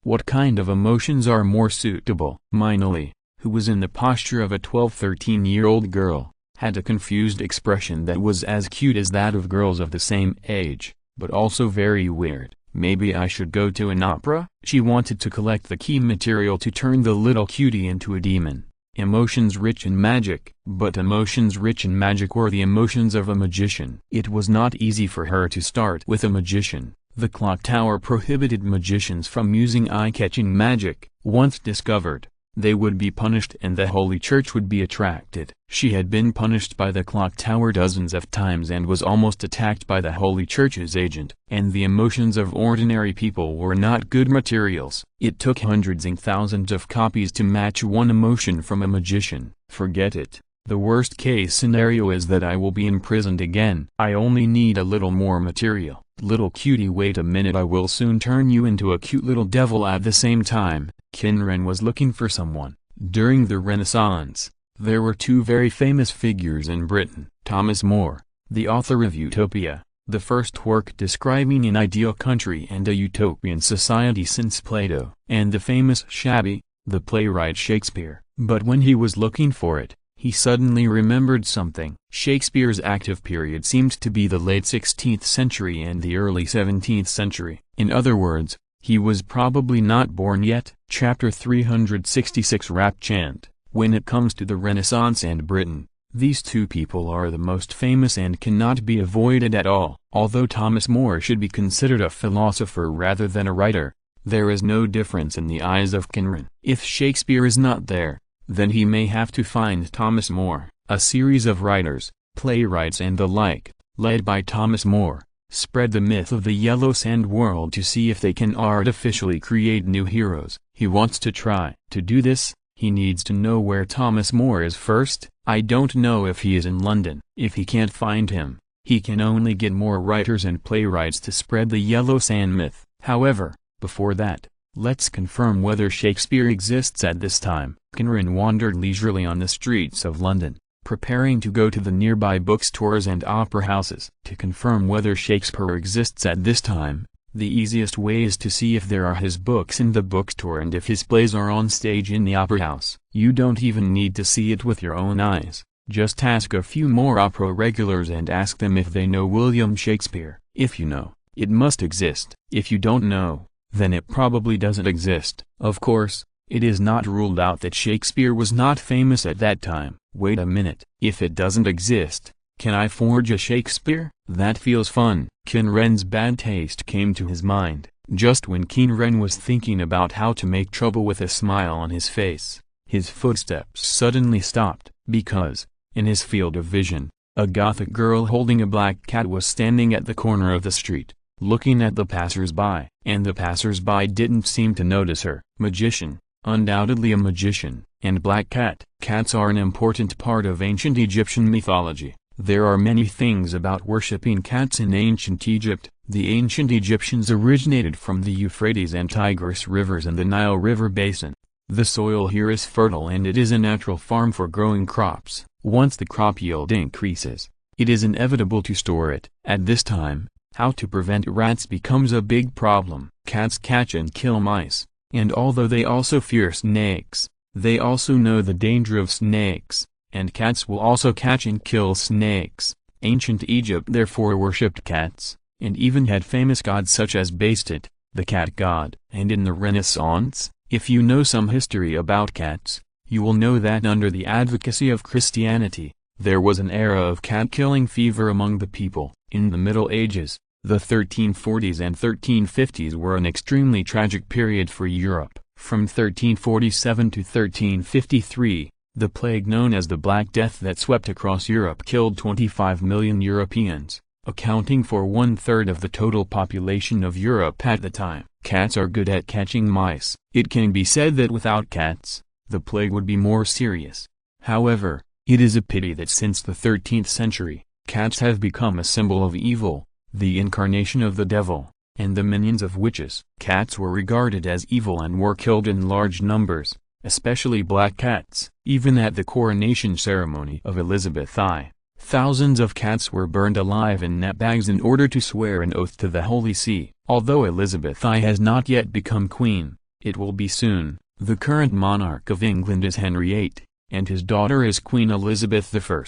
What kind of emotions are more suitable? Minally, who was in the posture of a 12-13-year-old girl, had a confused expression that was as cute as that of girls of the same age, but also very weird. Maybe I should go to an opera? She wanted to collect the key material to turn the little cutie into a demon. Emotions rich in magic. But emotions rich in magic were the emotions of a magician. It was not easy for her to start with a magician. The clock tower prohibited magicians from using eye-catching magic. Once discovered, they would be punished and the Holy Church would be attracted. She had been punished by the clock tower dozens of times and was almost attacked by the Holy Church's agent. And the emotions of ordinary people were not good materials. It took hundreds and thousands of copies to match one emotion from a magician. Forget it. The worst case scenario is that I will be imprisoned again. I only need a little more material. Little cutie, wait a minute, I will soon turn you into a cute little devil. At the same time, Qin Ren was looking for someone. During the Renaissance, there were two very famous figures in Britain. Thomas More, the author of Utopia, the first work describing an ideal country and a utopian society since Plato and the famous Shabby, the playwright Shakespeare. But when he was looking for it, he suddenly remembered something. Shakespeare's active period seemed to be the late 16th century and the early 17th century. In other words, he was probably not born yet. Chapter 366 Rap Chant. When it comes to the Renaissance and Britain, these two people are the most famous and cannot be avoided at all. Although Thomas More should be considered a philosopher rather than a writer, there is no difference in the eyes of Qin Ren. If Shakespeare is not there, then he may have to find Thomas More. A series of writers, playwrights and the like, led by Thomas More, spread the myth of the Yellow Sand world to see if they can artificially create new heroes. He wants to try. To do this, he needs to know where Thomas More is first. I don't know if he is in London. If he can't find him, he can only get more writers and playwrights to spread the Yellow Sand myth. However, before that, let's confirm whether Shakespeare exists at this time. Qin Ren wandered leisurely on the streets of London, preparing to go to the nearby bookstores and opera houses. To confirm whether Shakespeare exists at this time, the easiest way is to see if there are his books in the bookstore and if his plays are on stage in the opera house. You don't even need to see it with your own eyes. Just ask a few more opera regulars and ask them if they know William Shakespeare. If you know, it must exist. If you don't know, then it probably doesn't exist. Of course, it is not ruled out that Shakespeare was not famous at that time. Wait a minute. If it doesn't exist, can I forge a Shakespeare? That feels fun. Qin Ren's bad taste came to his mind, just when Qin Ren was thinking about how to make trouble with a smile on his face. His footsteps suddenly stopped, because, in his field of vision, a Gothic girl holding a black cat was standing at the corner of the street, looking at the passers-by, and the passers-by didn't seem to notice her. Magician, undoubtedly a magician, and black cat. Cats are an important part of ancient Egyptian mythology. There are many things about worshipping cats in ancient Egypt. The ancient Egyptians originated from the Euphrates and Tigris rivers and the Nile River basin. The soil here is fertile and it is a natural farm for growing crops. Once the crop yield increases, it is inevitable to store it. At this time, how to prevent rats becomes a big problem. Cats catch and kill mice, and although they also fear snakes, they also know the danger of snakes, and cats will also catch and kill snakes. Ancient Egypt therefore worshipped cats, and even had famous gods such as Bastet, the cat god. And in the Renaissance, if you know some history about cats, you will know that under the advocacy of Christianity, there was an era of cat-killing fever among the people. In the Middle Ages, the 1340s and 1350s were an extremely tragic period for Europe. From 1347 to 1353, the plague known as the Black Death that swept across Europe killed 25 million Europeans, accounting for 1/3 of the total population of Europe at the time. Cats are good at catching mice. It can be said that without cats, the plague would be more serious. However, it is a pity that since the 13th century, cats have become a symbol of evil, the incarnation of the devil, and the minions of witches. Cats were regarded as evil and were killed in large numbers, especially black cats. Even at the coronation ceremony of Elizabeth I, thousands of cats were burned alive in net bags in order to swear an oath to the Holy See. Although Elizabeth I has not yet become queen, it will be soon. The current monarch of England is Henry VIII, and his daughter is Queen Elizabeth I.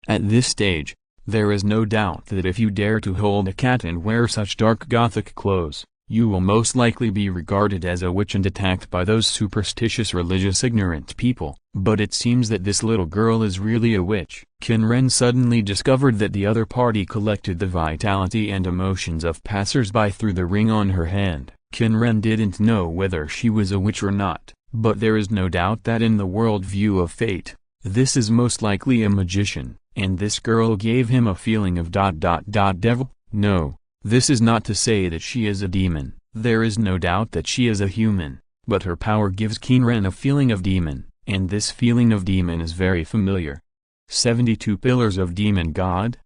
At this stage, there is no doubt that if you dare to hold a cat and wear such dark Gothic clothes, you will most likely be regarded as a witch and attacked by those superstitious religious ignorant people. But it seems that this little girl is really a witch. Qin Ren suddenly discovered that the other party collected the vitality and emotions of passers-by through the ring on her hand. Qin Ren didn't know whether she was a witch or not, but there is no doubt that in the world view of fate, this is most likely a magician, and this girl gave him a feeling of devil. No, this is not to say that she is a demon. There is no doubt that she is a human, but her power gives Qin Ren a feeling of demon, and this feeling of demon is very familiar. 72 Pillars of Demon God?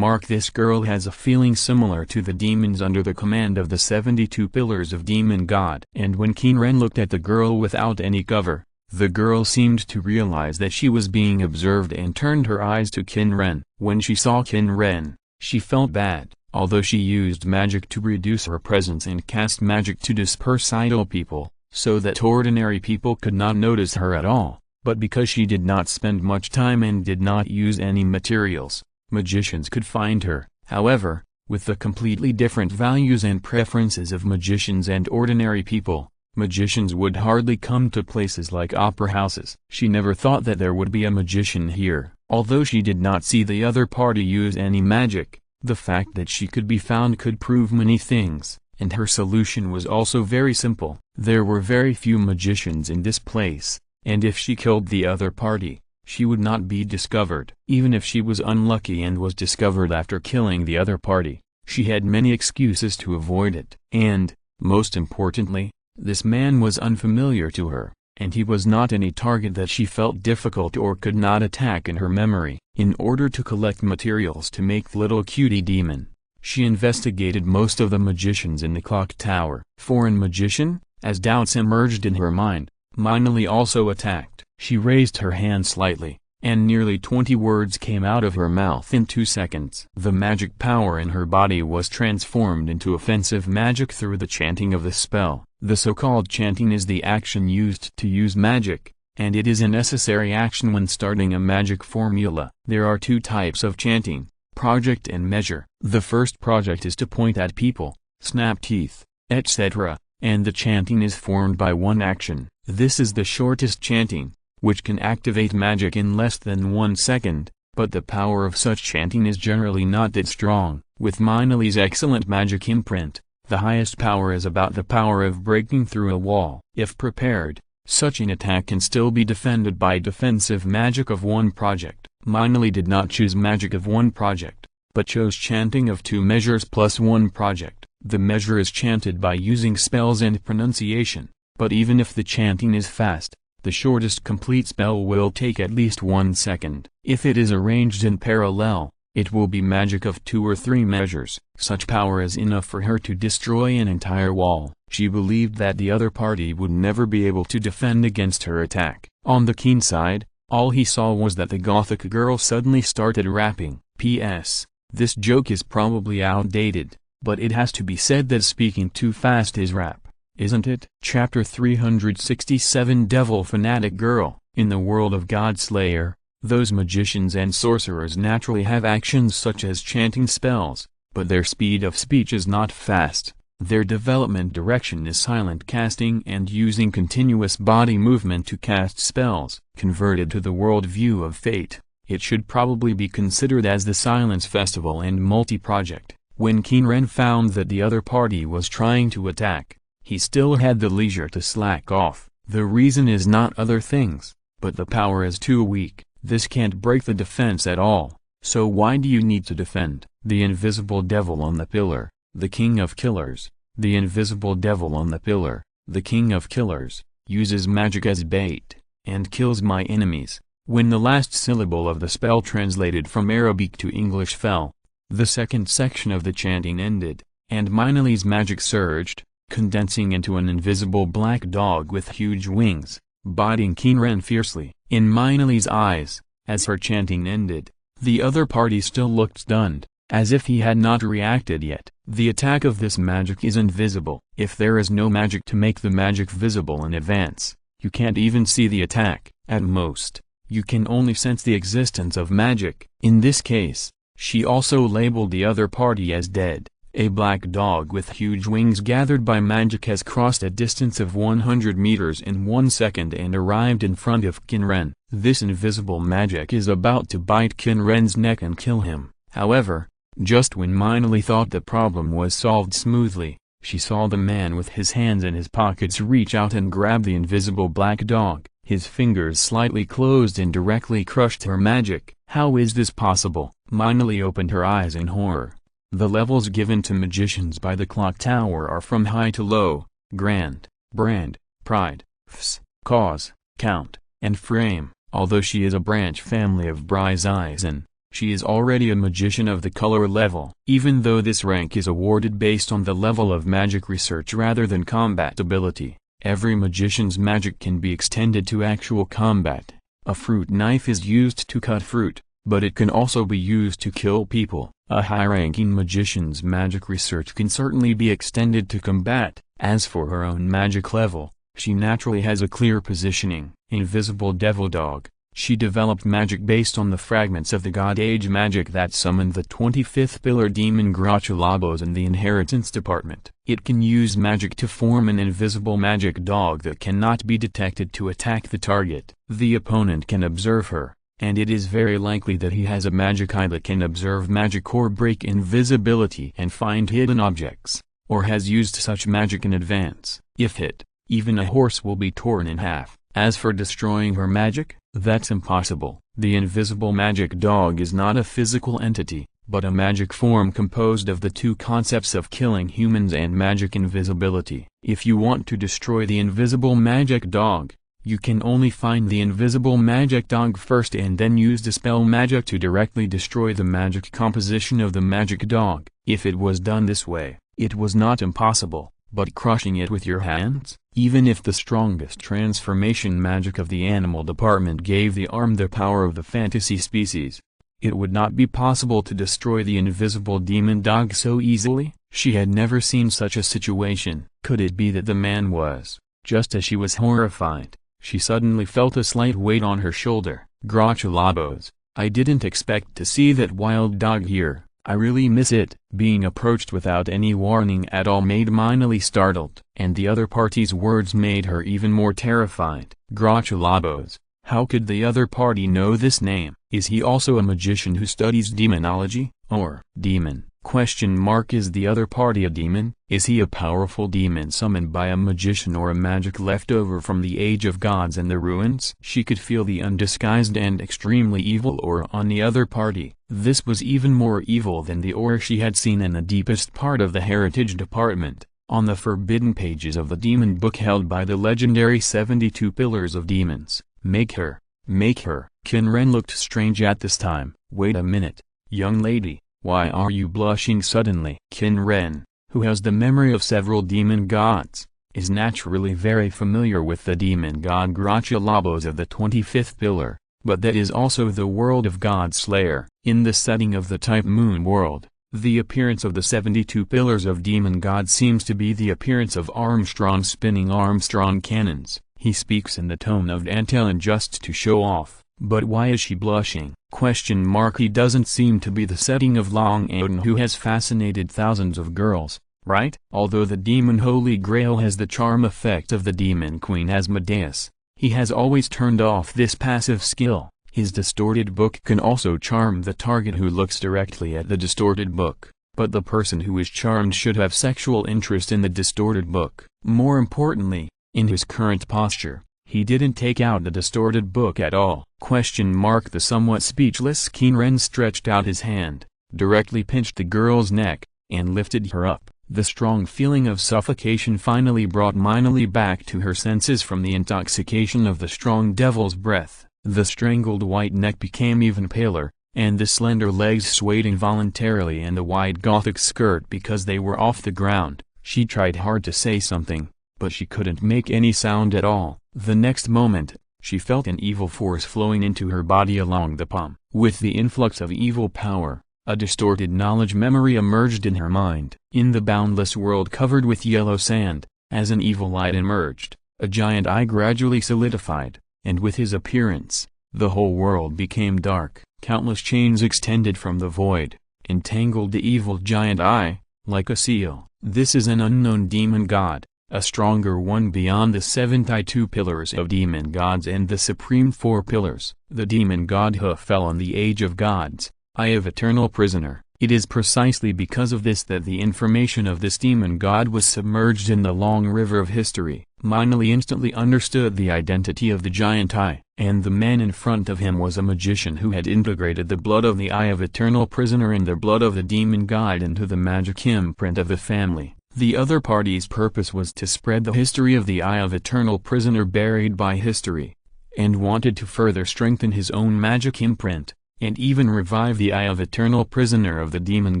This girl has a feeling similar to the demons under the command of the 72 Pillars of Demon God. And when Qin Ren looked at the girl without any cover, the girl seemed to realize that she was being observed and turned her eyes to Qin Ren. When she saw Qin Ren, She felt bad, although she used magic to reduce her presence and cast magic to disperse idle people, so that ordinary people could not notice her at all. But because she did not spend much time and did not use any materials, magicians could find her. However, with the completely different values and preferences of magicians and ordinary people, magicians would hardly come to places like opera houses. She never thought that there would be a magician here. Although she did not see the other party use any magic, the fact that she could be found could prove many things, and her solution was also very simple. There were very few magicians in this place, and if she killed the other party, she would not be discovered. Even if she was unlucky and was discovered after killing the other party, she had many excuses to avoid it. And, most importantly, this man was unfamiliar to her, and he was not any target that she felt difficult or could not attack in her memory. In order to collect materials to make the little cutie demon, she investigated most of the magicians in the clock tower. Foreign magician? As doubts emerged in her mind, Minali also attacked. She raised her hand slightly, and nearly 20 words came out of her mouth in 2 seconds. The magic power in her body was transformed into offensive magic through the chanting of the spell. The so-called chanting is the action used to use magic, and it is a necessary action when starting a magic formula. There are 2 types of chanting, project and measure. The first project is to point at people, snap teeth, etc., and the chanting is formed by one action. This is the shortest chanting, which can activate magic in less than 1 second, but the power of such chanting is generally not that strong. With Minali's excellent magic imprint, the highest power is about the power of breaking through a wall. If prepared, such an attack can still be defended by defensive magic of one project. Minali did not choose magic of one project, but chose chanting of 2 measures plus 1 project. The measure is chanted by using spells and pronunciation, but even if the chanting is fast, the shortest complete spell will take at least 1 second. If it is arranged in parallel, it will be magic of 2 or 3 measures. Such power is enough for her to destroy an entire wall. She believed that the other party would never be able to defend against her attack. On the Qin side, all he saw was that the Gothic girl suddenly started rapping. P.S. This joke is probably outdated, but it has to be said that speaking too fast is rap, isn't it? Chapter 367 Devil Fanatic Girl. In the world of Godslayer, those magicians and sorcerers naturally have actions such as chanting spells, but their speed of speech is not fast. Their development direction is silent casting and using continuous body movement to cast spells. Converted to the world view of fate, it should probably be considered as the Silence Festival and multi-project. When Qin Ren found that the other party was trying to attack, he still had the leisure to slack off. The reason is not other things, but the power is too weak. This can't break the defense at all, so why do you need to defend? The invisible devil on the pillar, the king of killers. The invisible devil on the pillar, the king of killers, uses magic as bait, and kills my enemies. When the last syllable of the spell translated from Arabic to English fell, the second section of the chanting ended, and Minali's magic surged, condensing into an invisible black dog with huge wings, biting Qin Ren fiercely. In Minali's eyes, as her chanting ended, the other party still looked stunned, as if he had not reacted yet. The attack of this magic is invisible. If there is no magic to make the magic visible in advance, you can't even see the attack. At most, you can only sense the existence of magic. In this case, she also labeled the other party as dead. A black dog with huge wings gathered by magic has crossed a distance of 100 meters in 1 second and arrived in front of Qin Ren. This invisible magic is about to bite Qin Ren's neck and kill him. However, just when Minali thought the problem was solved smoothly, she saw the man with his hands in his pockets reach out and grab the invisible black dog. His fingers slightly closed and directly crushed her magic. How is this possible? Minali opened her eyes in horror. The levels given to magicians by the clock tower are from high to low, grand, brand, pride, fs, cause, count, and frame. Although she is a branch family of Bryzeisen, she is already a magician of the color level. Even though this rank is awarded based on the level of magic research rather than combat ability, every magician's magic can be extended to actual combat. A fruit knife is used to cut fruit, but it can also be used to kill people. A high-ranking magician's magic research can certainly be extended to combat. As for her own magic level, she naturally has a clear positioning. Invisible Devil Dog. She developed magic based on the fragments of the God Age magic that summoned the 25th pillar demon Grachalabos in the inheritance department. It can use magic to form an invisible magic dog that cannot be detected to attack the target. The opponent can observe her, and it is very likely that he has a magic eye that can observe magic or break invisibility and find hidden objects, or has used such magic in advance. If hit, even a horse will be torn in half. As for destroying her magic, that's impossible. The invisible magic dog is not a physical entity, but a magic form composed of the two concepts of killing humans and magic invisibility. If you want to destroy the invisible magic dog, you can only find the invisible magic dog first and then use dispel magic to directly destroy the magic composition of the magic dog. If it was done this way, it was not impossible, but crushing it with your hands? Even if the strongest transformation magic of the animal department gave the arm the power of the fantasy species, it would not be possible to destroy the invisible demon dog so easily. She had never seen such a situation. Could it be that the man was? Just as she was horrified, she suddenly felt a slight weight on her shoulder. Grachalabos, I didn't expect to see that wild dog here. I really miss it. Being approached without any warning at all made Minely startled, and the other party's words made her even more terrified. Grachalabos, how could the other party know this name? Is he also a magician who studies demonology, or demon? Is the other party a demon? Is he a powerful demon summoned by a magician or a magic left over from the Age of Gods and the ruins? She could feel the undisguised and extremely evil aura on the other party. This was even more evil than the aura she had seen in the deepest part of the Heritage Department, on the forbidden pages of the demon book held by the legendary 72 Pillars of Demons. Make her. Qin Ren looked strange at this time. Wait a minute, young lady. Why are you blushing suddenly? Qin Ren, who has the memory of several demon gods, is naturally very familiar with the demon god Grachalabos of the 25th pillar, but that is also the world of God Slayer. In the setting of the Type Moon world, the appearance of the 72 pillars of demon god seems to be the appearance of Armstrong spinning Armstrong cannons. He speaks in the tone of Antelin just to show off. But why is she blushing? He doesn't seem to be the setting of Long Odin, who has fascinated thousands of girls, right? Although the demon Holy Grail has the charm effect of the demon queen Asmodeus, he has always turned off this passive skill. His distorted book can also charm the target who looks directly at the distorted book, but the person who is charmed should have sexual interest in the distorted book. More importantly, in his current posture, he didn't take out the distorted book at all. The somewhat speechless Qin Ren stretched out his hand, directly pinched the girl's neck, and lifted her up. The strong feeling of suffocation finally brought Minely back to her senses from the intoxication of the strong devil's breath. The strangled white neck became even paler, and the slender legs swayed involuntarily in the wide Gothic skirt because they were off the ground. She tried hard to say something, but she couldn't make any sound at all. The next moment, she felt an evil force flowing into her body along the palm. With the influx of evil power, a distorted knowledge memory emerged in her mind. In the boundless world covered with yellow sand, as an evil light emerged, a giant eye gradually solidified, and with his appearance, the whole world became dark. Countless chains extended from the void, entangled the evil giant eye, like a seal. This is an unknown demon god, a stronger one beyond the 72 pillars of demon gods and the supreme 4 pillars. The demon god Hu fell on the Age of Gods, Eye of Eternal Prisoner. It is precisely because of this that the information of this demon god was submerged in the long river of history. Minely instantly understood the identity of the giant eye, and the man in front of him was a magician who had integrated the blood of the Eye of Eternal Prisoner and the blood of the demon god into the magic imprint of the family. The other party's purpose was to spread the history of the Eye of Eternal Prisoner buried by history, and wanted to further strengthen his own magic imprint, and even revive the Eye of Eternal Prisoner of the demon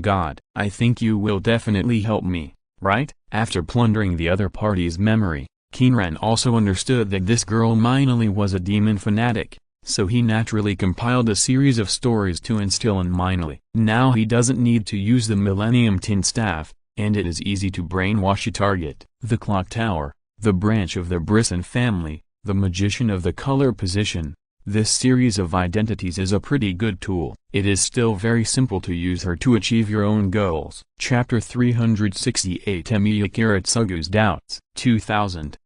god. I think you will definitely help me, right? After plundering the other party's memory, Qin Ren also understood that this girl Minely was a demon fanatic, so he naturally compiled a series of stories to instill in Minely. Now he doesn't need to use the Millennium Tin Staff, and it is easy to brainwash a target. The Clock Tower, the branch of the Brisson family, the magician of the color position. This series of identities is a pretty good tool. It is still very simple to use her to achieve your own goals. Chapter 368 Emilia Karatsugu's Doubts 2000.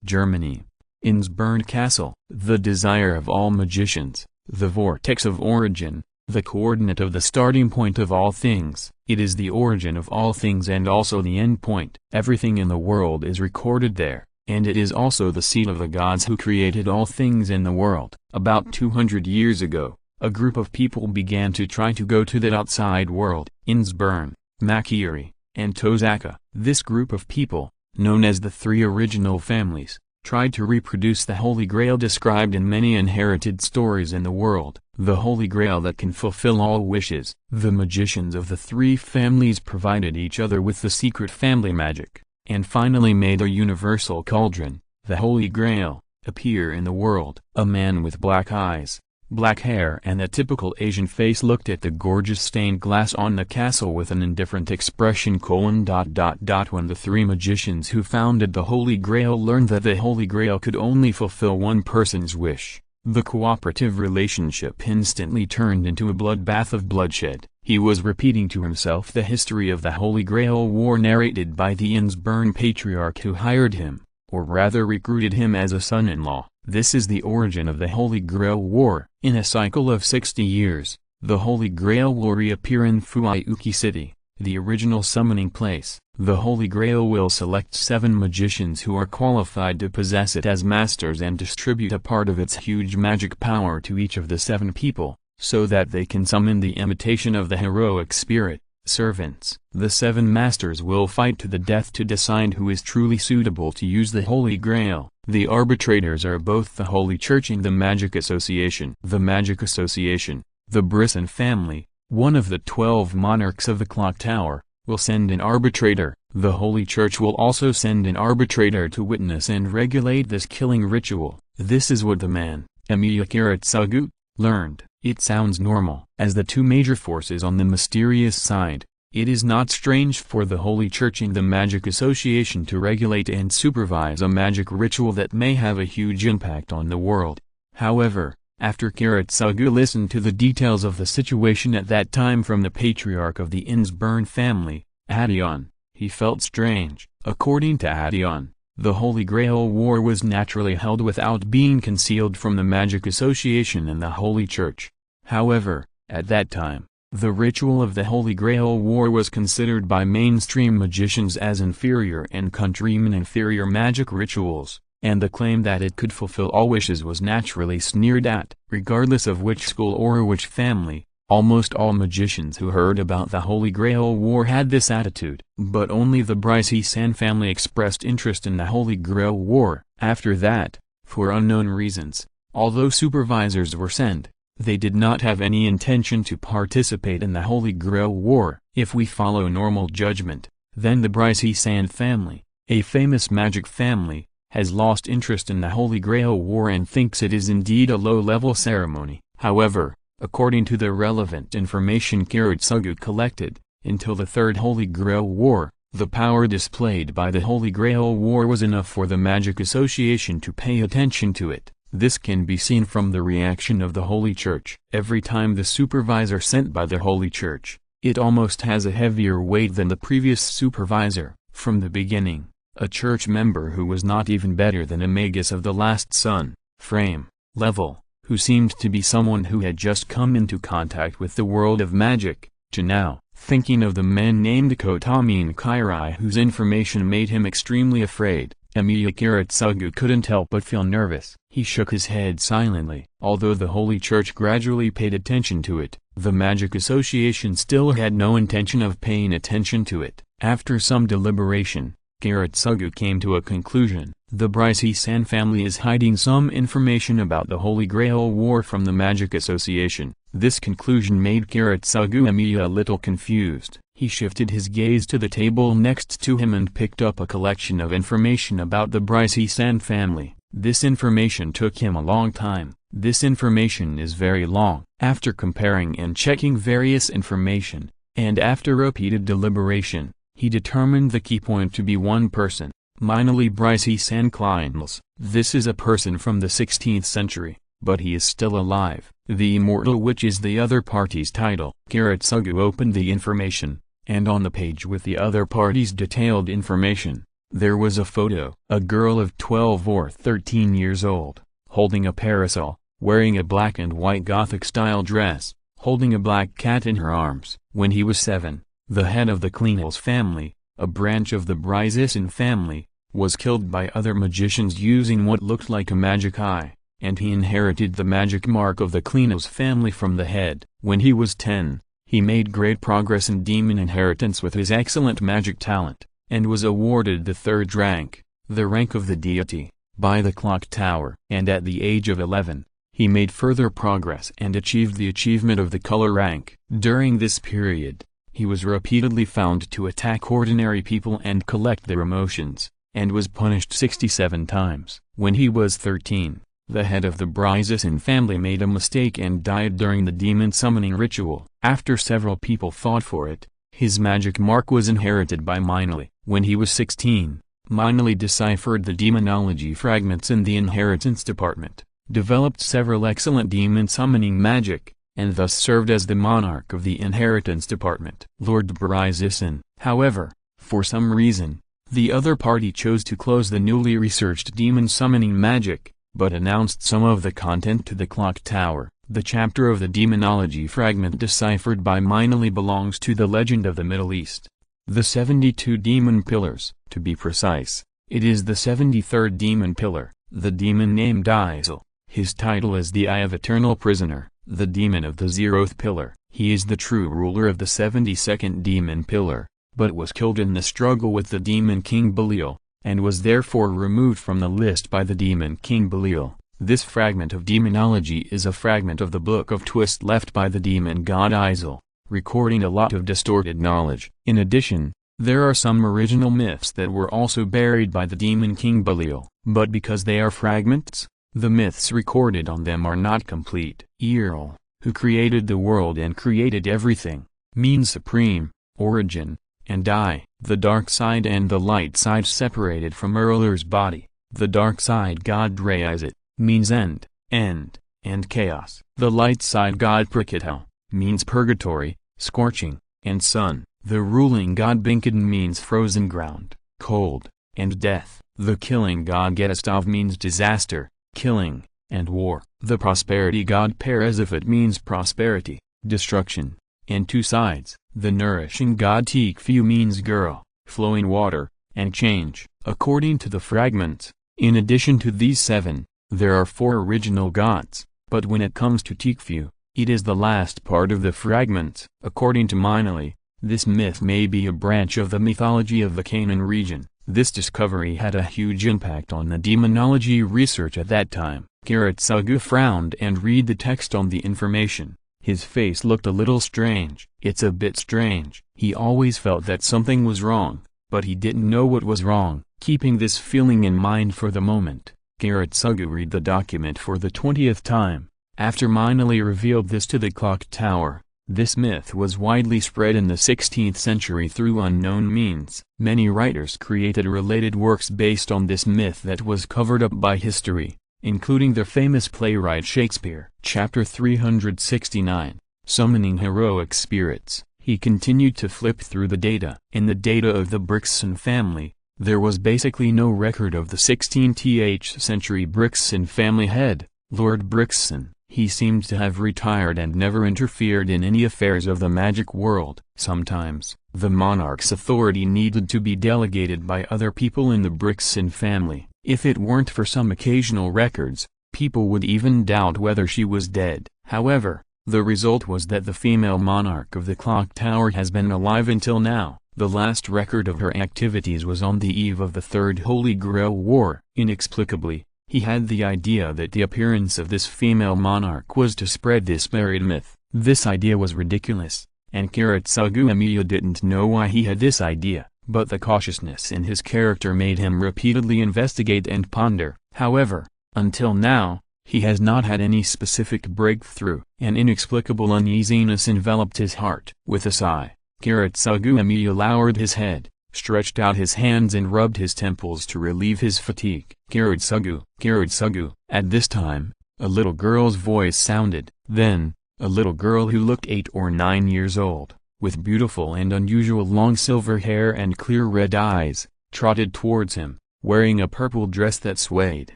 Germany. Innsbruck Castle. The desire of all magicians, the vortex of origin, the coordinate of the starting point of all things. It is the origin of all things and also the end point. Everything in the world is recorded there, and it is also the seat of the gods who created all things in the world. About 200 years ago, a group of people began to try to go to that outside world. Innsbruck, Makiri, and Tosaka. This group of people, known as the three original families, tried to reproduce the Holy Grail described in many inherited stories in the world, the Holy Grail that can fulfill all wishes. The magicians of the three families provided each other with the secret family magic, and finally made a universal cauldron, the Holy Grail, appear in the world. A man with black eyes, black hair and a typical Asian face looked at the gorgeous stained glass on the castle with an indifferent expression. When the three magicians who founded the Holy Grail learned that the Holy Grail could only fulfill one person's wish, the cooperative relationship instantly turned into a bloodbath of bloodshed. He was repeating to himself the history of the Holy Grail War narrated by the Innsbruck patriarch who hired him, or rather recruited him as a son-in-law. This is the origin of the Holy Grail War. In a cycle of 60 years, the Holy Grail will reappear in Fuiuki City, the original summoning place. The Holy Grail will select 7 magicians who are qualified to possess it as masters and distribute a part of its huge magic power to each of the 7 people, so that they can summon the imitation of the heroic spirit, servants. The 7 masters will fight to the death to decide who is truly suitable to use the Holy Grail. The arbitrators are both the Holy Church and the Magic Association. The Magic Association, the Brisson family, one of the 12 monarchs of the Clock Tower, will send an arbitrator. The Holy Church will also send an arbitrator to witness and regulate this killing ritual. This is what the man, Emilia Karatsugu, learned. It sounds normal. As the two major forces on the mysterious side, it is not strange for the Holy Church and the Magic Association to regulate and supervise a magic ritual that may have a huge impact on the world. However, after Karatsugu listened to the details of the situation at that time from the patriarch of the Innsbruck family, Adion, he felt strange. According to Adion, the Holy Grail War was naturally held without being concealed from the Magic Association and the Holy Church. However, at that time, the ritual of the Holy Grail War was considered by mainstream magicians as inferior and countrymen inferior magic rituals, and the claim that it could fulfill all wishes was naturally sneered at. Regardless of which school or which family, almost all magicians who heard about the Holy Grail War had this attitude. But only the Brisson family expressed interest in the Holy Grail War. After that, for unknown reasons, although supervisors were sent, they did not have any intention to participate in the Holy Grail War. If we follow normal judgment, then the Brisson family, a famous magic family, has lost interest in the Holy Grail War and thinks it is indeed a low-level ceremony. However, according to the relevant information Karatsugu collected, until the Third Holy Grail War, the power displayed by the Holy Grail War was enough for the Magic Association to pay attention to it. This can be seen from the reaction of the Holy Church. Every time the supervisor sent by the Holy Church, it almost has a heavier weight than the previous supervisor. From the beginning, a church member who was not even better than a magus of the last sun, frame, level, who seemed to be someone who had just come into contact with the world of magic, to now, thinking of the man named Kotamin Kairai whose information made him extremely afraid. Emilia Karatsugu couldn't help but feel nervous. He shook his head silently. Although the Holy Church gradually paid attention to it, the Magic Association still had no intention of paying attention to it. After some deliberation, Karatsugu came to a conclusion. The Brisson family is hiding some information about the Holy Grail War from the Magic Association. This conclusion made Karatsugu Emilia a little confused. He shifted his gaze to the table next to him and picked up a collection of information about the Brisson family. This information took him a long time. This information is very long. After comparing and checking various information, and after repeated deliberation, he determined the key point to be one person, Minely Bryce San Kleins. This is a person from the 16th century, but he is still alive. The Immortal, which is the other party's title. Kiritsugu opened the information, and on the page with the other party's detailed information, there was a photo. A girl of 12 or 13 years old, holding a parasol, wearing a black and white Gothic-style dress, holding a black cat in her arms. When he was 7, the head of the Kleins family, a branch of the Bryzison family, was killed by other magicians using what looked like a magic eye, and he inherited the magic mark of the Kleins family from the head. When he was 10, he made great progress in demon inheritance with his excellent magic talent, and was awarded the 3rd rank, the rank of the deity, by the clock tower. And at the age of 11, he made further progress and achieved the achievement of the color rank. During this period, he was repeatedly found to attack ordinary people and collect their emotions, and was punished 67 times. When he was 13, the head of the Bryzison family made a mistake and died during the demon summoning ritual. After several people fought for it, his magic mark was inherited by Minely. When he was 16, Minely deciphered the demonology fragments in the inheritance department, developed several excellent demon summoning magic, and thus served as the monarch of the inheritance department. Lord Bryzison, however, for some reason, the other party chose to close the newly researched demon summoning magic, but announced some of the content to the clock tower. The chapter of the demonology fragment deciphered by Minely belongs to the legend of the Middle East. The 72 demon pillars, to be precise, it is the 73rd demon pillar, the demon named Izir. His title is the Eye of Eternal Prisoner, the demon of the 0th pillar. He is the true ruler of the 72nd demon pillar, but was killed in the struggle with the demon king Belial, and was therefore removed from the list by the demon king Belial. This fragment of demonology is a fragment of the Book of Twist left by the demon god Izir, recording a lot of distorted knowledge. In addition, there are some original myths that were also buried by the demon king Belial, but because they are fragments, the myths recorded on them are not complete. Earl, who created the world and created everything, means supreme, origin, and I. The dark side and the light side separated from Erler's body. The dark side god Dreyizit, means end, and chaos. The light side god Prakitel, means purgatory, scorching, and sun. The ruling god Binkadin means frozen ground, cold, and death. The killing god Getestov means disaster, killing, and war. The prosperity god Peresifit means prosperity, destruction, and 2 sides. The nourishing god Tikfu means girl, flowing water, and change. According to the fragments, in addition to these 7, there are 4 original gods, but when it comes to Tikfu, it is the last part of the fragments. According to Minely, this myth may be a branch of the mythology of the Canaan region. This discovery had a huge impact on the demonology research at that time. Kiritsugu frowned and read the text on the information. His face looked a little strange. It's a bit strange. He always felt that something was wrong, but he didn't know what was wrong. Keeping this feeling in mind for the moment, Kiritsugu read the document for the 20th time. After Minely revealed this to the clock tower, this myth was widely spread in the 16th century through unknown means. Many writers created related works based on this myth that was covered up by history, including the famous playwright Shakespeare. Chapter 369, Summoning Heroic Spirits. He continued to flip through the data. In the data of the Bryzison family, there was basically no record of the 16th century Bryzison family head, Lord Bryzison. He seemed to have retired and never interfered in any affairs of the magic world. Sometimes, the monarch's authority needed to be delegated by other people in the Bryzison family. If it weren't for some occasional records, people would even doubt whether she was dead. However, the result was that the female monarch of the clock tower has been alive until now. The last record of her activities was on the eve of the Third Holy Grail War. Inexplicably, he had the idea that the appearance of this female monarch was to spread this buried myth. This idea was ridiculous, and Kiritsugu Emiya didn't know why he had this idea, but the cautiousness in his character made him repeatedly investigate and ponder. However, until now, He has not had any specific breakthrough. An inexplicable uneasiness enveloped his heart. With a sigh, Kiritsugu Emiya lowered his head, stretched out his hands and rubbed his temples to relieve his fatigue. Kiritsugu, Kiritsugu. At this time, a little girl's voice sounded. Then, a little girl who looked 8 or 9 years old, with beautiful and unusual long silver hair and clear red eyes, trotted towards him, wearing a purple dress that swayed.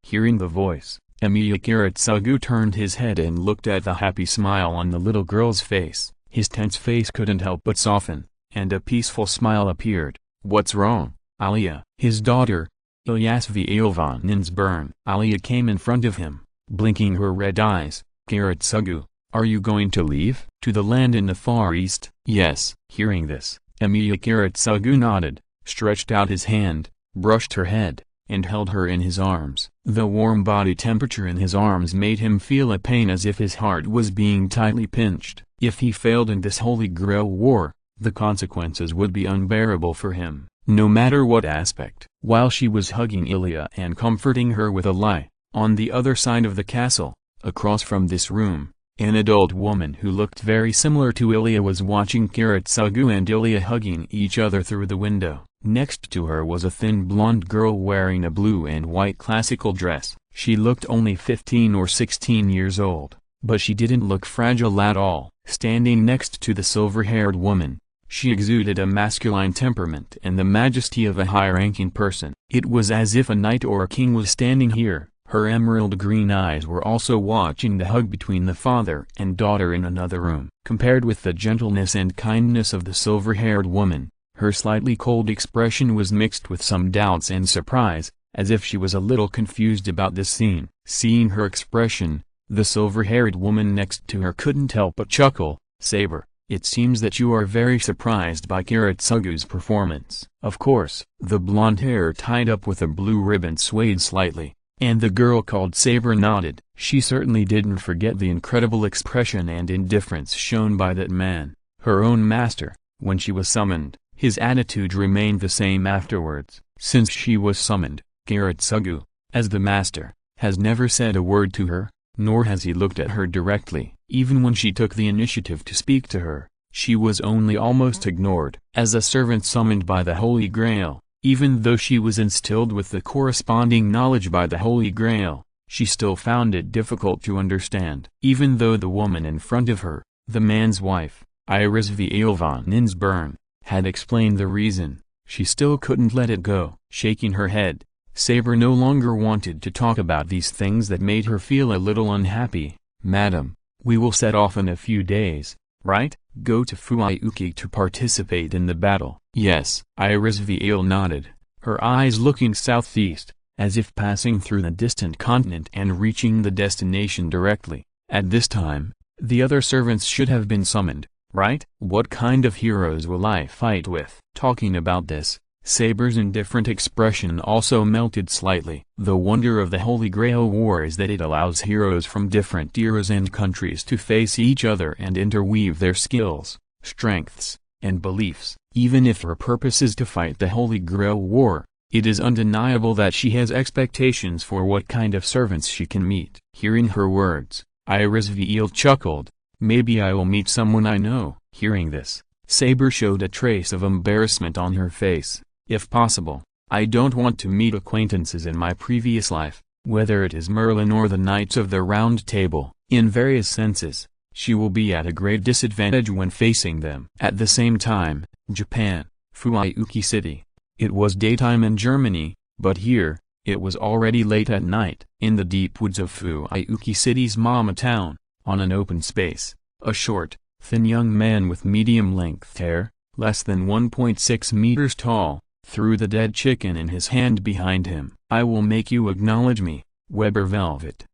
Hearing the voice, Emiya Kiritsugu turned his head and looked at the happy smile on the little girl's face. His tense face couldn't help but soften, and a peaceful smile appeared. "What's wrong, Aliyah?" His daughter, Ilyasvi Ilvan Aliyah came in front of him, blinking her red eyes. "Kiritsugu, are you going to leave?" "To the land in the far east." "Yes." Hearing this, Emiya Kiritsugu nodded, stretched out his hand, brushed her head, and held her in his arms. The warm body temperature in his arms made him feel a pain as if his heart was being tightly pinched. If he failed in this Holy Grail war, the consequences would be unbearable for him, no matter what aspect. While she was hugging Ilya and comforting her with a lie, on the other side of the castle, across from this room, an adult woman who looked very similar to Ilya was watching Kiritsugu and Ilya hugging each other through the window. Next to her was a thin blonde girl wearing a blue and white classical dress. She looked only 15 or 16 years old, but she didn't look fragile at all. Standing next to the silver-haired woman, she exuded a masculine temperament and the majesty of a high-ranking person. It was as if a knight or a king was standing here. Her emerald green eyes were also watching the hug between the father and daughter in another room. Compared with the gentleness and kindness of the silver-haired woman, her slightly cold expression was mixed with some doubts and surprise, as if she was a little confused about this scene. Seeing her expression, the silver-haired woman next to her couldn't help but chuckle. "Saber, it seems that you are very surprised by Kiritsugu's performance." Of course, the blonde hair tied up with a blue ribbon swayed slightly, and the girl called Saber nodded. She certainly didn't forget the incredible expression and indifference shown by that man, her own master, when she was summoned. His attitude remained the same afterwards. Since she was summoned, Kiritsugu, as the master, has never said a word to her, nor has he looked at her directly. Even when she took the initiative to speak to her, she was only almost ignored. As a servant summoned by the Holy Grail, even though she was instilled with the corresponding knowledge by the Holy Grail, she still found it difficult to understand. Even though the woman in front of her, the man's wife, Irisvi Ilvan had explained the reason, she still couldn't let it go. Shaking her head, Saber no longer wanted to talk about these things that made her feel a little unhappy. "Madam, we will set off in a few days, right? Go to Fuiuki to participate in the battle." "Yes." Irisvi nodded, her eyes looking southeast, as if passing through the distant continent and reaching the destination directly. At this time, the other servants should have been summoned, right? "What kind of heroes will I fight with?" Talking about this, Saber's indifferent expression also melted slightly. The wonder of the Holy Grail War is that it allows heroes from different eras and countries to face each other and interweave their skills, strengths, and beliefs. Even if her purpose is to fight the Holy Grail War, it is undeniable that she has expectations for what kind of servants she can meet. Hearing her words, Irisvi chuckled. "Maybe I will meet someone I know." Hearing this, Saber showed a trace of embarrassment on her face. "If possible, I don't want to meet acquaintances in my previous life, whether it is Merlin or the Knights of the Round Table." In various senses, she will be at a great disadvantage when facing them. At the same time, Japan, Fuiuki City. It was daytime in Germany, but here, it was already late at night. In the deep woods of Fuiuki City's Mama Town, on an open space, a short, thin young man with medium-length hair, less than 1.6 meters tall, threw the dead chicken in his hand behind him. "I will make you acknowledge me, Weber Velvet."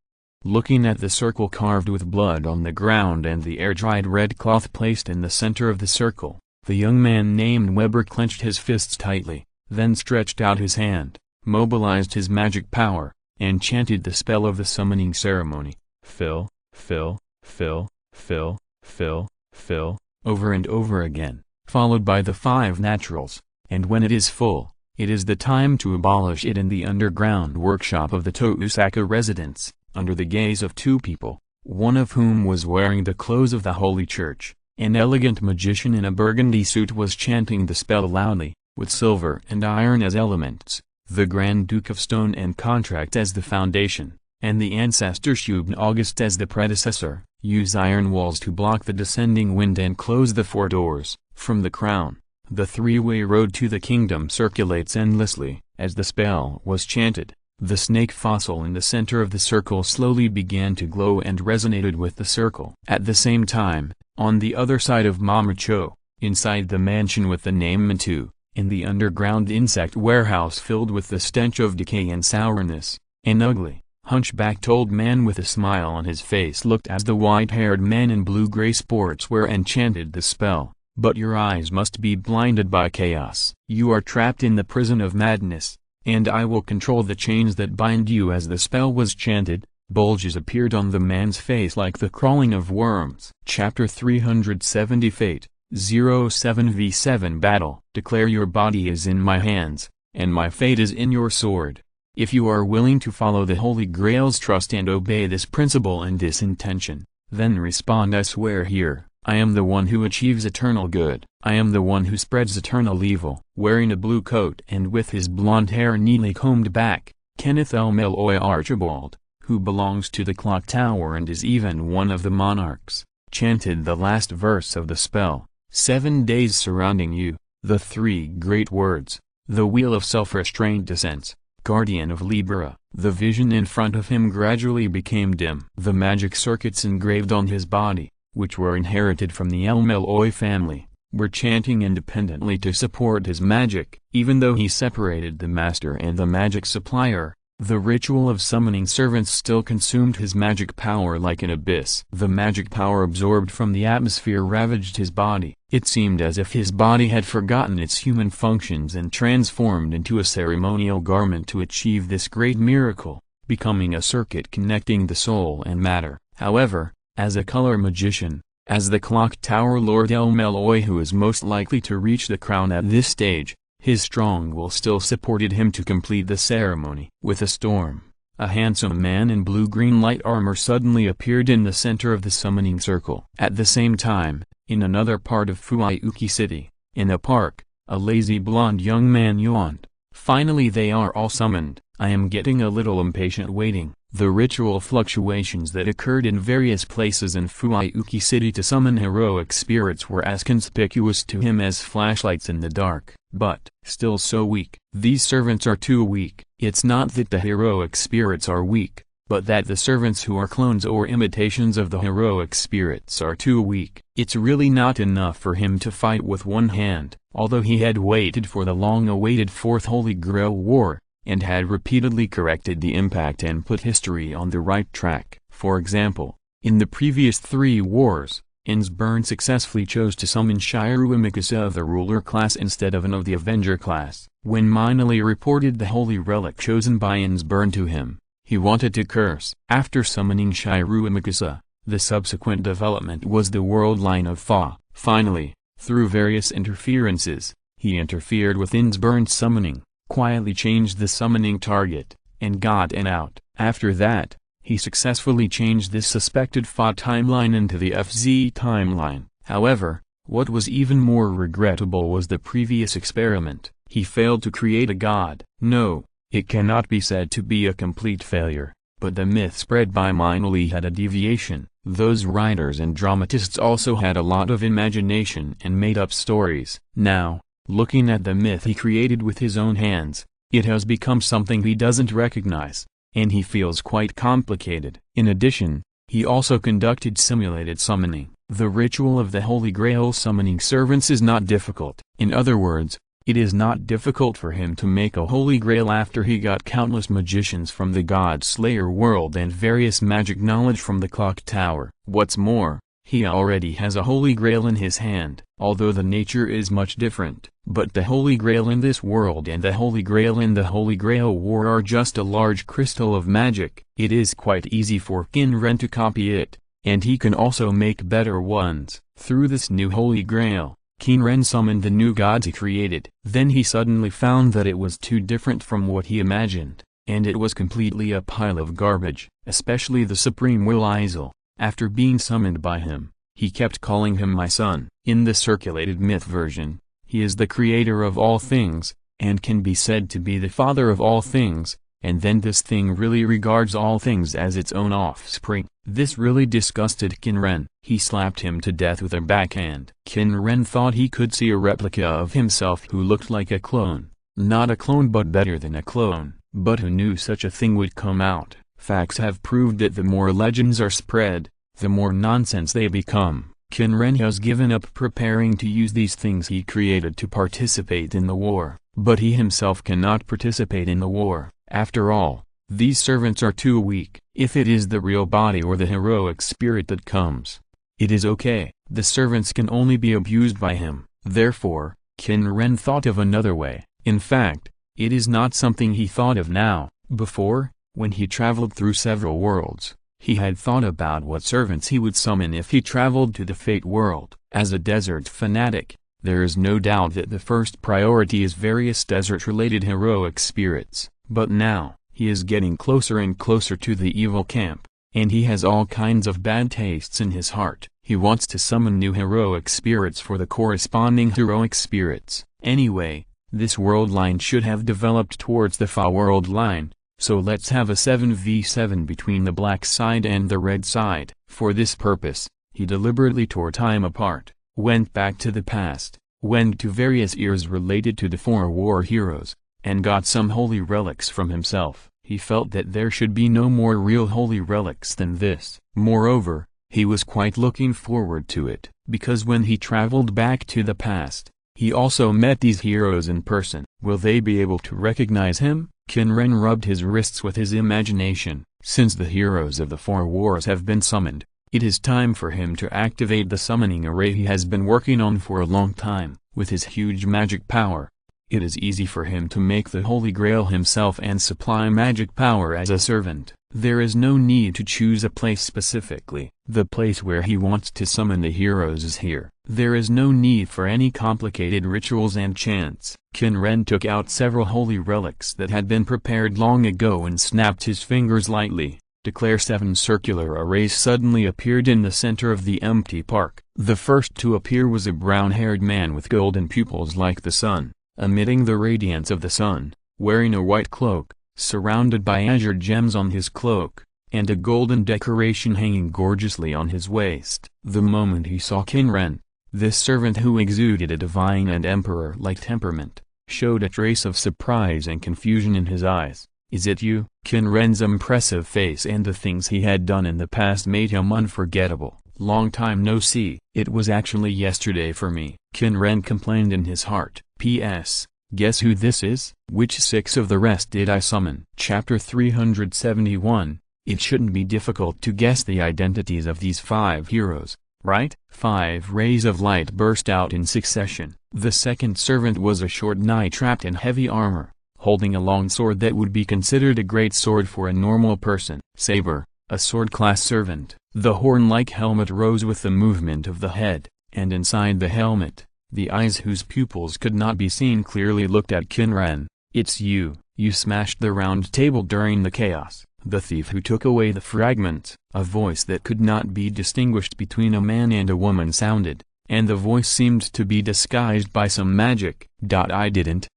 Looking at the circle carved with blood on the ground and the air-dried red cloth placed in the center of the circle, the young man named Weber clenched his fists tightly, then stretched out his hand, mobilized his magic power, and chanted the spell of the summoning ceremony. "Fill, fill, fill, fill, fill, fill," over and over again, followed by the 5 naturals, and when it is full, it is the time to abolish it in the underground workshop of the Tousaka residence. under the gaze of two people, one of whom was wearing the clothes of the Holy Church. An elegant magician in a burgundy suit was chanting the spell loudly, with silver and iron as elements, the Grand Duke of Stone and Contract as the foundation, and the ancestor Shubn August as the predecessor. Use iron walls to block the descending wind and close the four doors. From the crown, the three-way road to the kingdom circulates endlessly. As the spell was chanted, the snake fossil in the center of the circle slowly began to glow and resonated with the circle. At the same time, on the other side of Mamacho, inside the mansion with the name Mantu, in the underground insect warehouse filled with the stench of decay and sourness, an ugly, hunchbacked old man with a smile on his face looked as the white-haired man in blue-gray sportswear and chanted the spell. But your eyes must be blinded by chaos. You are trapped in the prison of madness, and I will control the chains that bind you. As the spell was chanted, bulges appeared on the man's face like the crawling of worms. Chapter 370 Fate 07v7 Battle. Declare your body is in my hands, and my fate is in your sword. If you are willing to follow the Holy Grail's trust and obey this principle and this intention, then respond. I swear here, I am the one who achieves eternal good. I am the one who spreads eternal evil. Wearing a blue coat and with his blonde hair neatly combed back, Kenneth L. Malloy Archibald, who belongs to the clock tower and is even one of the monarchs, chanted the last verse of the spell. 7 days surrounding you, the three great words, the wheel of self-restraint descends, guardian of Libera. The vision in front of him gradually became dim. The magic circuits engraved on his body, which were inherited from the El Malloy family, were chanting independently to support his magic. Even though he separated the master and the magic supplier, the ritual of summoning servants still consumed his magic power like an abyss. The magic power absorbed from the atmosphere ravaged his body. It seemed as if his body had forgotten its human functions and transformed into a ceremonial garment to achieve this great miracle, becoming a circuit connecting the soul and matter. However, as a color magician, as the clock tower Lord El Malloy, who is most likely to reach the crown at this stage, his strong will still supported him to complete the ceremony. With a storm, a handsome man in blue-green light armor suddenly appeared in the center of the summoning circle. At the same time, in another part of Fuiuki City, in a park, a lazy blonde young man yawned. Finally they are all summoned. I am getting a little impatient waiting. The ritual fluctuations that occurred in various places in Fuiuki City to summon heroic spirits were as conspicuous to him as flashlights in the dark, but still so weak. These servants are too weak. It's not that the heroic spirits are weak, but that the servants who are clones or imitations of the heroic spirits are too weak. It's really not enough for him to fight with one hand. Although he had waited for the long-awaited Fourth Holy Grail War, and had repeatedly corrected the impact and put history on the right track. For example, in the previous 3 wars, Innsburn successfully chose to summon Shirua Mikasa of the ruler class instead of an of the Avenger class. When Minoli reported the holy relic chosen by Innsburn to him, he wanted to curse. After summoning Shirua Mikasa, the subsequent development was the world line of Fa. Finally, through various interferences, he interfered with Innsburn's summoning, quietly changed the summoning target, and got an out. After that, he successfully changed this suspected Fa timeline into the FZ timeline. However, what was even more regrettable was the previous experiment. He failed to create a god. No, it cannot be said to be a complete failure, but the myth spread by Minoli had a deviation. Those writers and dramatists also had a lot of imagination and made up stories. Now, looking at the myth he created with his own hands, it has become something he doesn't recognize, and he feels quite complicated. In addition, he also conducted simulated summoning. The ritual of the Holy Grail summoning servants is not difficult. In other words, it is not difficult for him to make a Holy Grail after he got countless magicians from the God Slayer world and various magic knowledge from the Clock Tower. What's more, he already has a Holy Grail in his hand, although the nature is much different. But the Holy Grail in this world and the Holy Grail in the Holy Grail War are just a large crystal of magic. It is quite easy for Qin Ren to copy it, and he can also make better ones. Through this new Holy Grail, Qin Ren summoned the new gods he created. Then he suddenly found that it was too different from what he imagined. and it was completely a pile of garbage, especially the supreme will Izir. After being summoned by him, he kept calling him my son. In the circulated myth version, he is the creator of all things, and can be said to be the father of all things, and then this thing really regards all things as its own offspring. This really disgusted Qin Ren. He slapped him to death with a backhand. Qin Ren thought he could see a replica of himself who looked like a clone. Not a clone but better than a clone, but who knew such a thing would come out? Facts have proved that the more legends are spread, the more nonsense they become. Qin Ren has given up preparing to use these things he created to participate in the war, but he himself cannot participate in the war. After all, these servants are too weak. If it is the real body or the heroic spirit that comes, it is okay. The servants can only be abused by him. Therefore, Qin Ren thought of another way. In fact, it is not something he thought of now. Before, when he traveled through several worlds, he had thought about what servants he would summon if he traveled to the Fate world. As a desert fanatic, there is no doubt that the first priority is various desert-related heroic spirits. But now, he is getting closer and closer to the evil camp, and he has all kinds of bad tastes in his heart. He wants to summon new heroic spirits for the corresponding heroic spirits. Anyway, this world line should have developed towards the Fa world line, so let's have a 7v7 between the black side and the red side. For this purpose, he deliberately tore time apart, went back to the past, went to various eras related to the 4 war heroes, and got some holy relics from himself. He felt that there should be no more real holy relics than this. Moreover, he was quite looking forward to it, because when he traveled back to the past, he also met these heroes in person. Will they be able to recognize him? Qin Ren rubbed his wrists with his imagination. Since the heroes of the 4 wars have been summoned, it is time for him to activate the summoning array he has been working on for a long time. With his huge magic power, it is easy for him to make the Holy Grail himself and supply magic power as a servant. There is no need to choose a place specifically. The place where he wants to summon the heroes is here. There is no need for any complicated rituals and chants. Qin Ren took out several holy relics that had been prepared long ago and snapped his fingers lightly. Declare 7 circular arrays suddenly appeared in the center of the empty park. The first to appear was a brown-haired man with golden pupils like the sun, emitting the radiance of the sun, wearing a white cloak, surrounded by azure gems on his cloak, and a golden decoration hanging gorgeously on his waist. The moment he saw Qin Ren, this servant who exuded a divine and emperor-like temperament, showed a trace of surprise and confusion in his eyes. "Is it you?" Qin Ren's impressive face and the things he had done in the past made him unforgettable. "Long time no see." "It was actually yesterday for me," Qin Ren complained in his heart. P.S. Guess who this is? Which 6 of the rest did I summon? Chapter 371. It shouldn't be difficult to guess the identities of these 5 heroes, right? 5 rays of light burst out in succession. The second servant was a short knight trapped in heavy armor, holding a long sword that would be considered a great sword for a normal person. Saber, a sword-class servant. The horn-like helmet rose with the movement of the head, and inside the helmet, the eyes whose pupils could not be seen clearly looked at Qin Ren. "It's you. You smashed the round table during the chaos. The thief who took away the fragments." A voice that could not be distinguished between a man and a woman sounded, and the voice seemed to be disguised by some magic. I didn't.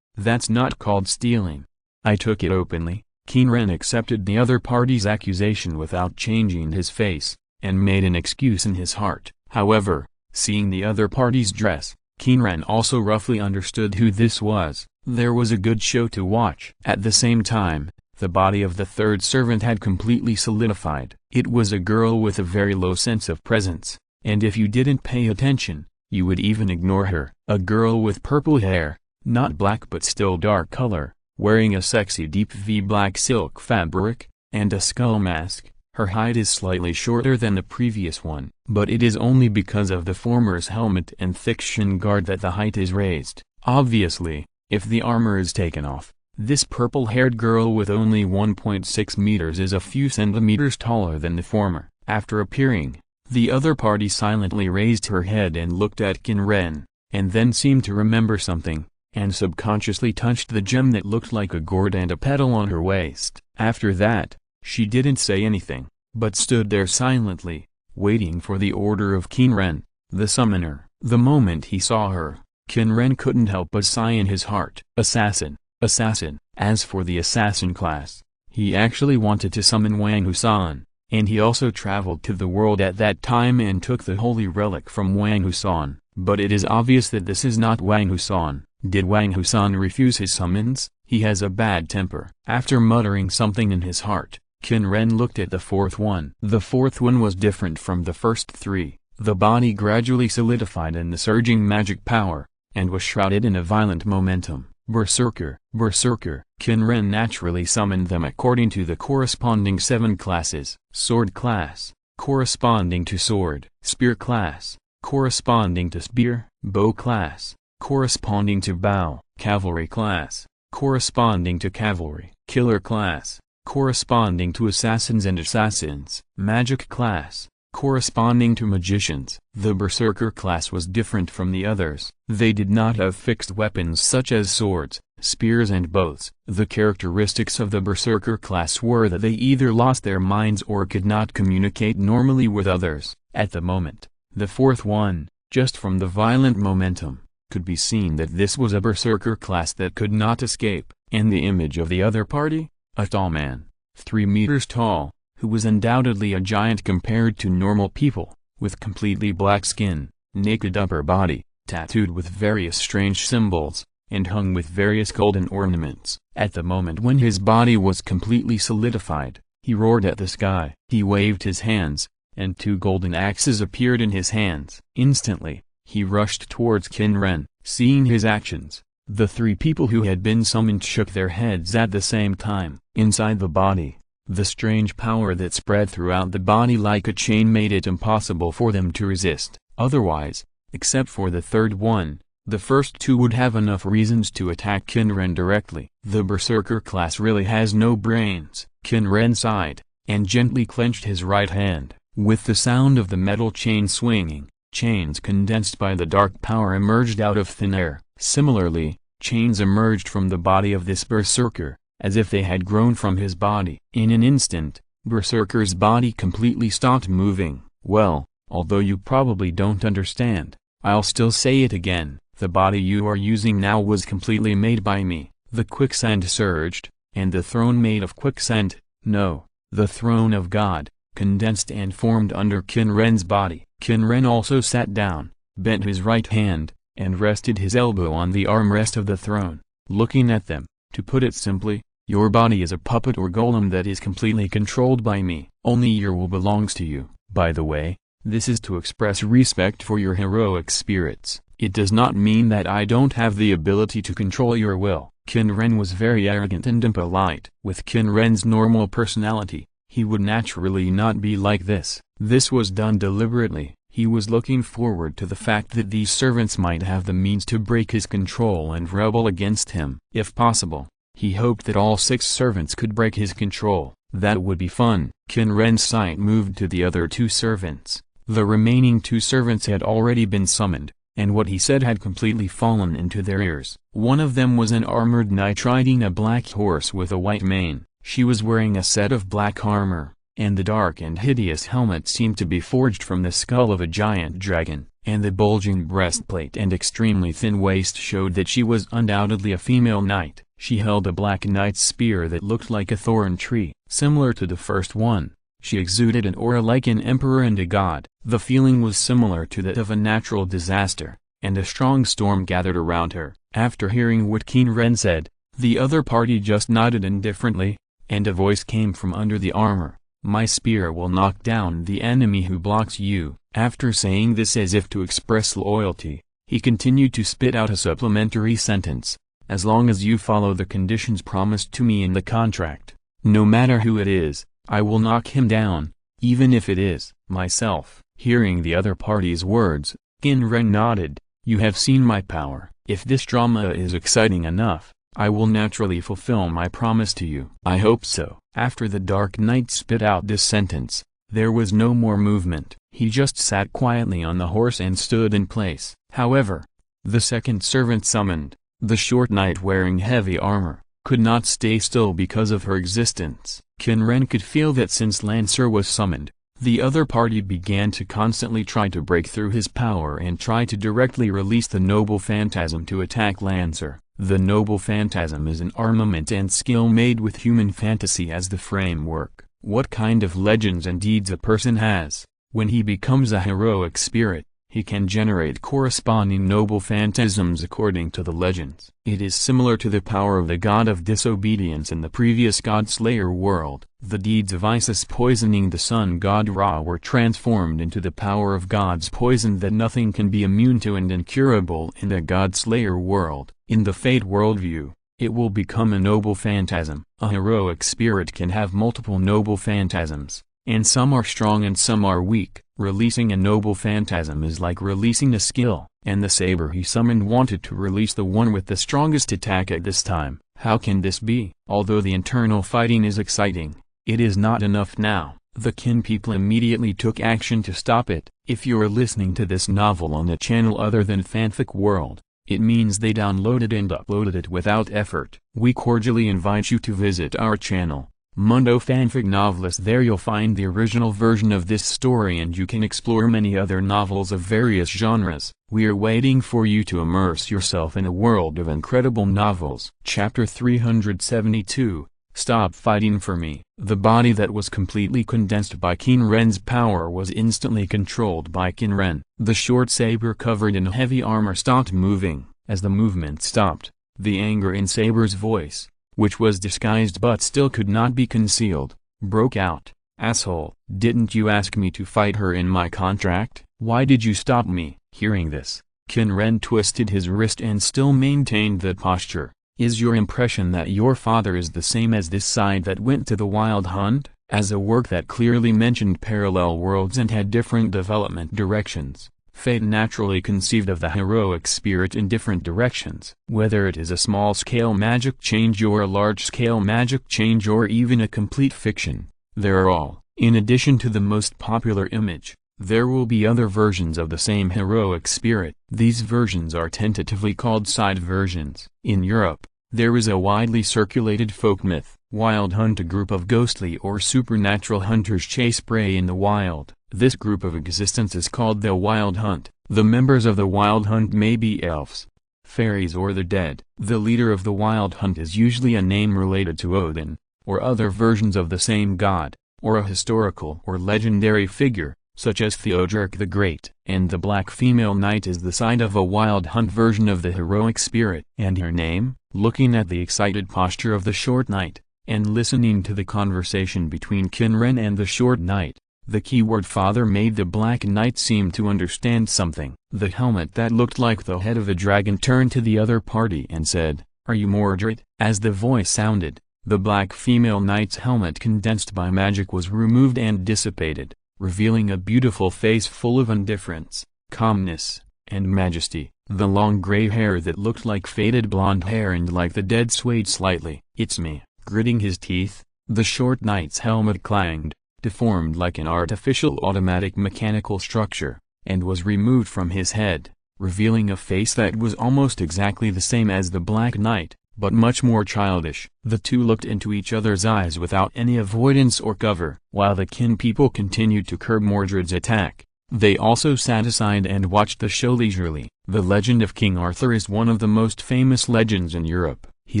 That's not called stealing. I took it openly." Qin Ren accepted the other party's accusation without changing his face, and made an excuse in his heart. However, seeing the other party's dress, Qin Ren also roughly understood who this was. There was a good show to watch. At the same time, the body of the third servant had completely solidified. It was a girl with a very low sense of presence, and if you didn't pay attention, you would even ignore her. A girl with purple hair, not black but still dark color, wearing a sexy deep V black silk fabric, and a skull mask. Her height is slightly shorter than the previous one, but it is only because of the former's helmet and thick shin guard that the height is raised. Obviously, if the armor is taken off, this purple-haired girl with only 1.6 meters is a few centimeters taller than the former. After appearing, the other party silently raised her head and looked at Qin Ren, and then seemed to remember something, and subconsciously touched the gem that looked like a gourd and a petal on her waist. After that, she didn't say anything, but stood there silently, waiting for the order of Qin Ren, the summoner. The moment he saw her, Qin Ren couldn't help but sigh in his heart. Assassin, assassin. As for the assassin class, he actually wanted to summon Wang Husan, and he also traveled to the world at that time and took the holy relic from Wang Husan. But it is obvious that this is not Wang Husan. Did Wang Husan refuse his summons? He has a bad temper. After muttering something in his heart, Qin Ren looked at the fourth one. The fourth one was different from the first three. The body gradually solidified in the surging magic power, and was shrouded in a violent momentum. Berserker, Berserker. Qin Ren naturally summoned them according to the corresponding 7 classes. Sword class, corresponding to sword. Spear class, corresponding to spear. Bow class, corresponding to bow. Cavalry class, corresponding to cavalry. Killer class, corresponding to assassins and assassins. Magic class, corresponding to magicians. The Berserker class was different from the others. They did not have fixed weapons such as swords, spears and bows. The characteristics of the Berserker class were that they either lost their minds or could not communicate normally with others. At the moment, the fourth one, just from the violent momentum, could be seen that this was a Berserker class that could not escape. And the image of the other party? A tall man, 3 meters tall, who was undoubtedly a giant compared to normal people, with completely black skin, naked upper body, tattooed with various strange symbols, and hung with various golden ornaments. At the moment when his body was completely solidified, he roared at the sky. He waved his hands, and 2 golden axes appeared in his hands. Instantly, he rushed towards Qin Ren. Seeing his actions, the 3 people who had been summoned shook their heads at the same time. Inside the body, the strange power that spread throughout the body like a chain made it impossible for them to resist. Otherwise, except for the third one, the first 2 would have enough reasons to attack Qin Ren directly. The Berserker class really has no brains. Qin Ren sighed, and gently clenched his right hand. With the sound of the metal chain swinging, chains condensed by the dark power emerged out of thin air. Similarly, chains emerged from the body of this Berserker, as if they had grown from his body. In an instant, Berserker's body completely stopped moving. Well, although you probably don't understand, I'll still say it again. The body you are using now was completely made by me. The quicksand surged, and the throne made of quicksand, no, the throne of God, condensed and formed under Qin Ren's body. Qin Ren also sat down, bent his right hand, and rested his elbow on the armrest of the throne, looking at them. To put it simply, your body is a puppet or golem that is completely controlled by me. Only your will belongs to you. By the way, this is to express respect for your heroic spirits. It does not mean that I don't have the ability to control your will. Qin Ren was very arrogant and impolite. With Qin Ren's normal personality, he would naturally not be like this. This was done deliberately. He was looking forward to the fact that these servants might have the means to break his control and rebel against him. If possible, he hoped that all 6 servants could break his control. That would be fun. Qin Ren's sight moved to the other 2 servants. The remaining 2 servants had already been summoned, and what he said had completely fallen into their ears. One of them was an armored knight riding a black horse with a white mane. She was wearing a set of black armor, and the dark and hideous helmet seemed to be forged from the skull of a giant dragon, and the bulging breastplate and extremely thin waist showed that she was undoubtedly a female knight. She held a black knight's spear that looked like a thorn tree. Similar to the first one, she exuded an aura like an emperor and a god. The feeling was similar to that of a natural disaster, and a strong storm gathered around her. After hearing what Qin Ren said, the other party just nodded indifferently, and a voice came from under the armor. My spear will knock down the enemy who blocks you. After saying this as if to express loyalty, he continued to spit out a supplementary sentence. As long as you follow the conditions promised to me in the contract, no matter who it is, I will knock him down, even if it is myself. Hearing the other party's words, Qin Ren nodded. You have seen my power. If this drama is exciting enough, I will naturally fulfill my promise to you. I hope so. After the Dark Knight spit out this sentence, there was no more movement. He just sat quietly on the horse and stood in place. However, the second servant summoned, The short knight wearing heavy armor could not stay still because of her existence. Qin Ren could feel that since Lancer was summoned, the other party began to constantly try to break through his power and try to directly release the noble phantasm to attack Lancer. The noble phantasm is an armament and skill made with human fantasy as the framework. What kind of legends and deeds a person has, when he becomes a heroic spirit, he can generate corresponding noble phantasms according to the legends. It is similar to the power of the god of disobedience in the previous God-Slayer world. The deeds of Isis poisoning the sun god Ra were transformed into the power of God's poison that nothing can be immune to and incurable in the God-Slayer world. In the Fate worldview, it will become a noble phantasm. A heroic spirit can have multiple noble phantasms, and some are strong and some are weak. Releasing a noble phantasm is like releasing a skill, and the saber he summoned wanted to release the one with the strongest attack at this time. How can this be? Although the internal fighting is exciting, it is not enough now. The Qin people immediately took action to stop it. If you are listening to this novel on a channel other than Fanfic World, it means they downloaded and uploaded it without effort. We cordially invite you to visit our channel, Mundo Fanfic Novelist. There you'll find the original version of this story and you can explore many other novels of various genres. We are waiting for you to immerse yourself in a world of incredible novels. Chapter 372, Stop Fighting for Me. The body that was completely condensed by Qin Ren's power was instantly controlled by Qin Ren. The short saber covered in heavy armor stopped moving. As the movement stopped, the anger in Saber's voice, which was disguised but still could not be concealed, broke out. Asshole, didn't you ask me to fight her in my contract? Why did you stop me? Hearing this, Qin Ren twisted his wrist and still maintained that posture. Is your impression that your father is the same as this side that went to the Wild Hunt? As a work that clearly mentioned parallel worlds and had different development directions, Fate naturally conceived of the heroic spirit in different directions. Whether it is a small-scale magic change or a large-scale magic change or even a complete fiction, there are all. In addition to the most popular image, there will be other versions of the same heroic spirit. These versions are tentatively called side versions. In Europe, there is a widely circulated folk myth. Wild Hunt. A group of ghostly or supernatural hunters chase prey in the wild. This group of existence is called the Wild Hunt. The members of the Wild Hunt may be elves, fairies or the dead. The leader of the Wild Hunt is usually a name related to Odin, or other versions of the same god, or a historical or legendary figure, such as Theodoric the Great. And the black female knight is the side of a Wild Hunt version of the heroic spirit. And her name? Looking at the excited posture of the short knight, and listening to the conversation between Qin Ren and the short knight, the keyword father made the black knight seem to understand something. The helmet that looked like the head of a dragon turned to the other party and said, "Are you Mordred?" As the voice sounded, the black female knight's helmet condensed by magic was removed and dissipated, revealing a beautiful face full of indifference, calmness, and majesty. The long gray hair that looked like faded blonde hair and like the dead swayed slightly. "It's me." Gritting his teeth, the short knight's helmet clanged, deformed like an artificial automatic mechanical structure, and was removed from his head, revealing a face that was almost exactly the same as the Black Knight, but much more childish. The two looked into each other's eyes without any avoidance or cover. While the Qin people continued to curb Mordred's attack, they also sat aside and watched the show leisurely. The legend of King Arthur is one of the most famous legends in Europe. He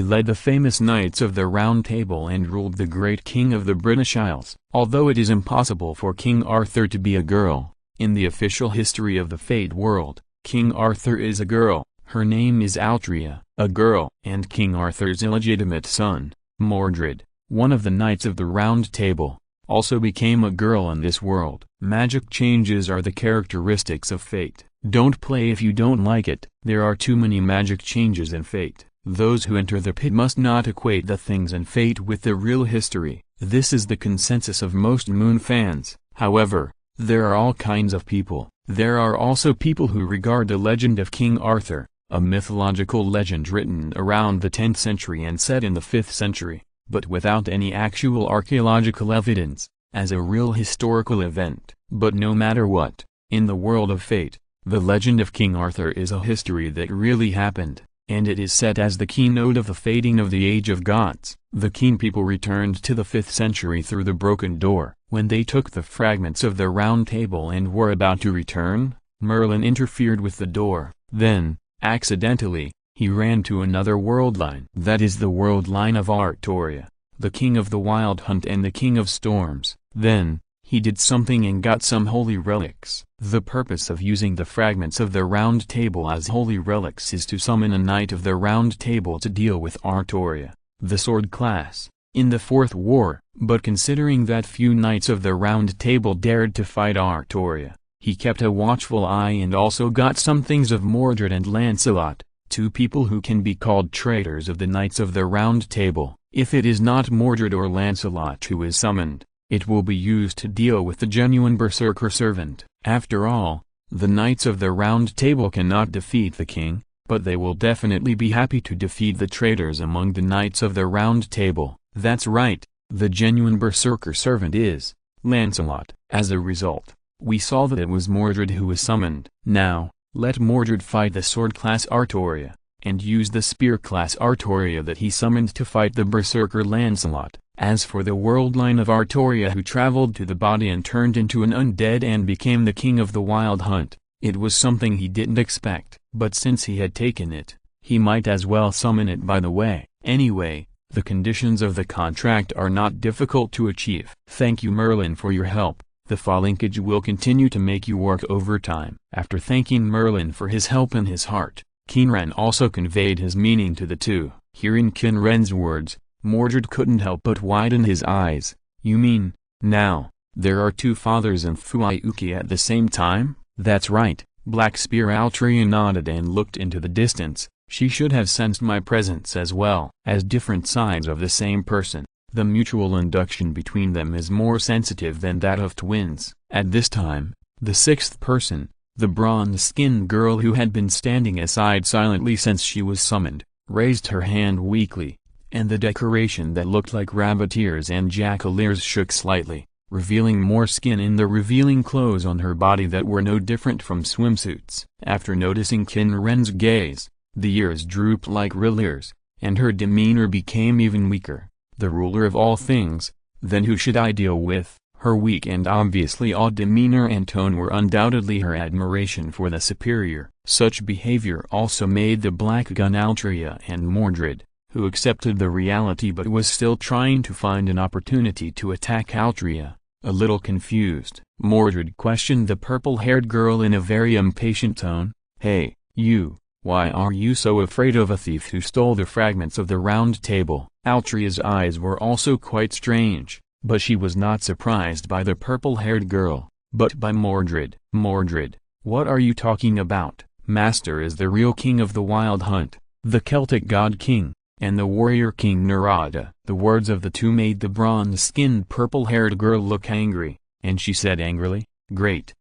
led the famous Knights of the Round Table and ruled the great king of the British Isles. Although it is impossible for King Arthur to be a girl, in the official history of the Fate world, King Arthur is a girl. Her name is Altria, a girl. And King Arthur's illegitimate son, Mordred, one of the Knights of the Round Table, also became a girl in this world. Magic changes are the characteristics of Fate. Don't play if you don't like it. There are too many magic changes in Fate. Those who enter the pit must not equate the things in Fate with the real history. This is the consensus of most Moon fans. However, there are all kinds of people. There are also people who regard the legend of King Arthur, a mythological legend written around the 10th century and set in the 5th century, but without any actual archaeological evidence, as a real historical event. But no matter what, in the world of Fate, the legend of King Arthur is a history that really happened. and it is set as the keynote of the fading of the Age of Gods. The Qin people returned to the 5th century through the broken door. When they took the fragments of the Round Table and were about to return, Merlin interfered with the door. Then, accidentally, he ran to another world line. That is the world line of Artoria, the king of the Wild Hunt and the king of storms. Then, he did something and got some holy relics. The purpose of using the fragments of the Round Table as holy relics is to summon a knight of the Round Table to deal with Artoria, the sword class, in the Fourth War. But considering that few knights of the Round Table dared to fight Artoria, he kept a watchful eye and also got some things of Mordred and Lancelot, two people who can be called traitors of the Knights of the Round Table. If it is not Mordred or Lancelot who is summoned, it will be used to deal with the genuine berserker servant. After all, the Knights of the Round Table cannot defeat the king, but they will definitely be happy to defeat the traitors among the Knights of the Round Table. That's right, the genuine berserker servant is Lancelot. As a result, we saw that it was Mordred who was summoned. Now, let Mordred fight the sword class Artoria, and use the spear class Artoria that he summoned to fight the berserker Lancelot. As for the world line of Artoria who traveled to the body and turned into an undead and became the king of the Wild Hunt, it was something he didn't expect. But since he had taken it, he might as well summon it by the way. Anyway, the conditions of the contract are not difficult to achieve. Thank you Merlin for your help. The Falinkage will continue to make you work overtime. After thanking Merlin for his help in his heart, Qin Ren also conveyed his meaning to the two. Hearing Qin Ren's words, Mordred couldn't help but widen his eyes. You mean, now, there are two fathers in Fuyuki at the same time? That's right. Black Spear Altria nodded and looked into the distance. She should have sensed my presence as well. As different sides of the same person, the mutual induction between them is more sensitive than that of twins. At this time, the sixth person, the bronze-skinned girl who had been standing aside silently since she was summoned, raised her hand weakly, and the decoration that looked like rabbit ears and jackal ears shook slightly, revealing more skin in the revealing clothes on her body that were no different from swimsuits. After noticing Qin Ren's gaze, the ears drooped like real ears, and her demeanor became even weaker. The ruler of all things, then who should I deal with? Her weak and obviously awed demeanor and tone were undoubtedly her admiration for the superior. Such behavior also made the Black Gun Altria and Mordred, who accepted the reality but was still trying to find an opportunity to attack Altria, a little confused. Mordred questioned the purple-haired girl in a very impatient tone. Hey, you, why are you so afraid of a thief who stole the fragments of the Round Table? Altria's eyes were also quite strange, but she was not surprised by the purple-haired girl, but by Mordred. Mordred, what are you talking about? Master is the real king of the Wild Hunt, the Celtic god king, and the warrior king Narada. The words of the two made the bronze-skinned purple-haired girl look angry, and she said angrily, Great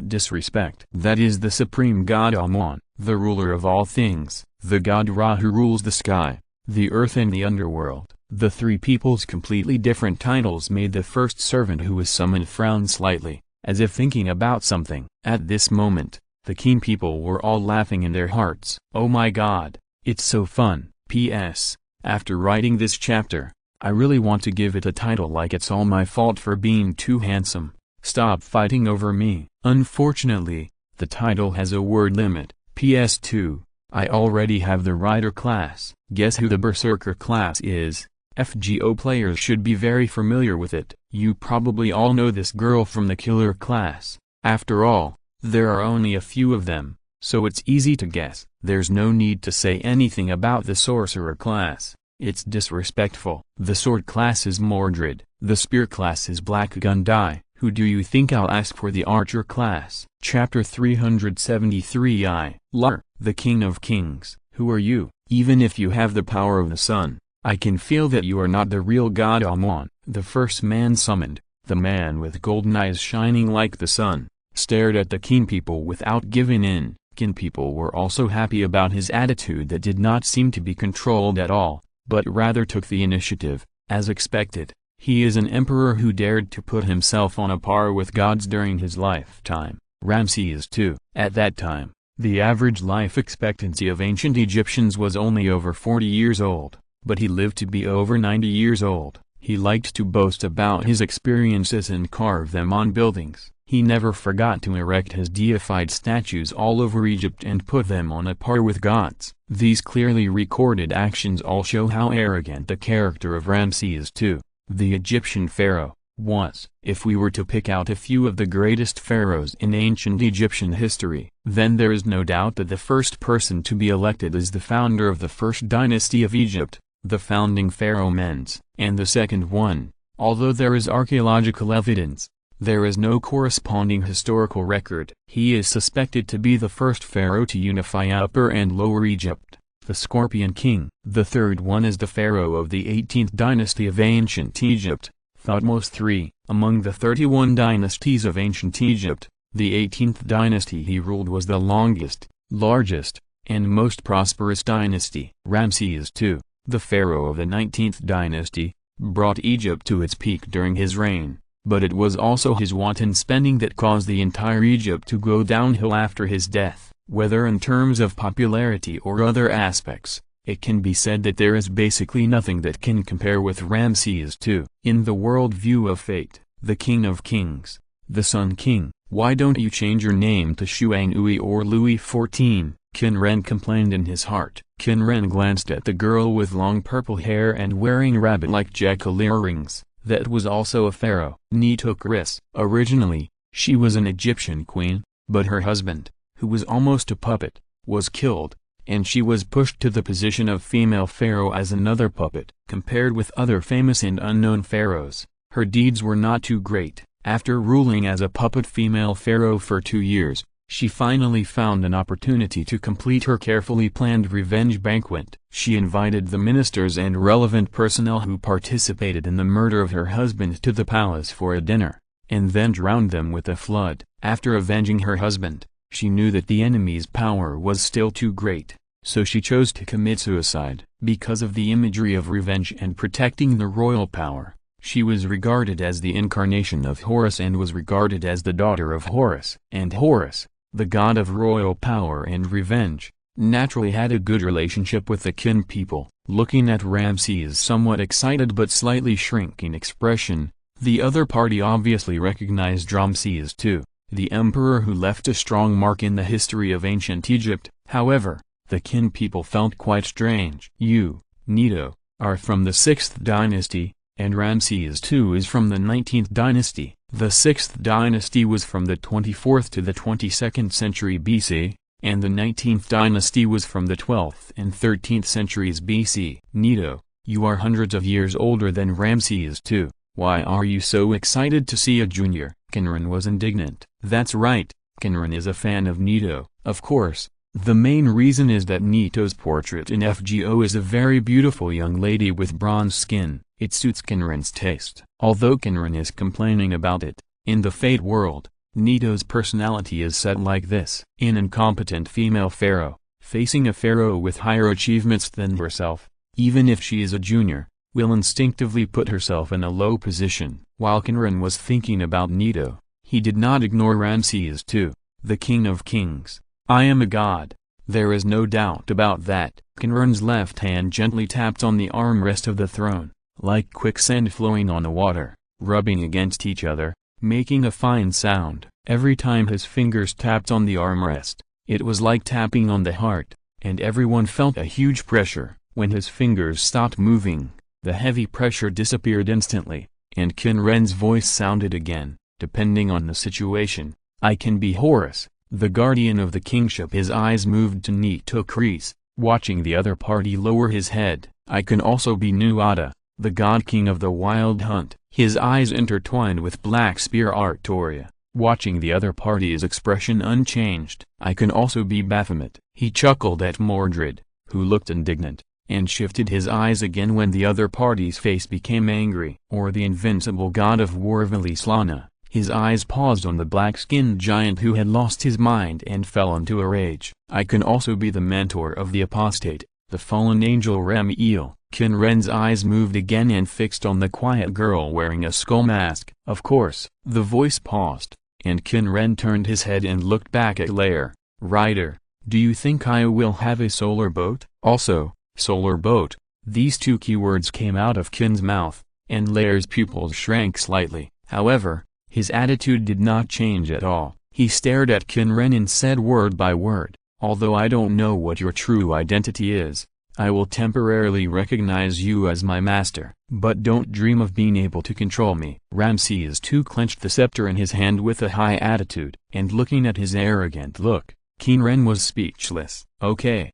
disrespect. That is the supreme god Amon, the ruler of all things, the god Ra who rules the sky, the earth and the underworld. The three people's completely different titles made the first servant who was summoned frown slightly, as if thinking about something. At this moment, the Qin people were all laughing in their hearts. Oh my god, it's so fun. P.S. After writing this chapter, I really want to give it a title like It's All My Fault for Being Too Handsome. Stop fighting over me. Unfortunately, the title has a word limit. PS2, I already have the writer class. Guess who the berserker class is? FGO players should be very familiar with it. You probably all know this girl from the killer class. After all, there are only a few of them, so it's easy to guess. There's no need to say anything about the sorcerer class. It's disrespectful. The sword class is Mordred. The spear class is Black Gun Dai. Who do you think I'll ask for the archer class? Chapter 373 Lar, the King of Kings. Who are you? Even if you have the power of the sun, I can feel that you are not the real god Amon. The first man summoned, the man with golden eyes shining like the sun, stared at the Qin people without giving in. Qin people were also happy about his attitude that did not seem to be controlled at all, but rather took the initiative, as expected. He is an emperor who dared to put himself on a par with gods during his lifetime. Ramses II. At that time, The average life expectancy of ancient Egyptians was only over 40 years old, but he lived to be over 90 years old. He liked to boast about his experiences and carve them on buildings. He never forgot to erect his deified statues all over Egypt and put them on a par with gods. These clearly recorded actions all show how arrogant the character of Ramses II, the Egyptian pharaoh, was. If we were to pick out a few of the greatest pharaohs in ancient Egyptian history, then there is no doubt that the first person to be elected is the founder of the first dynasty of Egypt, the founding pharaoh Menes, and the second one, although there is archaeological evidence, there is no corresponding historical record. He is suspected to be the first pharaoh to unify Upper and Lower Egypt, the Scorpion King. The third one is the pharaoh of the 18th dynasty of ancient Egypt, Thutmose III. Among the 31 dynasties of ancient Egypt, the 18th dynasty he ruled was the longest, largest, and most prosperous dynasty. Ramses II, the pharaoh of the 19th dynasty, brought Egypt to its peak during his reign, but it was also his wanton spending that caused the entire Egypt to go downhill after his death. Whether in terms of popularity or other aspects, it can be said that there is basically nothing that can compare with Ramses II. In the world view of fate, the King of Kings, the Sun King, why don't you change your name to Xuanhui or Louis XIV? Qin Ren complained in his heart. Qin Ren glanced at the girl with long purple hair and wearing rabbit-like jackal earrings, that was also a pharaoh. Ni took risks. Originally, she was an Egyptian queen, but her husband, who was almost a puppet, was killed, and she was pushed to the position of female pharaoh as another puppet. Compared with other famous and unknown pharaohs, her deeds were not too great. After ruling as a puppet female pharaoh for 2 years, she finally found an opportunity to complete her carefully planned revenge banquet. She invited the ministers and relevant personnel who participated in the murder of her husband to the palace for a dinner, and then drowned them with a flood. After avenging her husband, she knew that the enemy's power was still too great, so she chose to commit suicide. Because of the imagery of revenge and protecting the royal power, she was regarded as the incarnation of Horus and was regarded as the daughter of Horus. And Horus, the god of royal power and revenge, naturally had a good relationship with the Qin people. Looking at Ramses' somewhat excited but slightly shrinking expression, the other party obviously recognized Ramses II, the emperor who left a strong mark in the history of ancient Egypt. However, the Qin people felt quite strange. You, Neto, are from the 6th dynasty, and Ramses II is from the 19th dynasty. The 6th dynasty was from the 24th to the 22nd century BC, and the 19th dynasty was from the 12th and 13th centuries BC. Neto, you are hundreds of years older than Ramses II. Why are you so excited to see a junior? Qin Ren was indignant. That's right, Qin Ren is a fan of Neto, of course. The main reason is that Neto's portrait in FGO is a very beautiful young lady with bronze skin. It suits Qin Ren's taste. Although Qin Ren is complaining about it, in the Fate world, Neto's personality is set like this. An incompetent female pharaoh, facing a pharaoh with higher achievements than herself, even if she is a junior, will instinctively put herself in a low position. While Qin Ren was thinking about Neto, he did not ignore Ramses II, the King of Kings. I am a god. There is no doubt about that. Qin Ren's left hand gently tapped on the armrest of the throne, like quicksand flowing on the water, rubbing against each other, making a fine sound. Every time his fingers tapped on the armrest, it was like tapping on the heart, and everyone felt a huge pressure. When his fingers stopped moving, the heavy pressure disappeared instantly, and Qin Ren's voice sounded again, depending on the situation. I can be Horus, the guardian of the kingship. His eyes moved to Neto crease, watching the other party lower his head. I can also be Nuada, the god king of the wild hunt. His eyes intertwined with Black Spear Artoria, watching the other party's expression unchanged. I can also be Baphomet. He chuckled at Mordred, who looked indignant, and shifted his eyes again when the other party's face became angry. Or the invincible god of war Velislana. His eyes paused on the black-skinned giant who had lost his mind and fell into a rage. I can also be the mentor of the apostate, the fallen angel Ramiel. Qin Ren's eyes moved again and fixed on the quiet girl wearing a skull mask. Of course, the voice paused, and Qin Ren turned his head and looked back at Lair, Rider, Do you think I will have a solar boat? Also, solar boat. These two keywords came out of Qin's mouth, and Lair's pupils shrank slightly. However, his attitude did not change at all. He stared at Qin Ren and said word by word, although I don't know what your true identity is, I will temporarily recognize you as my master. But don't dream of being able to control me. Ramses II clenched the scepter in his hand with a high attitude, and looking at his arrogant look, Qin Ren was speechless. Okay,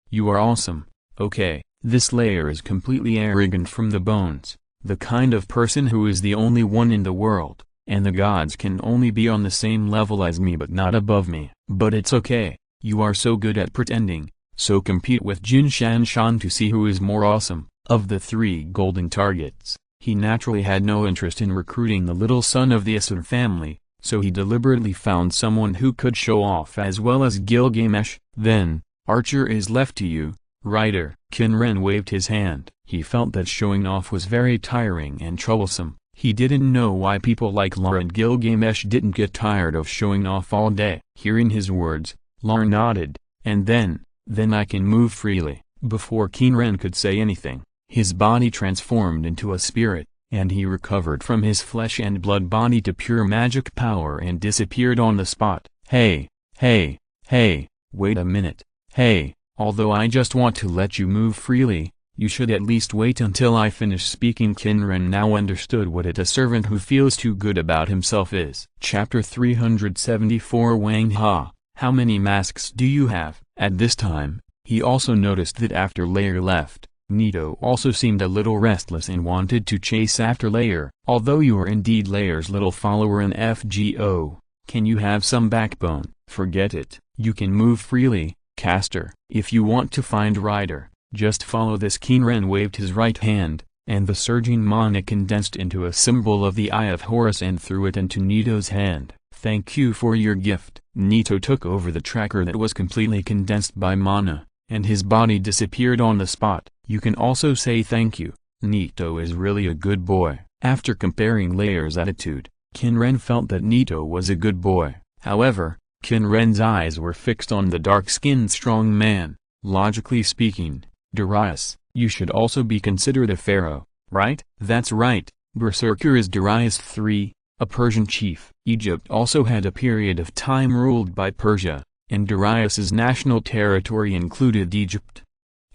you are awesome. Okay, this Lair is completely arrogant from the bones, the kind of person who is the only one in the world, and the gods can only be on the same level as me but not above me. But it's okay, you are so good at pretending, so compete with Jin Shanshan to see who is more awesome. Of the three golden targets, he naturally had no interest in recruiting the little son of the Izir family, so he deliberately found someone who could show off as well as Gilgamesh. Then, Archer is left to you, Rider. Qin Ren waved his hand. He felt that showing off was very tiring and troublesome. He didn't know why people like Lar and Gilgamesh didn't get tired of showing off all day. Hearing his words, Lar nodded, and then I can move freely. Before Qin Ren could say anything, his body transformed into a spirit, and he recovered from his flesh and blood body to pure magic power and disappeared on the spot. Hey, wait a minute. Hey, although I just want to let you move freely, you should at least wait until I finish speaking. Qin Ren now understood what a servant who feels too good about himself is. Chapter 374 Wang Ha, how many masks do you have? At this time, he also noticed that after Lair left, Nito also seemed a little restless and wanted to chase after Lair. Although you are indeed Lair's little follower in FGO, can you have some backbone? Forget it. You can move freely, Caster. If you want to find Rider, just follow this. Qin Ren waved his right hand, and the surging mana condensed into a symbol of the Eye of Horus and threw it into Nito's hand. Thank you for your gift. Nito took over the tracker that was completely condensed by mana, and his body disappeared on the spot. You can also say thank you. Nito is really a good boy. After comparing Lair's attitude, Qin Ren felt that Nito was a good boy. However, Qin Ren's eyes were fixed on the dark-skinned strong man. Logically speaking, Darius, you should also be considered a pharaoh, right? That's right, Berserker is Darius III, a Persian chief. Egypt also had a period of time ruled by Persia, and Darius's national territory included Egypt.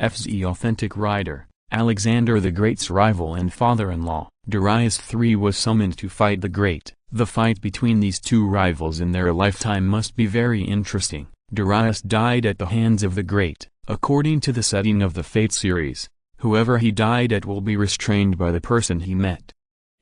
FZ Authentic Rider, Alexander the Great's rival and father-in-law. Darius III was summoned to fight the Great. The fight between these two rivals in their lifetime must be very interesting. Darius died at the hands of the Great. According to the setting of the Fate series, whoever he died at will be restrained by the person he met.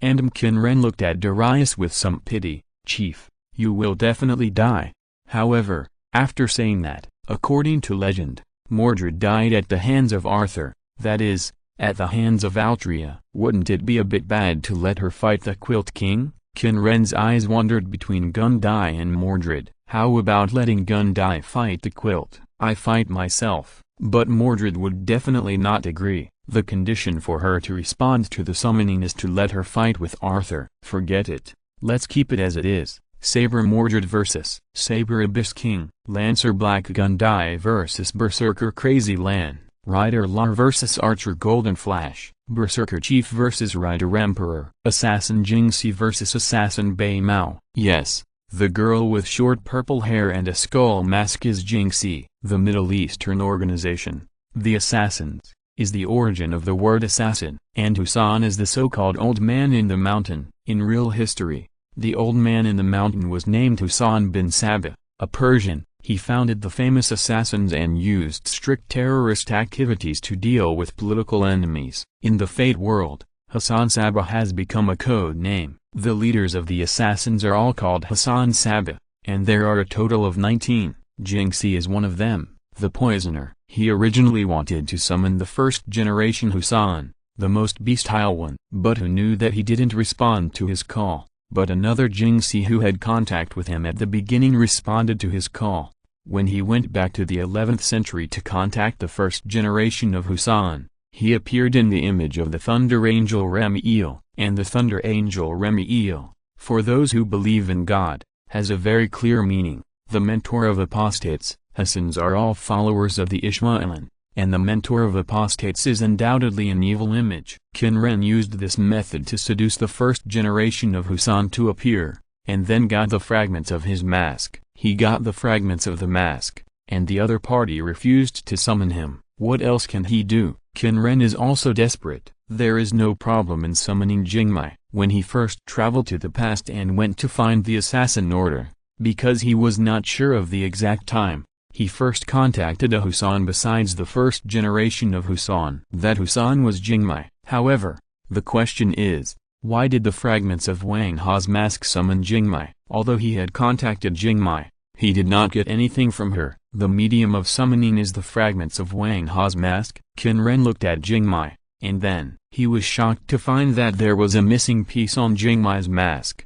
And Qin Ren looked at Darius with some pity. Chief, you will definitely die. However, after saying that, according to legend, Mordred died at the hands of Arthur, that is, at the hands of Altria. Wouldn't it be a bit bad to let her fight the Quilt King? Qin Ren's eyes wandered between Gundai and Mordred. How about letting Gundai fight the Quilt? I fight myself. But Mordred would definitely not agree. The condition for her to respond to the summoning is to let her fight with Arthur. Forget it. Let's keep it as it is. Saber Mordred vs. Saber Abyss King. Lancer Black Gundai vs. Berserker Crazy Lan. Rider Lar vs. Archer Golden Flash. Berserker Chief vs. Rider Emperor. Assassin Jingxi vs. Assassin Bei Mao. Yes, the girl with short purple hair and a skull mask is Jingxi. The Middle Eastern organization, the Assassins, is the origin of the word assassin. And Husan is the so-called Old Man in the Mountain. In real history, the Old Man in the Mountain was named Husan bin Sabah, a Persian. He founded the famous Assassins and used strict terrorist activities to deal with political enemies. In the Fate world, Hassan Sabah has become a code name. The leaders of the Assassins are all called Hassan Sabah, and there are a total of 19. Jingxi is one of them, the poisoner. He originally wanted to summon the first generation Husan, the most bestial one, but who knew that he didn't respond to his call. But another Jingxi who had contact with him at the beginning responded to his call. When he went back to the 11th century to contact the first generation of Husan, he appeared in the image of the Thunder Angel Remiel, and the Thunder Angel Remiel, for those who believe in God, has a very clear meaning, the mentor of apostates. Hassans are all followers of the Ishmaelan, and the mentor of apostates is undoubtedly an evil image. Qin Ren used this method to seduce the first generation of Hassan to appear, and then got the fragments of his mask. He got the fragments of the mask, and the other party refused to summon him. What else can he do? Qin Ren is also desperate. There is no problem in summoning Jingmai. When he first traveled to the past and went to find the assassin order, because he was not sure of the exact time, he first contacted a Hassan besides the first generation of Hassan. That Hassan was Jingmai. However, the question is, why did the fragments of Wang Ha's mask summon Jingmai? Although he had contacted Jingmai, he did not get anything from her. The medium of summoning is the fragments of Wang Ha's mask. Qin Ren looked at Jingmai, and then he was shocked to find that there was a missing piece on Jingmai's mask.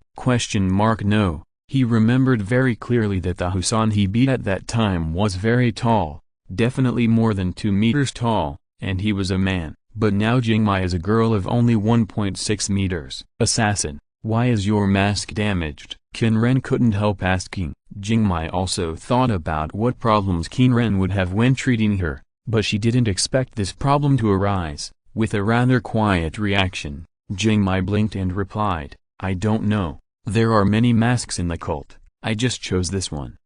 No. He remembered very clearly that the Hassan he beat at that time was very tall, definitely more than 2 meters tall, and he was a man. But now Jingmai is a girl of only 1.6 meters. Assassin, why is your mask damaged? Qin Ren couldn't help asking. Jingmai also thought about what problems Qin Ren would have when treating her, but she didn't expect this problem to arise. With a rather quiet reaction, Jingmai blinked and replied, I don't know. There are many masks in the cult. I just chose this one.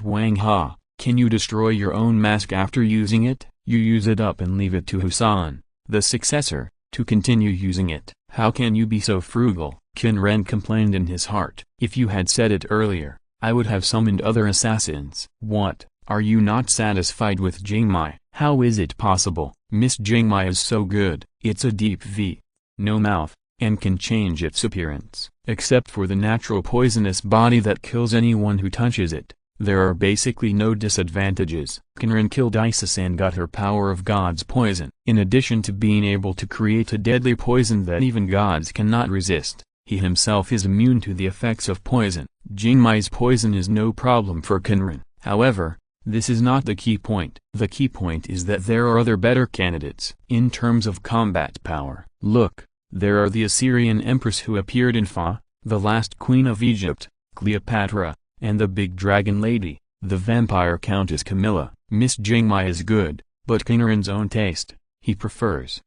Wang Ha, can you destroy your own mask after using it? You use it up and leave it to Hassan, the successor, to continue using it. How can you be so frugal? Qin Ren complained in his heart. If you had said it earlier, I would have summoned other assassins. What, are you not satisfied with Jingmai? How is it possible? Miss Jingmai is so good. It's a deep V, no mouth, and can change its appearance. Except for the natural poisonous body that kills anyone who touches it, there are basically no disadvantages. Qin Ren killed Isis and got her power of God's poison. In addition to being able to create a deadly poison that even gods cannot resist, he himself is immune to the effects of poison. Jingmai's poison is no problem for Qin Ren. However, this is not the key point. The key point is that there are other better candidates. In terms of combat power, look, there are the Assyrian empress who appeared in Fa, the last queen of Egypt, Cleopatra, and the big dragon lady, the vampire countess Camilla. Miss Jingmai is good, but Qin Ren's own taste, he prefers,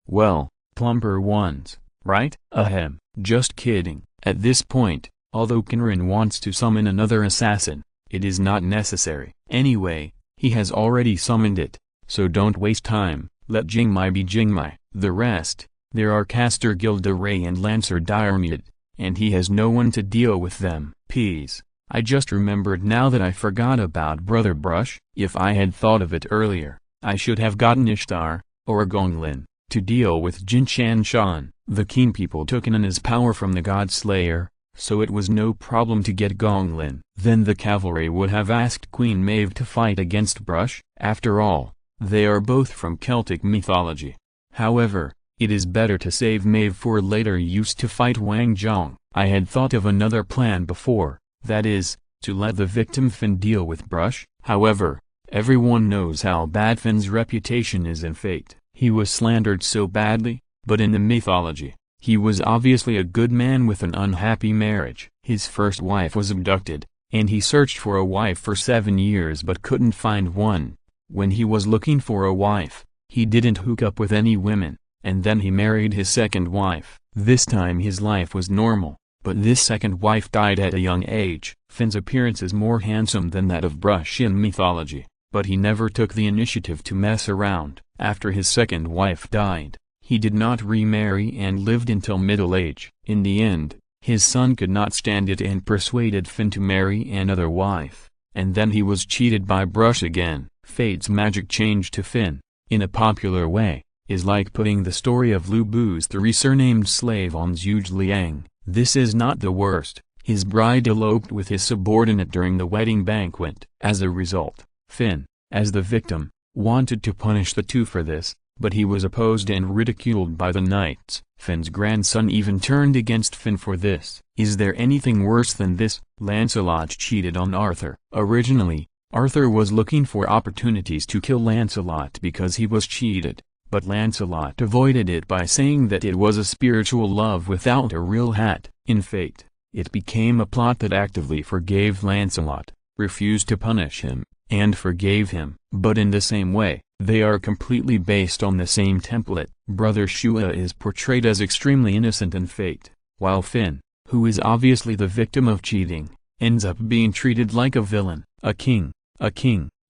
well, plumper ones, right? Ahem, just kidding. At this point, although Qin Ren wants to summon another assassin, it is not necessary. Anyway, he has already summoned it, so don't waste time. Let Jingmai be Jingmai. The rest, there are Caster Gilderay and Lancer Diarmid, and he has no one to deal with them. Peace. I just remembered now that I forgot about Brother Brush. If I had thought of it earlier, I should have gotten Ishtar, or Gonglin, to deal with Jin Shan Shan. The Qin people took Inanna's power from the God Slayer, so it was no problem to get Gonglin. Then the cavalry would have asked Queen Maeve to fight against Brush. After all, they are both from Celtic mythology. However, it is better to save Maeve for later use to fight Wang Zhong. I had thought of another plan before, that is, to let the victim Fin deal with Brush. However, everyone knows how bad Fin's reputation is in Fate. He was slandered so badly, but in the mythology, he was obviously a good man with an unhappy marriage. His first wife was abducted, and he searched for a wife for 7 years but couldn't find one. When he was looking for a wife, he didn't hook up with any women, and then he married his second wife. This time his life was normal, but this second wife died at a young age. Fin's appearance is more handsome than that of Brush in mythology, but he never took the initiative to mess around. After his second wife died, he did not remarry and lived until middle age. In the end, his son could not stand it and persuaded Fin to marry another wife, and then he was cheated by Brush again. Fate's magic change to Fin, in a popular way, is like putting the story of Lu Bu's 3 surnamed slave on Zhuge Liang. This is not the worst. His bride eloped with his subordinate during the wedding banquet. As a result, Fin, as the victim, wanted to punish the two for this, but he was opposed and ridiculed by the knights. Fin's grandson even turned against Fin for this. Is there anything worse than this? Lancelot cheated on Arthur. Originally, Arthur was looking for opportunities to kill Lancelot because he was cheated, but Lancelot avoided it by saying that it was a spiritual love without a real hat. In Fate, it became a plot that actively forgave Lancelot, refused to punish him, and forgave him. But in the same way, they are completely based on the same template. Brother Shua is portrayed as extremely innocent and fate, while Finn, who is obviously the victim of cheating, ends up being treated like a villain. A king,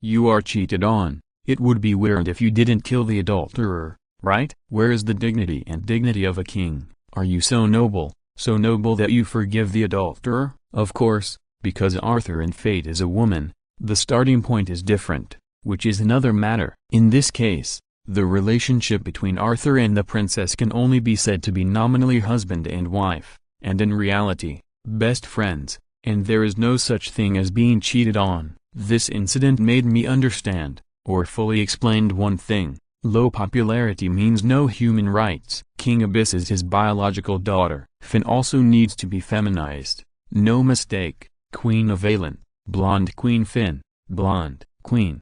you are cheated on. It would be weird if you didn't kill the adulterer, right? Where is the dignity of a king? Are you so noble that you forgive the adulterer? Of course, because Arthur in Fate is a woman, the starting point is different, which is another matter. In this case, the relationship between Arthur and the princess can only be said to be nominally husband and wife, and in reality, best friends, and there is no such thing as being cheated on. This incident made me understand, or fully explained one thing: low popularity means no human rights. King Abyss is his biological daughter. Finn also needs to be feminized. No mistake. Queen of Aelin, blonde Queen Finn, blonde Queen.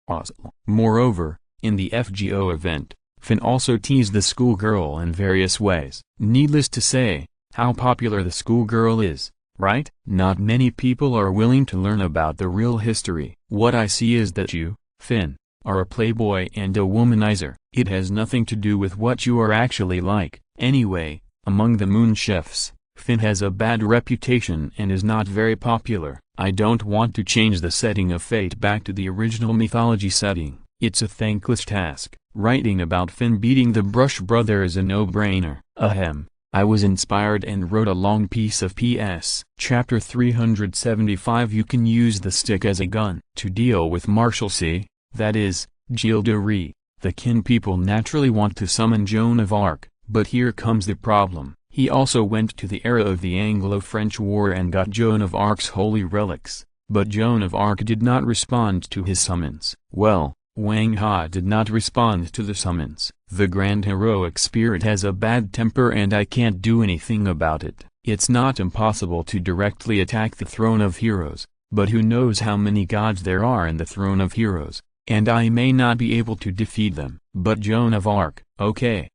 Awesome. Moreover, in the FGO event, Finn also teased the schoolgirl in various ways. Needless to say, how popular the schoolgirl is, right? Not many people are willing to learn about the real history. What I see is that you, Finn, are a playboy and a womanizer. It has nothing to do with what you are actually like. Anyway, among the moon chefs, Finn has a bad reputation and is not very popular. I don't want to change the setting of Fate back to the original mythology setting. It's a thankless task. Writing about Finn beating the Brush brother is a no-brainer. Ahem. I was inspired and wrote a long piece of PS. Chapter 375. You can use the stick as a gun. To deal with Marshalsea, that is, Gilderie, the Qin people naturally want to summon Joan of Arc, but here comes the problem. He also went to the era of the Anglo-French War and got Joan of Arc's holy relics, but Joan of Arc did not respond to his summons. Well, Wang Ha did not respond to the summons. The grand heroic spirit has a bad temper and I can't do anything about it. It's not impossible to directly attack the Throne of Heroes, but who knows how many gods there are in the Throne of Heroes, and I may not be able to defeat them. But Joan of Arc, okay,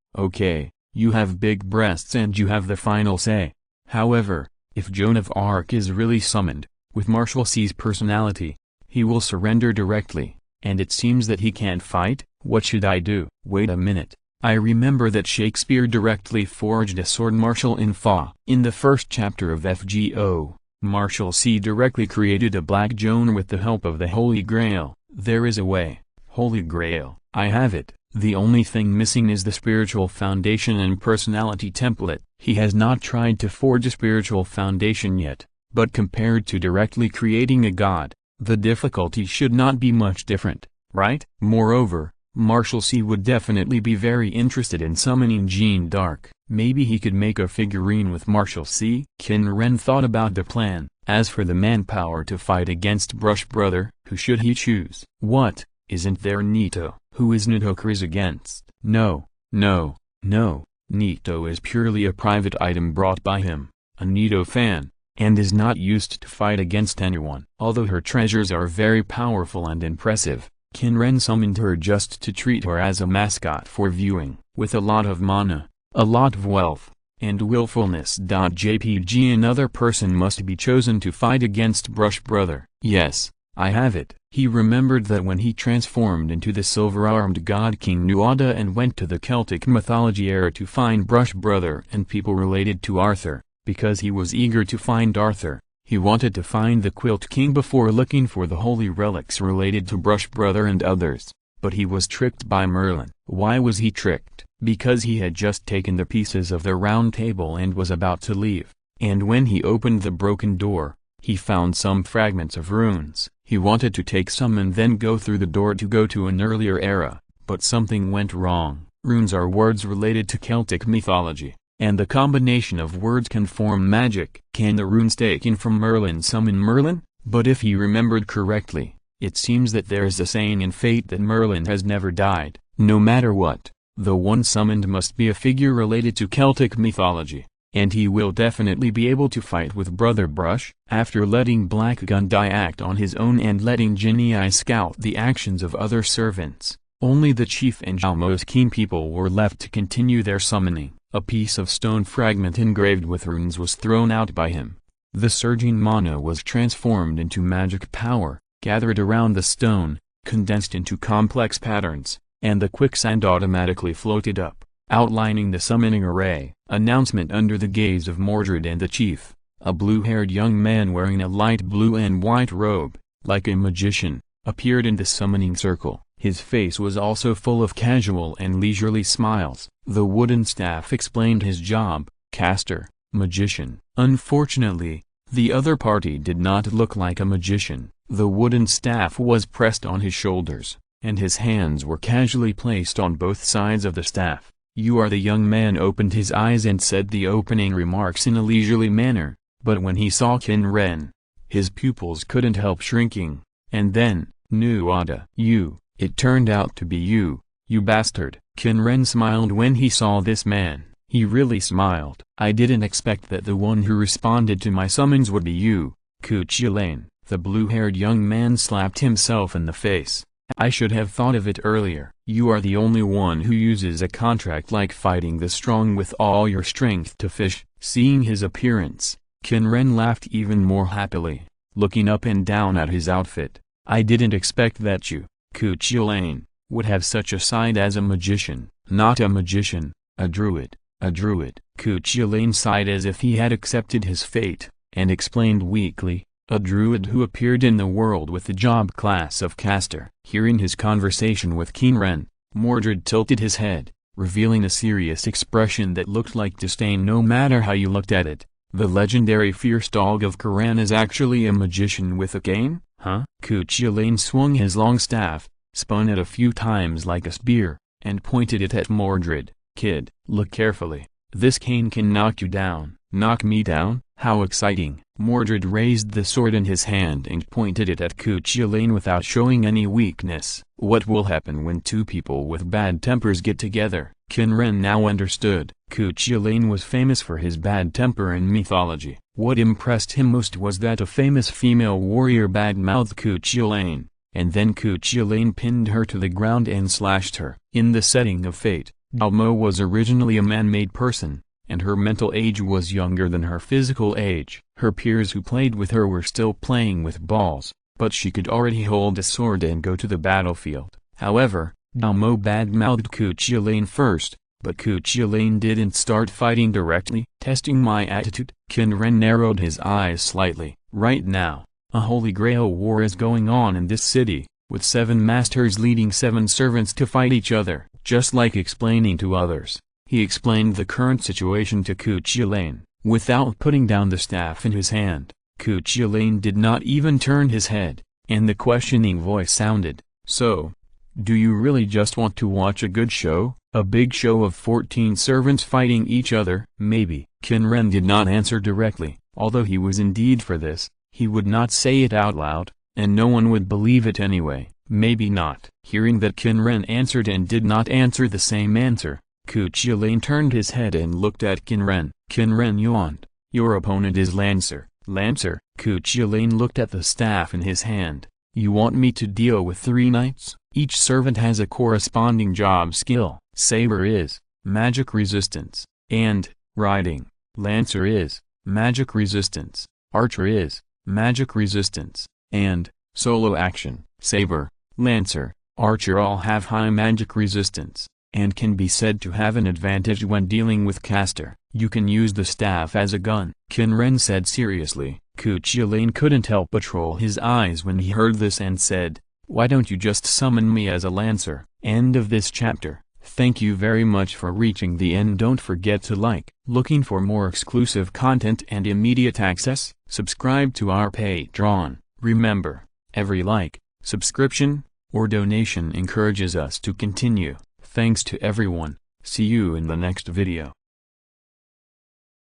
you have big breasts and you have the final say. However, if Joan of Arc is really summoned, with Marshalsea's personality, he will surrender directly, and it seems that he can't fight. What should I do? Wait a minute, I remember that Shakespeare directly forged a sword martial in Fa. In the first chapter of FGO, Marshalsea directly created a Black Joan with the help of the Holy Grail. There is a way. Holy Grail, I have it. The only thing missing is the spiritual foundation and personality template. He has not tried to forge a spiritual foundation yet, but compared to directly creating a god, the difficulty should not be much different, right? Moreover, Marshalsea would definitely be very interested in summoning Jeanne d'Arc. Maybe he could make a figurine with Marshalsea. Qin Ren thought about the plan. As for the manpower to fight against Brush Brother, who should he choose? What, isn't there Nito? Who is Nito Chris against? No. Nito is purely a private item brought by him, a Nito fan, and is not used to fight against anyone. Although her treasures are very powerful and impressive, Qin Ren summoned her just to treat her as a mascot for viewing. With a lot of mana, a lot of wealth, and willfulness. JPG another person must be chosen to fight against Brush Brother. Yes, I have it. He remembered that when he transformed into the silver-armed god King Nuada and went to the Celtic mythology era to find Brush Brother and people related to Arthur, because he was eager to find Arthur, he wanted to find the Quilt King before looking for the holy relics related to Brush Brother and others, but he was tricked by Merlin. Why was he tricked? Because he had just taken the pieces of the round table and was about to leave, and when he opened the broken door, he found some fragments of runes. He wanted to take some and then go through the door to go to an earlier era, but something went wrong. Runes are words related to Celtic mythology, and the combination of words can form magic. Can the runes taken from Merlin summon Merlin? But if he remembered correctly, it seems that there is a saying in Fate that Merlin has never died. No matter what, the one summoned must be a figure related to Celtic mythology, and he will definitely be able to fight with Brother Brush. After letting Black Gun die act on his own and letting Jinni scout the actions of other servants, only the chief and Jalmo's Qin people were left to continue their summoning. A piece of stone fragment engraved with runes was thrown out by him. The surging mana was transformed into magic power. gathered around the stone, condensed into complex patterns, and the quicksand automatically floated up, outlining the summoning array. Announcement under the gaze of Mordred and the chief. A blue-haired young man wearing a light blue and white robe, like a magician, appeared in the summoning circle. His face was also full of casual and leisurely smiles. The wooden staff explained his job: caster, magician. Unfortunately, the other party did not look like a magician. The wooden staff was pressed on his shoulders, and his hands were casually placed on both sides of the staff. "You are the young man," opened his eyes and said the opening remarks in a leisurely manner, but when he saw Qin Ren, his pupils couldn't help shrinking. And then, Nuada. "You, it turned out to be you, you bastard." Qin Ren smiled when he saw this man. He really smiled. "I didn't expect that the one who responded to my summons would be you, Qin." The blue-haired young man slapped himself in the face. "I should have thought of it earlier. You are the only one who uses a contract like fighting the strong with all your strength to fish." Seeing his appearance, Qin Ren laughed even more happily, looking up and down at his outfit. "I didn't expect that you, Qin, would have such a side as a magician." "Not a magician, a druid, a druid." Qin sighed as if he had accepted his fate, and explained weakly, "A druid who appeared in the world with the job class of caster." Hearing his conversation with Qin Ren, Mordred tilted his head, revealing a serious expression that looked like disdain no matter how you looked at it. "The legendary fierce dog of Qin is actually a magician with a cane, huh?" Qin swung his long staff, spun it a few times like a spear, and pointed it at Mordred. "Kid, look carefully. This cane can knock you down." "Knock me down? How exciting." Mordred raised the sword in his hand and pointed it at Qin without showing any weakness. "What will happen when two people with bad tempers get together?" Qin Ren now understood. Qin was famous for his bad temper in mythology. What impressed him most was that a famous female warrior bad-mouthed Qin, and then Qin pinned her to the ground and slashed her. In the setting of fate, Dalmo was originally a man-made person, and her mental age was younger than her physical age. Her peers who played with her were still playing with balls, but she could already hold a sword and go to the battlefield. However, Dalmo bad-mouthed Qin first, but Qin didn't start fighting directly. "Testing my attitude?" Qin Ren narrowed his eyes slightly. "Right now, a Holy Grail war is going on in this city, with 7 masters leading 7 servants to fight each other." Just like explaining to others, he explained the current situation to Qin, without putting down the staff in his hand. Qin did not even turn his head, and the questioning voice sounded, "So, do you really just want to watch a good show? A big show of 14 servants fighting each other?" "Maybe." Qin Ren did not answer directly. Although he was indeed for this, he would not say it out loud, and no one would believe it anyway. "Maybe not." Hearing that Qin Ren answered and did not answer the same answer, Qin turned his head and looked at Qin Ren. Qin Ren yawned. "Your opponent is Lancer." "Lancer?" Qin looked at the staff in his hand. "You want me to deal with 3 knights? Each servant has a corresponding job skill. Saber is magic resistance, and riding. Lancer is magic resistance. Archer is magic resistance, and solo action. Saber, Lancer, Archer all have high magic resistance, and can be said to have an advantage when dealing with caster. You can use the staff as a gun," Qin Ren said seriously. Qin couldn't help but roll his eyes when he heard this and said, "Why don't you just summon me as a Lancer?" End of this chapter. Thank you very much for reaching the end. Don't forget to like. Looking for more exclusive content and immediate access? Subscribe to our Patreon. Remember, every like, subscription, or donation encourages us to continue. Thanks to everyone. See you in the next video.